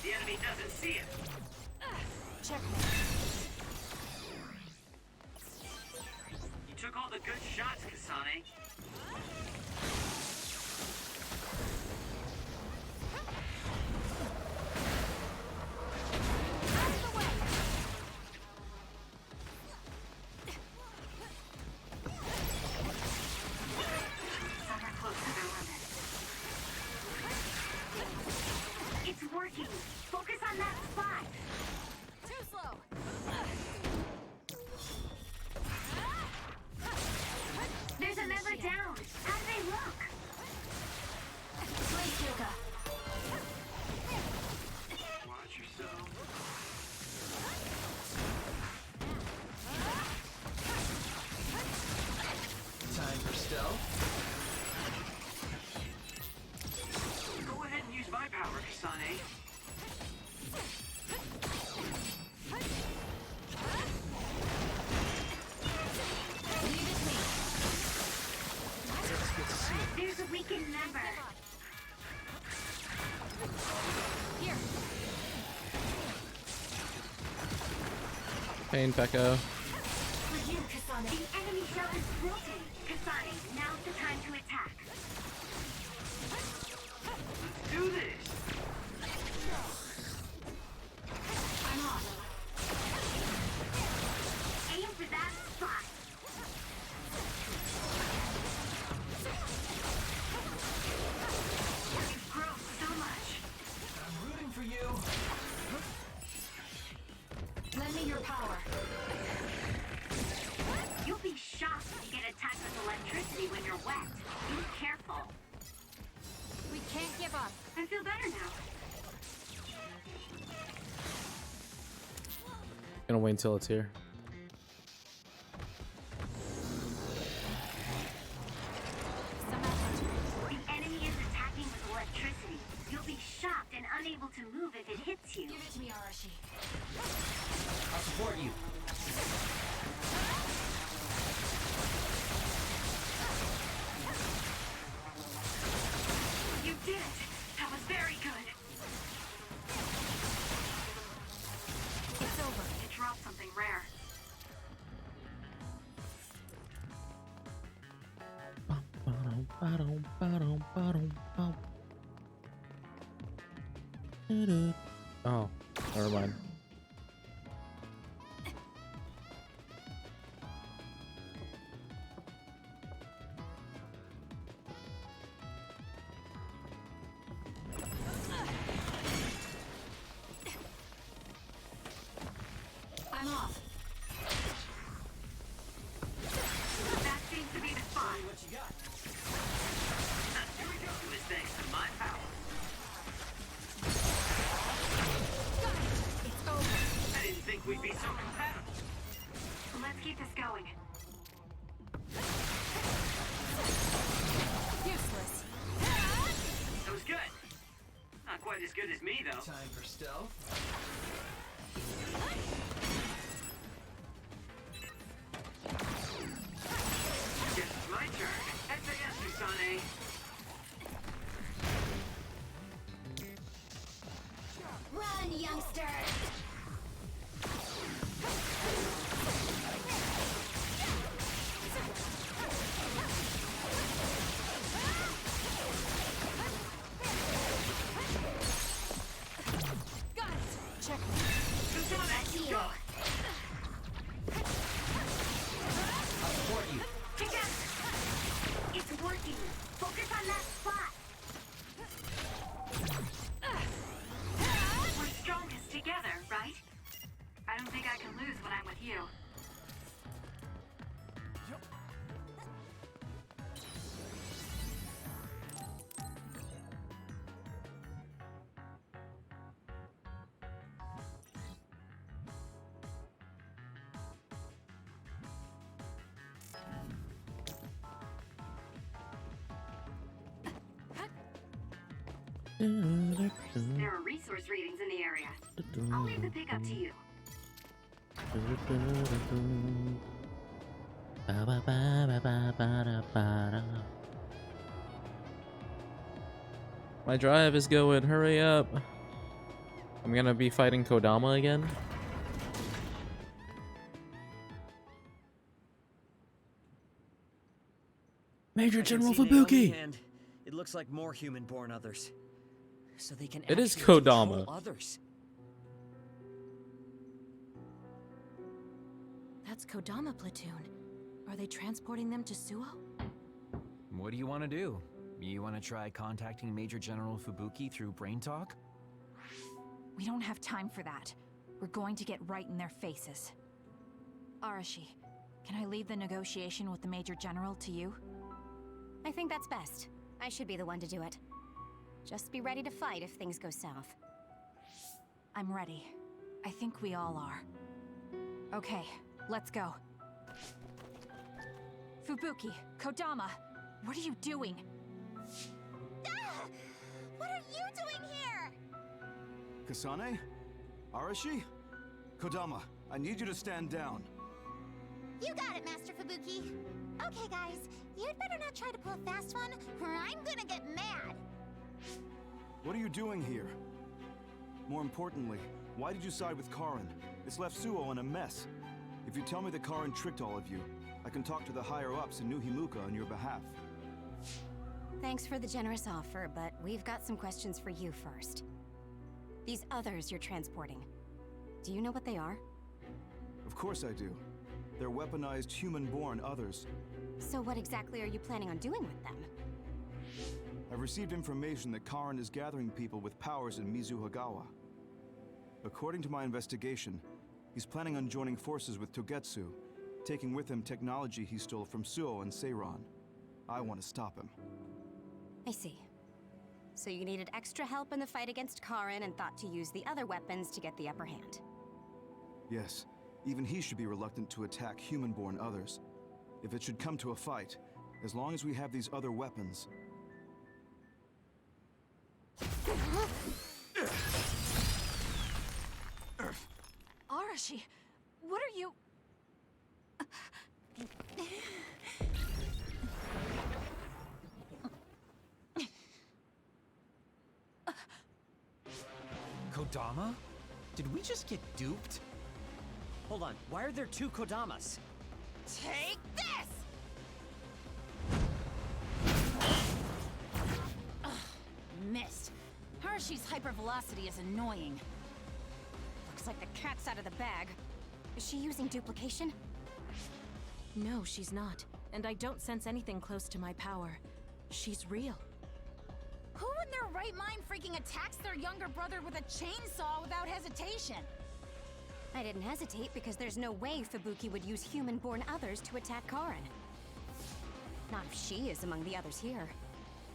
Speaker 2: The enemy doesn't see it.
Speaker 6: Checkmate.
Speaker 2: You took all the good shots, Kasane.
Speaker 6: Out of the way.
Speaker 3: Some are close to their limit. It's working. Focus on that spot.
Speaker 6: Too slow.
Speaker 3: There's a member down. How do they look? Slay Kyoka.
Speaker 2: Watch yourself.
Speaker 8: Time for stealth.
Speaker 2: Go ahead and use my power, Kasane.
Speaker 3: Leave it to me. There's a weakened member.
Speaker 6: Here.
Speaker 1: Pain, Pekko.
Speaker 3: For you, Kasane. The enemy shell is broken. Kasane, now's the time to attack.
Speaker 2: Let's do this.
Speaker 3: I'm off. Aim for that spot. You've grown so much.
Speaker 8: I'm rooting for you.
Speaker 3: Lend me your power. You'll be shocked when you get attacked with electricity when you're wet. Be careful.
Speaker 6: We can't give up.
Speaker 3: I feel better now.
Speaker 1: Gonna wait until it's here.
Speaker 6: Some effort.
Speaker 3: The enemy is attacking with electricity. You'll be shocked and unable to move if it hits you.
Speaker 6: Give it to me, Arashi.
Speaker 8: I'll support you.
Speaker 3: You did it. That was very good.
Speaker 6: It's over.
Speaker 12: It dropped something rare.
Speaker 1: Oh, never mind.
Speaker 3: I'm off. That seems to be the spot.
Speaker 7: What you got?
Speaker 2: Here we go. This thanks to my power. good as me, though.
Speaker 7: Time for stealth.
Speaker 2: Guess it's my turn. SAS, Kasane.
Speaker 11: Run, youngster!
Speaker 6: Got it! Check.
Speaker 2: Kasane, go!
Speaker 7: I'll support you.
Speaker 3: Together! It's working! Focus on that spot! We're strongest together, right? I don't think I can lose when I'm with you. There are resource readings in the area. I'll leave the pickup to you.
Speaker 1: My drive is going, hurry up. I'm gonna be fighting Kodama again. Major General Fubuki!
Speaker 7: And it looks like more human-born others. So they can
Speaker 1: It is
Speaker 7: actually
Speaker 1: Kodama.
Speaker 7: control others.
Speaker 9: That's Kodama platoon. Are they transporting them to Suo?
Speaker 8: What do you want to do? You want to try contacting Major General Fubuki through Brain Talk?
Speaker 6: We don't have time for that. We're going to get right in their faces. Arashi, can I leave the negotiation with the Major General to you?
Speaker 4: I think that's best. I should be the one to do it. Just be ready to fight if things go south.
Speaker 6: I'm ready. I think we all are. Okay, let's go. Fubuki, Kodama, what are you doing?
Speaker 4: What are you doing here?
Speaker 16: Kasane? Arashi? Kodama, I need you to stand down.
Speaker 11: You got it, Master Fubuki. Okay, guys, you'd better not try to pull a fast one, or I'm gonna get mad.
Speaker 16: What are you doing here? More importantly, why did you side with Karin? It's left Suo in a mess. If you tell me that Karin tricked all of you, I can talk to the higher-ups in New Himuka on your behalf.
Speaker 4: Thanks for the generous offer, but we've got some questions for you first. These others you're transporting, do you know what they are?
Speaker 16: Of course I do. They're weaponized human-born others.
Speaker 4: So what exactly are you planning on doing with them?
Speaker 16: I've received information that Karin is gathering people with powers in Mizuhagawa. According to my investigation, he's planning on joining forces with Togetsu, taking with him technology he stole from Suo and Seiran. I want to stop him.
Speaker 4: I see. So you needed extra help in the fight against Karin and thought to use the other weapons to get the upper hand.
Speaker 16: Yes, even he should be reluctant to attack human-born others. If it should come to a fight, as long as we have these other weapons...
Speaker 6: Arashi, what are you...
Speaker 7: Kodama? Did we just get duped? Hold on, why are there two Kodamas?
Speaker 6: Take this! Ugh, missed. Arashi's hypervelocity is annoying.
Speaker 4: Looks like the cat's out of the bag. Is she using duplication?
Speaker 9: No, she's not. And I don't sense anything close to my power. She's real.
Speaker 6: Who in their right mind freaking attacks their younger brother with a chainsaw without hesitation?
Speaker 4: I didn't hesitate because there's no way Fubuki would use human-born others to attack Karin. Not if she is among the others here.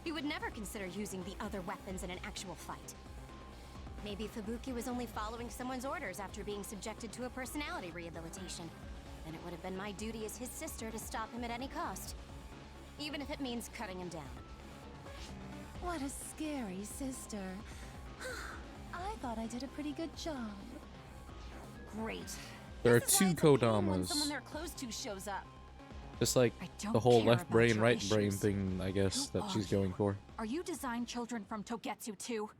Speaker 4: He would never consider using the other weapons in an actual fight. Maybe Fubuki was only following someone's orders after being subjected to a personality rehabilitation. Then it would have been my duty as his sister to stop him at any cost. Even if it means cutting him down.
Speaker 17: What a scary sister.
Speaker 6: I thought I did a pretty good job. Great.
Speaker 1: There are
Speaker 6: This is why
Speaker 1: two
Speaker 6: it's a pain when
Speaker 1: Kodamas.
Speaker 6: someone they're close to shows up.
Speaker 1: Just like
Speaker 6: don't
Speaker 1: the whole
Speaker 6: care
Speaker 1: left
Speaker 6: about
Speaker 1: brain,
Speaker 6: your
Speaker 1: right brain
Speaker 6: issues.
Speaker 1: thing, I guess, that she's going for.
Speaker 6: Are you design children from Togetsu too?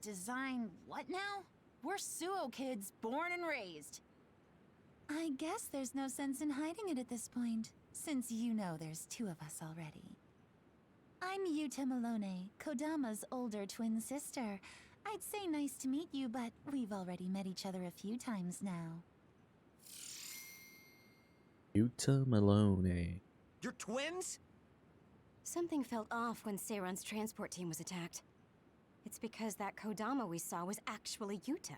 Speaker 6: Design what now? We're Suo kids, born and raised. I guess there's no sense in hiding it at this point, since you know there's two of us already. I'm Yuta Malone, Kodama's older twin sister. I'd say nice to meet you, but we've already met each other a few times now.
Speaker 1: Yuta Malone.
Speaker 7: You're twins?
Speaker 4: Something felt off when Seiron's transport team was attacked. It's because that Kodama we saw was actually Yuta.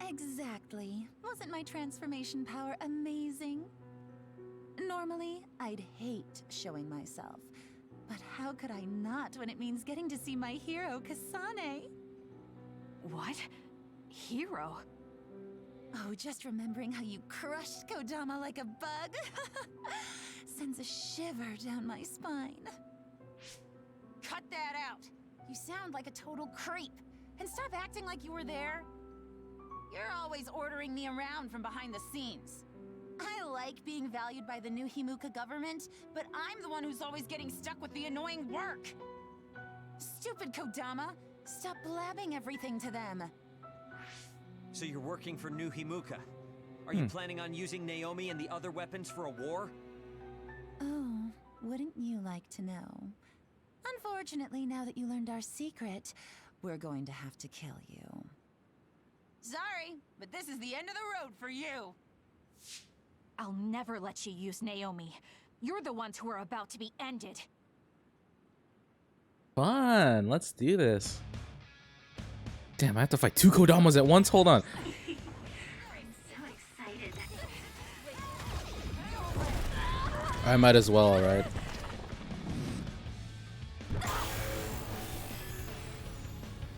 Speaker 6: Exactly. Wasn't my transformation power amazing? Normally, I'd hate showing myself. But how could I not when it means getting to see my hero, Kasane? What? Hero? Oh, just remembering how you crushed Kodama like a bug sends a shiver down my spine. Cut that out! You sound like a total creep. And stop acting like you were there. You're always ordering me around from behind the scenes. I like being valued by the new Himuka government, but I'm the one who's always getting stuck with the annoying work. Stupid Kodama! Stop blabbing everything to them.
Speaker 7: So you're working for New Himuka. Are you planning on using Naomi and the other weapons for a war?
Speaker 6: Oh, wouldn't you like to know? Unfortunately, now that you learned our secret, we're going to have to kill you. Sorry, but this is the end of the road for you. I'll never let you use Naomi. You're the ones who are about to be ended.
Speaker 1: Fun, let's do this. Damn, I have to fight two Kodamas at once? Hold on.
Speaker 3: I'm so excited.
Speaker 1: I might as well, right?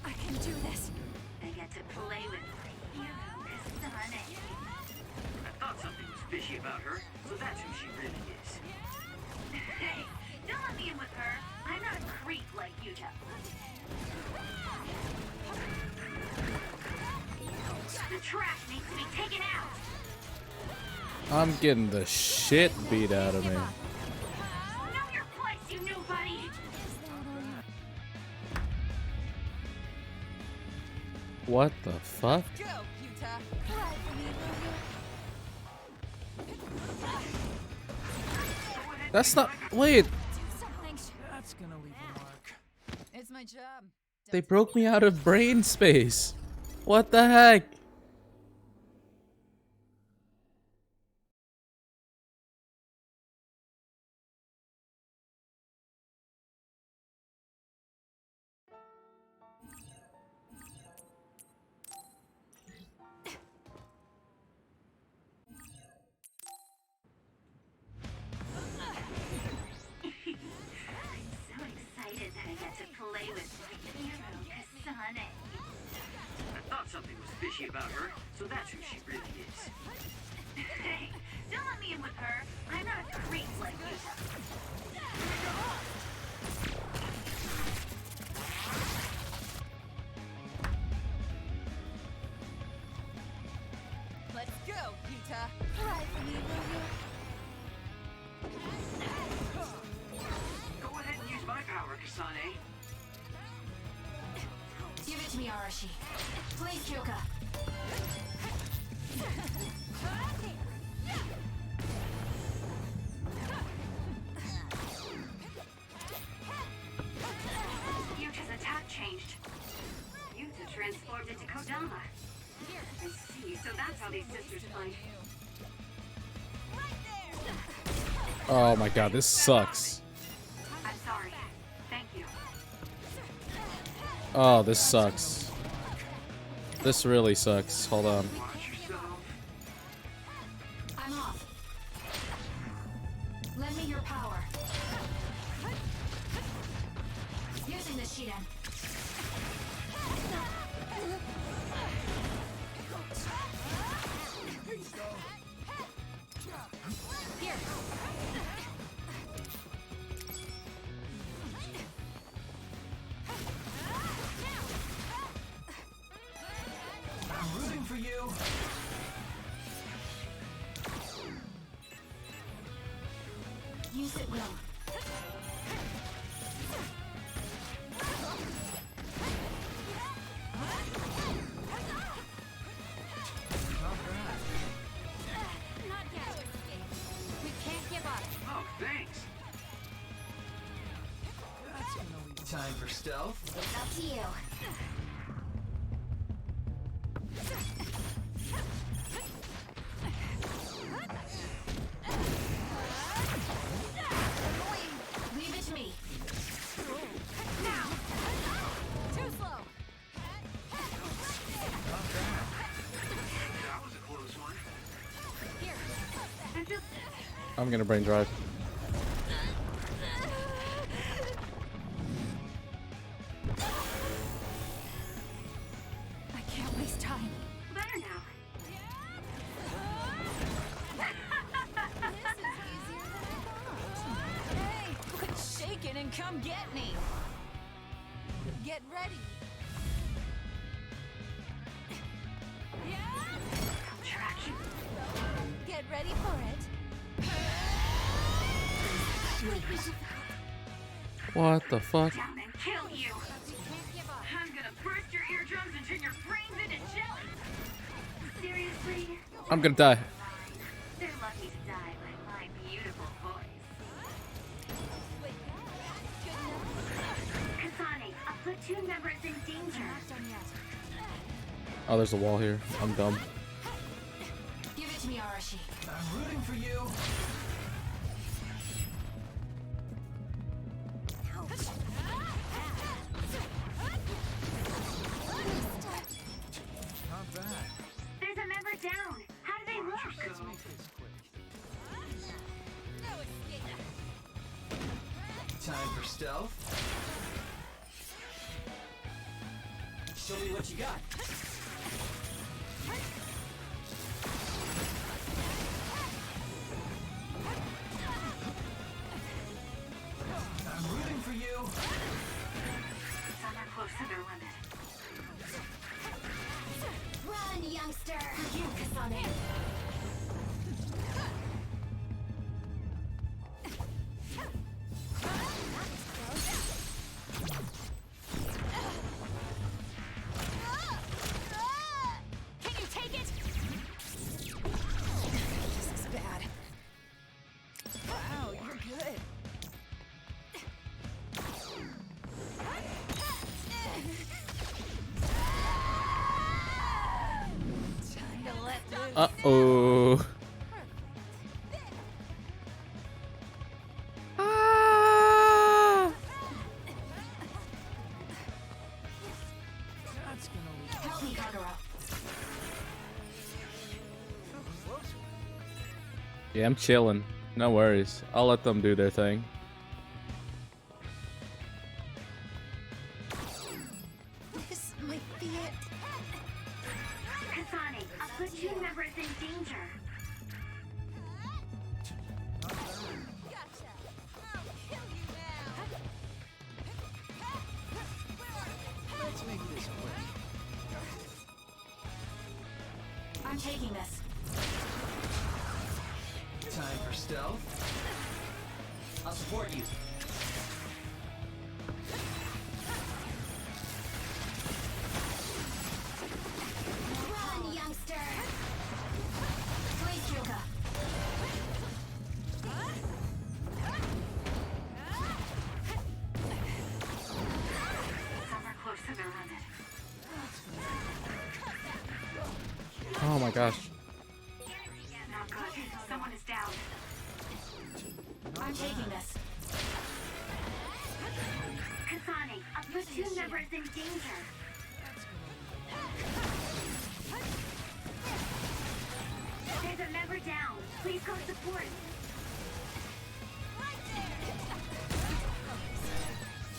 Speaker 6: I can do this.
Speaker 3: I get to play with my hero, Kasane.
Speaker 2: I thought something was fishy about her, so that's who she really is.
Speaker 3: Hey, don't let me in with her. I'm not a creep like Yuta. The trash needs to be taken out.
Speaker 1: I'm getting the shit beat out of me.
Speaker 3: Know your place, you nobody.
Speaker 1: What the fuck?
Speaker 6: Go, Yuta. Fly for me, will you?
Speaker 1: That's not. Wait,
Speaker 6: Do something.
Speaker 15: That's gonna leave a mark.
Speaker 6: It's my job.
Speaker 1: they broke me out of brain space. What the heck?
Speaker 3: I'm so excited that I get to play with my hero, Kasane.
Speaker 2: I thought something was fishy about her, so that's who she really is.
Speaker 3: Hey, don't let me in with her. I'm not a creep like Yuta.
Speaker 6: Let's go, Yuta. Fly for me, will you?
Speaker 2: Go ahead and use my power, Kasane.
Speaker 6: Give it to me, Arashi. Please, Kyoka.
Speaker 3: Yuta's attack changed. Yuta transformed into Kodama. I see, so that's how these sisters fight.
Speaker 1: Oh my god, this sucks.
Speaker 3: I'm sorry. Thank you.
Speaker 1: Oh, this sucks. This really sucks. Hold on.
Speaker 2: Watch yourself.
Speaker 6: I'm off. Lend me your power. Using the Shiden. Here. Use it well.
Speaker 4: Not yet. We can't give up.
Speaker 2: Oh, thanks.
Speaker 7: Time for stealth.
Speaker 4: It's up to you.
Speaker 6: Leave it to me.
Speaker 4: Now. Too slow.
Speaker 2: That was a close one.
Speaker 4: Here. And just
Speaker 1: I'm gonna brain drive.
Speaker 6: I can't waste time.
Speaker 3: Better now.
Speaker 6: Hey, quit shaking and come get me. Get ready.
Speaker 3: Traction.
Speaker 6: Get ready for it.
Speaker 1: What the fuck?
Speaker 3: Down and kill you. I'm gonna burst your eardrums and turn your brains into jelly. Seriously?
Speaker 1: I'm gonna die.
Speaker 3: They're lucky to die by my beautiful voice. Kasane, a platoon member is in danger.
Speaker 1: Oh, there's a wall here. I'm dumb.
Speaker 6: Give it to me, Arashi.
Speaker 7: I'm rooting for you.
Speaker 8: Not bad.
Speaker 3: There's a member down. How do they look?
Speaker 8: Let's make this quick.
Speaker 7: Time for stealth. Show me what you got. I'm rooting for you.
Speaker 3: Some are close to their limit.
Speaker 4: Run, youngster.
Speaker 6: For you, Kasane.
Speaker 4: Can you take it?
Speaker 6: This is bad. Wow, you're good. Time to let loose.
Speaker 1: Uh-oh.
Speaker 6: Help me, Kagura.
Speaker 1: Yeah, I'm chilling. No worries. I'll let them do their thing.
Speaker 6: This might be it.
Speaker 3: Kasane, a platoon member is in danger.
Speaker 8: Let's make this quick.
Speaker 6: I'm taking this.
Speaker 7: Time for stealth. I'll support you.
Speaker 4: Run, youngster. Please, Hyuga.
Speaker 3: Some are close to their limit.
Speaker 1: Oh my gosh.
Speaker 3: Not good. Someone is down.
Speaker 6: I'm taking this.
Speaker 3: Kasane, a platoon member is in danger. There's a member down. Please go support.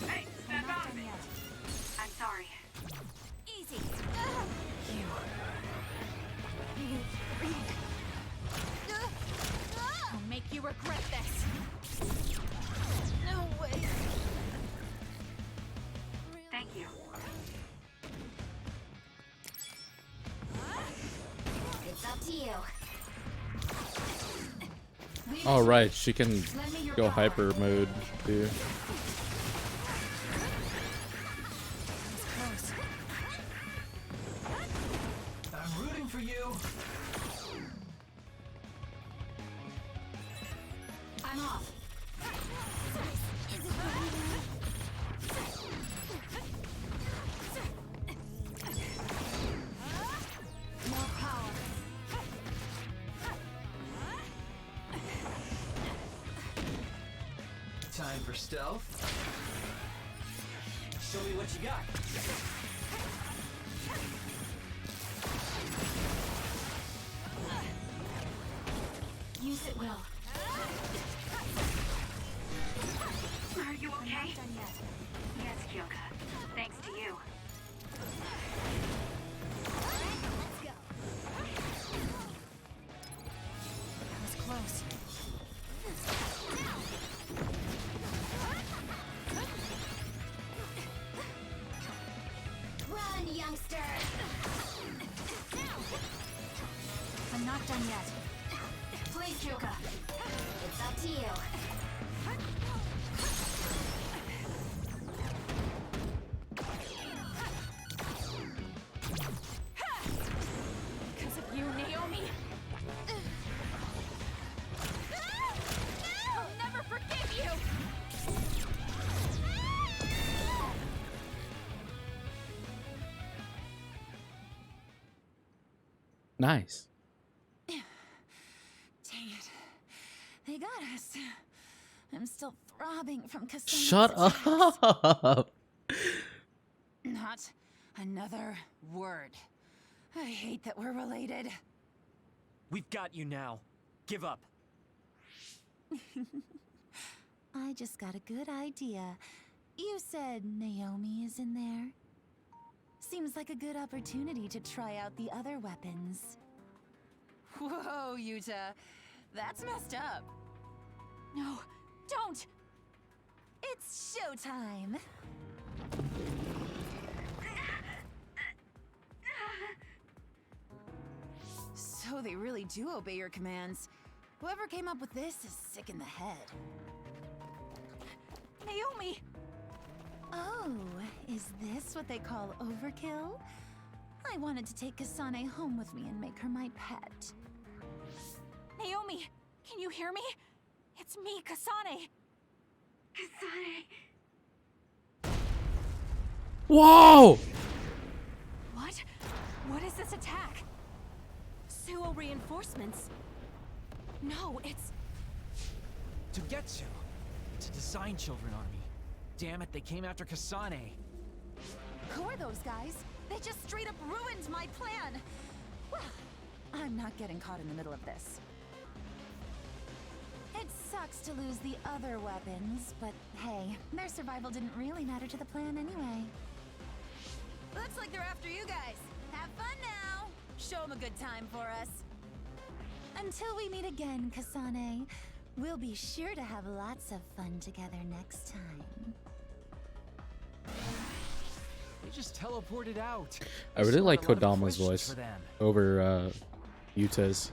Speaker 3: Hey, step out of it. I'm sorry.
Speaker 4: Easy.
Speaker 6: I'll make you regret this. No way.
Speaker 3: Thank you.
Speaker 4: It's up to you.
Speaker 1: All right, she can
Speaker 6: Lend me your
Speaker 1: Go hyper mode, dude.
Speaker 7: I'm rooting for you.
Speaker 3: I'm off. More power.
Speaker 7: Time for stealth. Show me what you got.
Speaker 3: Use it well. Are you okay?
Speaker 12: I'm not done yet. Yes, Kyoka. Thanks to you.
Speaker 3: Let's go.
Speaker 6: That was close.
Speaker 4: Run, youngster!
Speaker 6: I'm not done yet.
Speaker 4: Please, Kyoka. It's up to you.
Speaker 6: Because of you, Naomi. I'll never forgive you.
Speaker 1: Nice.
Speaker 6: Dang it. They got us. I'm still throbbing from Kasane's
Speaker 1: Shut
Speaker 6: attacks.
Speaker 1: up.
Speaker 6: Not another word. I hate that we're related.
Speaker 7: We've got you now. Give up.
Speaker 6: I just got a good idea. You said Naomi is in there? Seems like a good opportunity to try out the other weapons. Whoa, Yuta. That's messed up. No, don't! It's showtime! So they really do obey your commands. Whoever came up with this is sick in the head. Naomi! Oh, is this what they call overkill? I wanted to take Kasane home with me and make her my pet. Naomi, can you hear me? It's me, Kasane.
Speaker 12: Kasane.
Speaker 1: Whoa!
Speaker 6: What? What is this attack?
Speaker 9: Suo reinforcements.
Speaker 6: No, it's...
Speaker 7: Togetsu. It's a design children army. Damn it, they came after Kasane.
Speaker 6: Who are those guys? They just straight up ruined my plan. Well, I'm not getting caught in the middle of this. It sucks to lose the other weapons, but hey, their survival didn't really matter to the plan anyway. Looks like they're after you guys. Have fun now. Show them a good time for us. Until we meet again, Kasane, we'll be sure to have lots of fun together next time.
Speaker 7: They just teleported out.
Speaker 1: I really like
Speaker 7: Still got a lot of
Speaker 1: Kodama's
Speaker 7: questions
Speaker 1: voice
Speaker 7: for them.
Speaker 1: over Yuta's.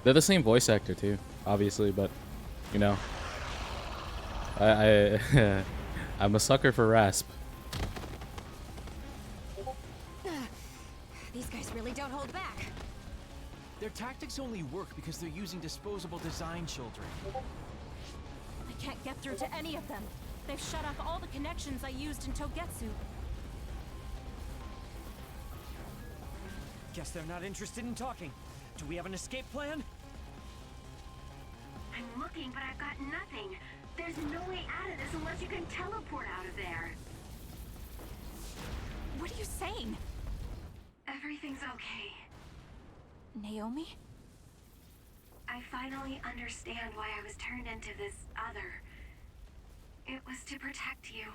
Speaker 1: They're the same voice actor too, obviously, but you know, I I'm a sucker for Rasp.
Speaker 6: These guys really don't hold back.
Speaker 7: Their tactics only work because they're using disposable design children.
Speaker 9: I can't get through to any of them. They've shut off all the connections I used in Togetsu.
Speaker 7: Guess they're not interested in talking. Do we have an escape plan?
Speaker 12: I'm looking, but I've got nothing. There's no way out of this unless you can teleport out of there.
Speaker 6: What are you saying?
Speaker 12: Everything's okay.
Speaker 6: Naomi?
Speaker 12: I finally understand why I was turned into this other. It was to protect you.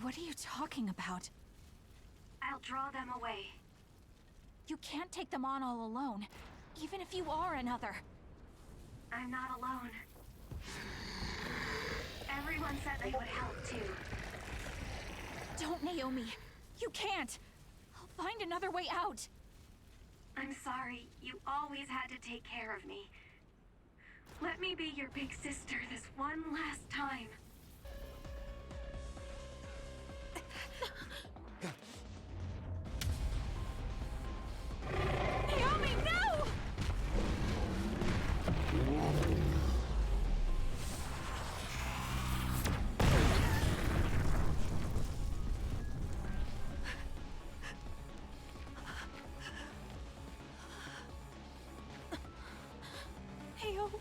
Speaker 6: What are you talking about?
Speaker 12: I'll draw them away.
Speaker 6: You can't take them on all alone, even if you are another.
Speaker 12: I'm not alone. Everyone said they would help too.
Speaker 6: Don't, Naomi. You can't. I'll find another way out.
Speaker 12: I'm sorry. You always had to take care of me. Let me be your big sister this one last time.
Speaker 6: Naomi, no! Naomi.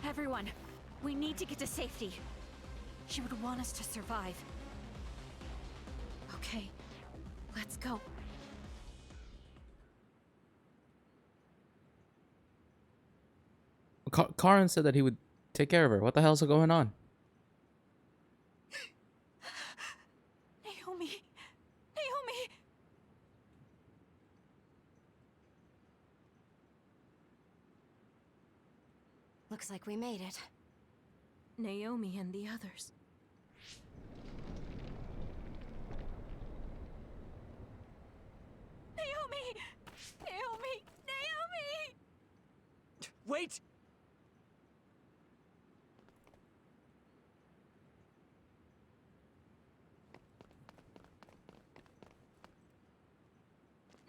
Speaker 6: Everyone, we need to get to safety. She would want us to survive. Okay, let's go.
Speaker 1: Karin said that he would take care of her. What the hell's going on?
Speaker 6: Naomi! Naomi!
Speaker 4: Looks like we made it.
Speaker 9: Naomi and the others.
Speaker 6: Naomi! Naomi! Naomi!
Speaker 7: Wait!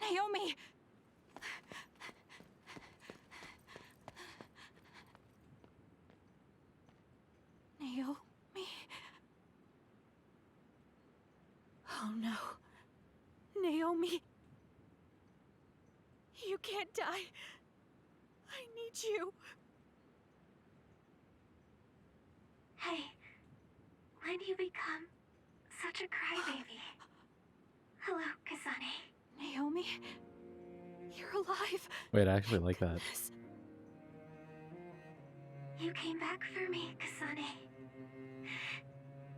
Speaker 6: Naomi! Naomi? Oh no. Naomi. You can't die. I need you.
Speaker 12: Hey, when do you become such a crybaby? Hello, Kasane.
Speaker 6: Naomi? You're alive.
Speaker 1: Wait, I actually like that.
Speaker 12: You came back for me, Kasane.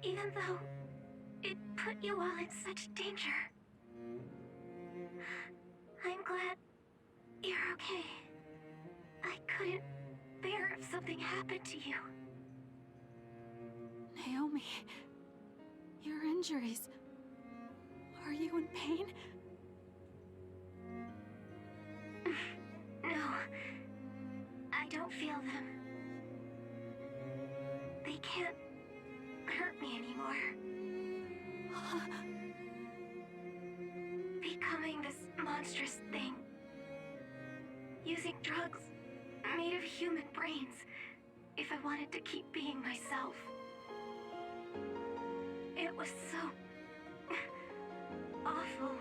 Speaker 12: Even though it put you all in such danger. I'm glad you're okay. I couldn't bear if something happened to you.
Speaker 6: Naomi, your injuries. Are you in pain?
Speaker 12: No, I don't feel them. They can't hurt me anymore. Becoming this monstrous thing. Using drugs made of human brains if I wanted to keep being myself. It was so awful.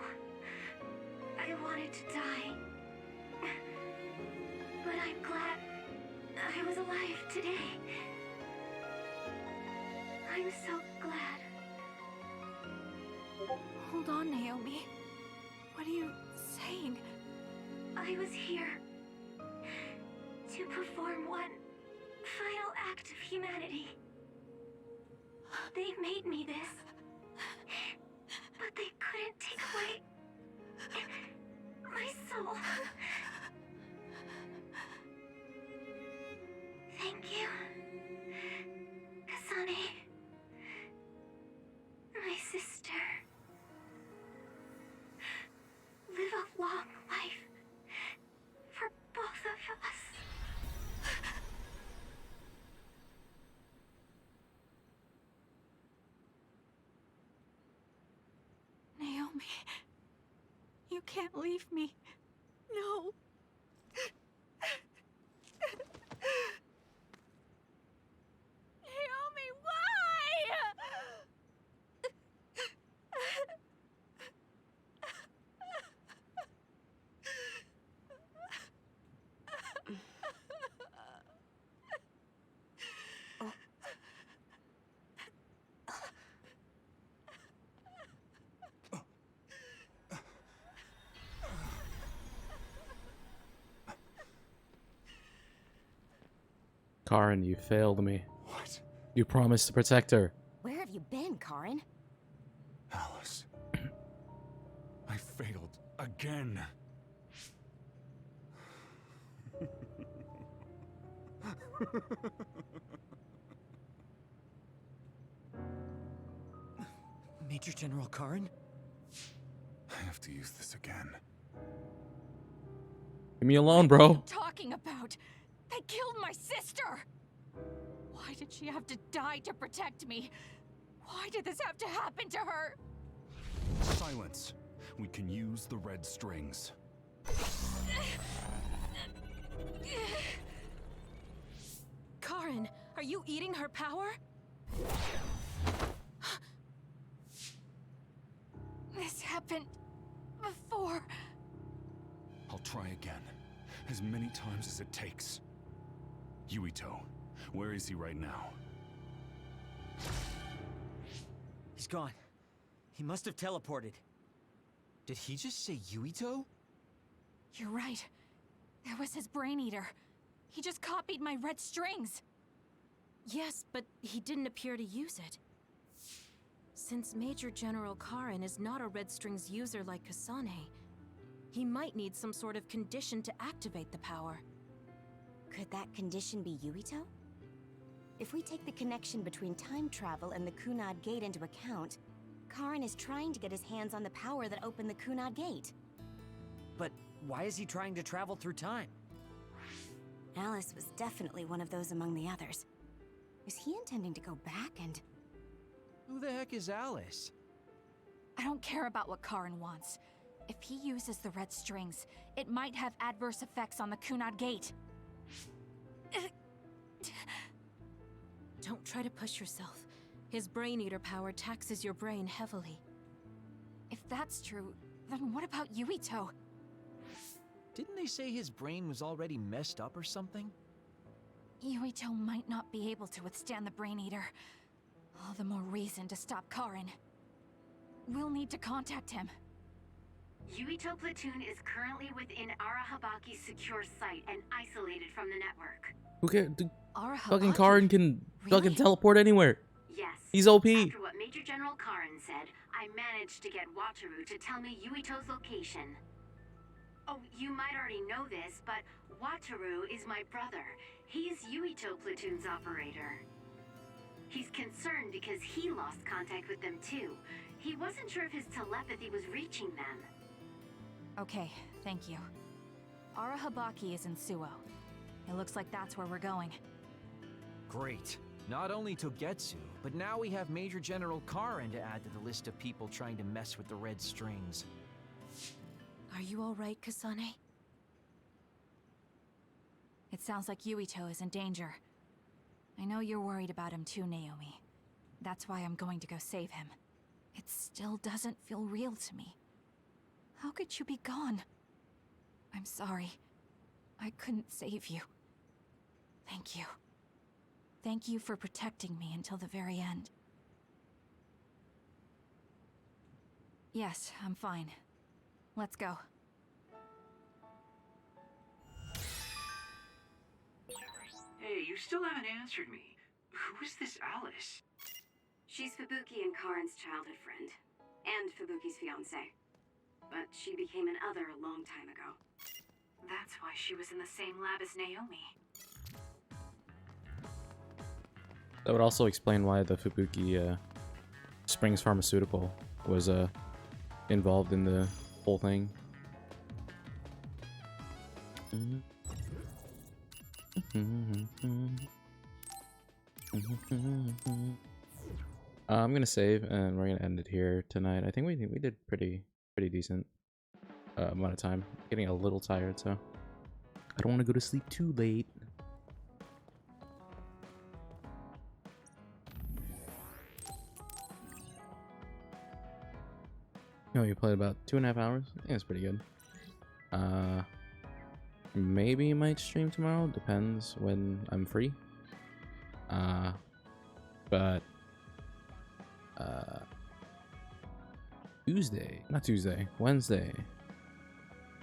Speaker 12: I wanted to die. But I'm glad I was alive today. I'm so glad.
Speaker 6: Hold on, Naomi. What are you saying?
Speaker 12: I was here to perform one final act of humanity. They made me this, but they couldn't take away my soul. Thank you, Kasane, my sister. Live a long life for both of us.
Speaker 6: Naomi, you can't leave me. No. Naomi, why?
Speaker 1: Karin, you failed me.
Speaker 14: What?
Speaker 1: You promised to protect her.
Speaker 4: Where have you been, Karin?
Speaker 14: Alice. I failed again.
Speaker 7: Major General Karin?
Speaker 14: I have to use this again.
Speaker 1: Leave me alone, bro.
Speaker 6: What are you talking about? They killed my sister! Why did she have to die to protect me? Why did this have to happen to her?
Speaker 14: Silence. We can use the red strings.
Speaker 9: Karin, are you eating her power?
Speaker 6: This happened before.
Speaker 14: I'll try again. As many times as it takes. Yuito, where is he right now?
Speaker 7: He's gone. He must have teleported. Did he just say Yuito?
Speaker 6: You're right. There was his brain eater. He just copied my red strings.
Speaker 9: Yes, but he didn't appear to use it. Since Major General Karin is not a Red Strings user like Kasane, he might need some sort of condition to activate the power.
Speaker 4: Could that condition be Yuito? If we take the connection between time travel and the Kunad Gate into account, Karin is trying to get his hands on the power that opened the Kunad Gate.
Speaker 7: But why is he trying to travel through time?
Speaker 4: Alice was definitely one of those among the others. Is he intending to go back and...
Speaker 8: Who the heck is Alice?
Speaker 6: I don't care about what Karin wants. If he uses the red strings, it might have adverse effects on the Kunad Gate.
Speaker 9: Don't try to push yourself. His brain eater power taxes your brain heavily.
Speaker 6: If that's true, then what about Yuito?
Speaker 8: Didn't they say his brain was already messed up or something?
Speaker 6: Yuito might not be able to withstand the brain eater. All the more reason to stop Karin. We'll need to contact him.
Speaker 3: Yuito platoon is currently within Arahabaki's secure site and isolated from the network.
Speaker 1: Who cares? Dude,
Speaker 6: Arahabaki?
Speaker 1: fucking Karin can fucking teleport anywhere.
Speaker 3: Yes.
Speaker 1: He's OP.
Speaker 3: After what Major General Karin said, I managed to get Wataru to tell me Yuito's location. Oh, you might already know this, but Wataru is my brother. He's Yuito platoon's operator. He's concerned because he lost contact with them too. He wasn't sure if his telepathy was reaching them.
Speaker 6: Okay, thank you. Arahabaki is in Suo. It looks like that's where we're going.
Speaker 8: Great. Not only Togetsu, but now we have Major General Karin to add to the list of people trying to mess with the red strings.
Speaker 9: Are you alright, Kasane?
Speaker 6: It sounds like Yuito is in danger. I know you're worried about him too, Naomi. That's why I'm going to go save him. It still doesn't feel real to me. How could you be gone? I'm sorry. I couldn't save you. Thank you. Thank you for protecting me until the very end. Yes, I'm fine. Let's go.
Speaker 2: Hey, you still haven't answered me. Who is this Alice?
Speaker 12: She's Fubuki and Karin's childhood friend, and Fubuki's fiancée. But she became an other a long time ago.
Speaker 3: That's why she was in the same lab as Naomi.
Speaker 1: That would also explain why the Fubuki Springs pharmaceutical was involved in the whole thing. I'm gonna save and we're gonna end it here tonight. I think we did pretty decent amount of time. Getting a little tired, so I don't want to go to sleep too late. No, you played about 2.5 hours. I think that's pretty good. Maybe might stream tomorrow. Depends when I'm free. But Wednesday,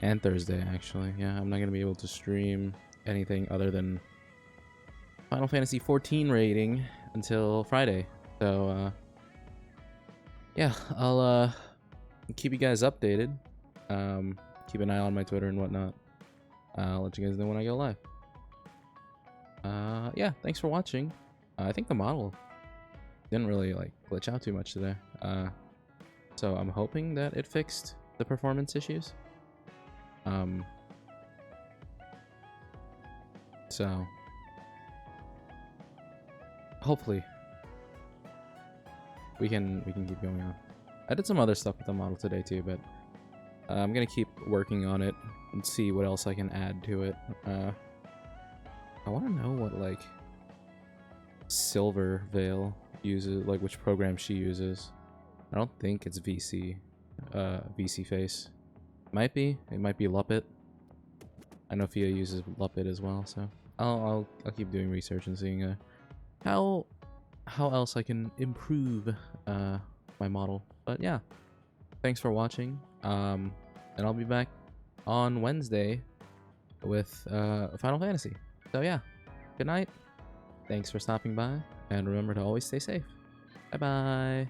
Speaker 1: and Thursday actually. Yeah, I'm not gonna be able to stream anything other than Final Fantasy 14 rating until Friday. So yeah, I'll keep you guys updated. Keep an eye on my Twitter and whatnot. I'll let you guys know when I go live. Yeah, thanks for watching. I think the model didn't really like glitch out too much today. So I'm hoping that it fixed the performance issues. So hopefully we can keep going on. I did some other stuff with the model today too, but I'm gonna keep working on it and see what else I can add to it. I want to know what like Silver Veil uses, like which program she uses. I don't think it's VC Face. Might be. It might be Luppet. I know Fia uses Luppet as well, so I'll keep doing research and seeing how else I can improve my model. But yeah, thanks for watching. And I'll be back on Wednesday with Final Fantasy. So yeah, good night. Thanks for stopping by, and remember to always stay safe. Bye bye.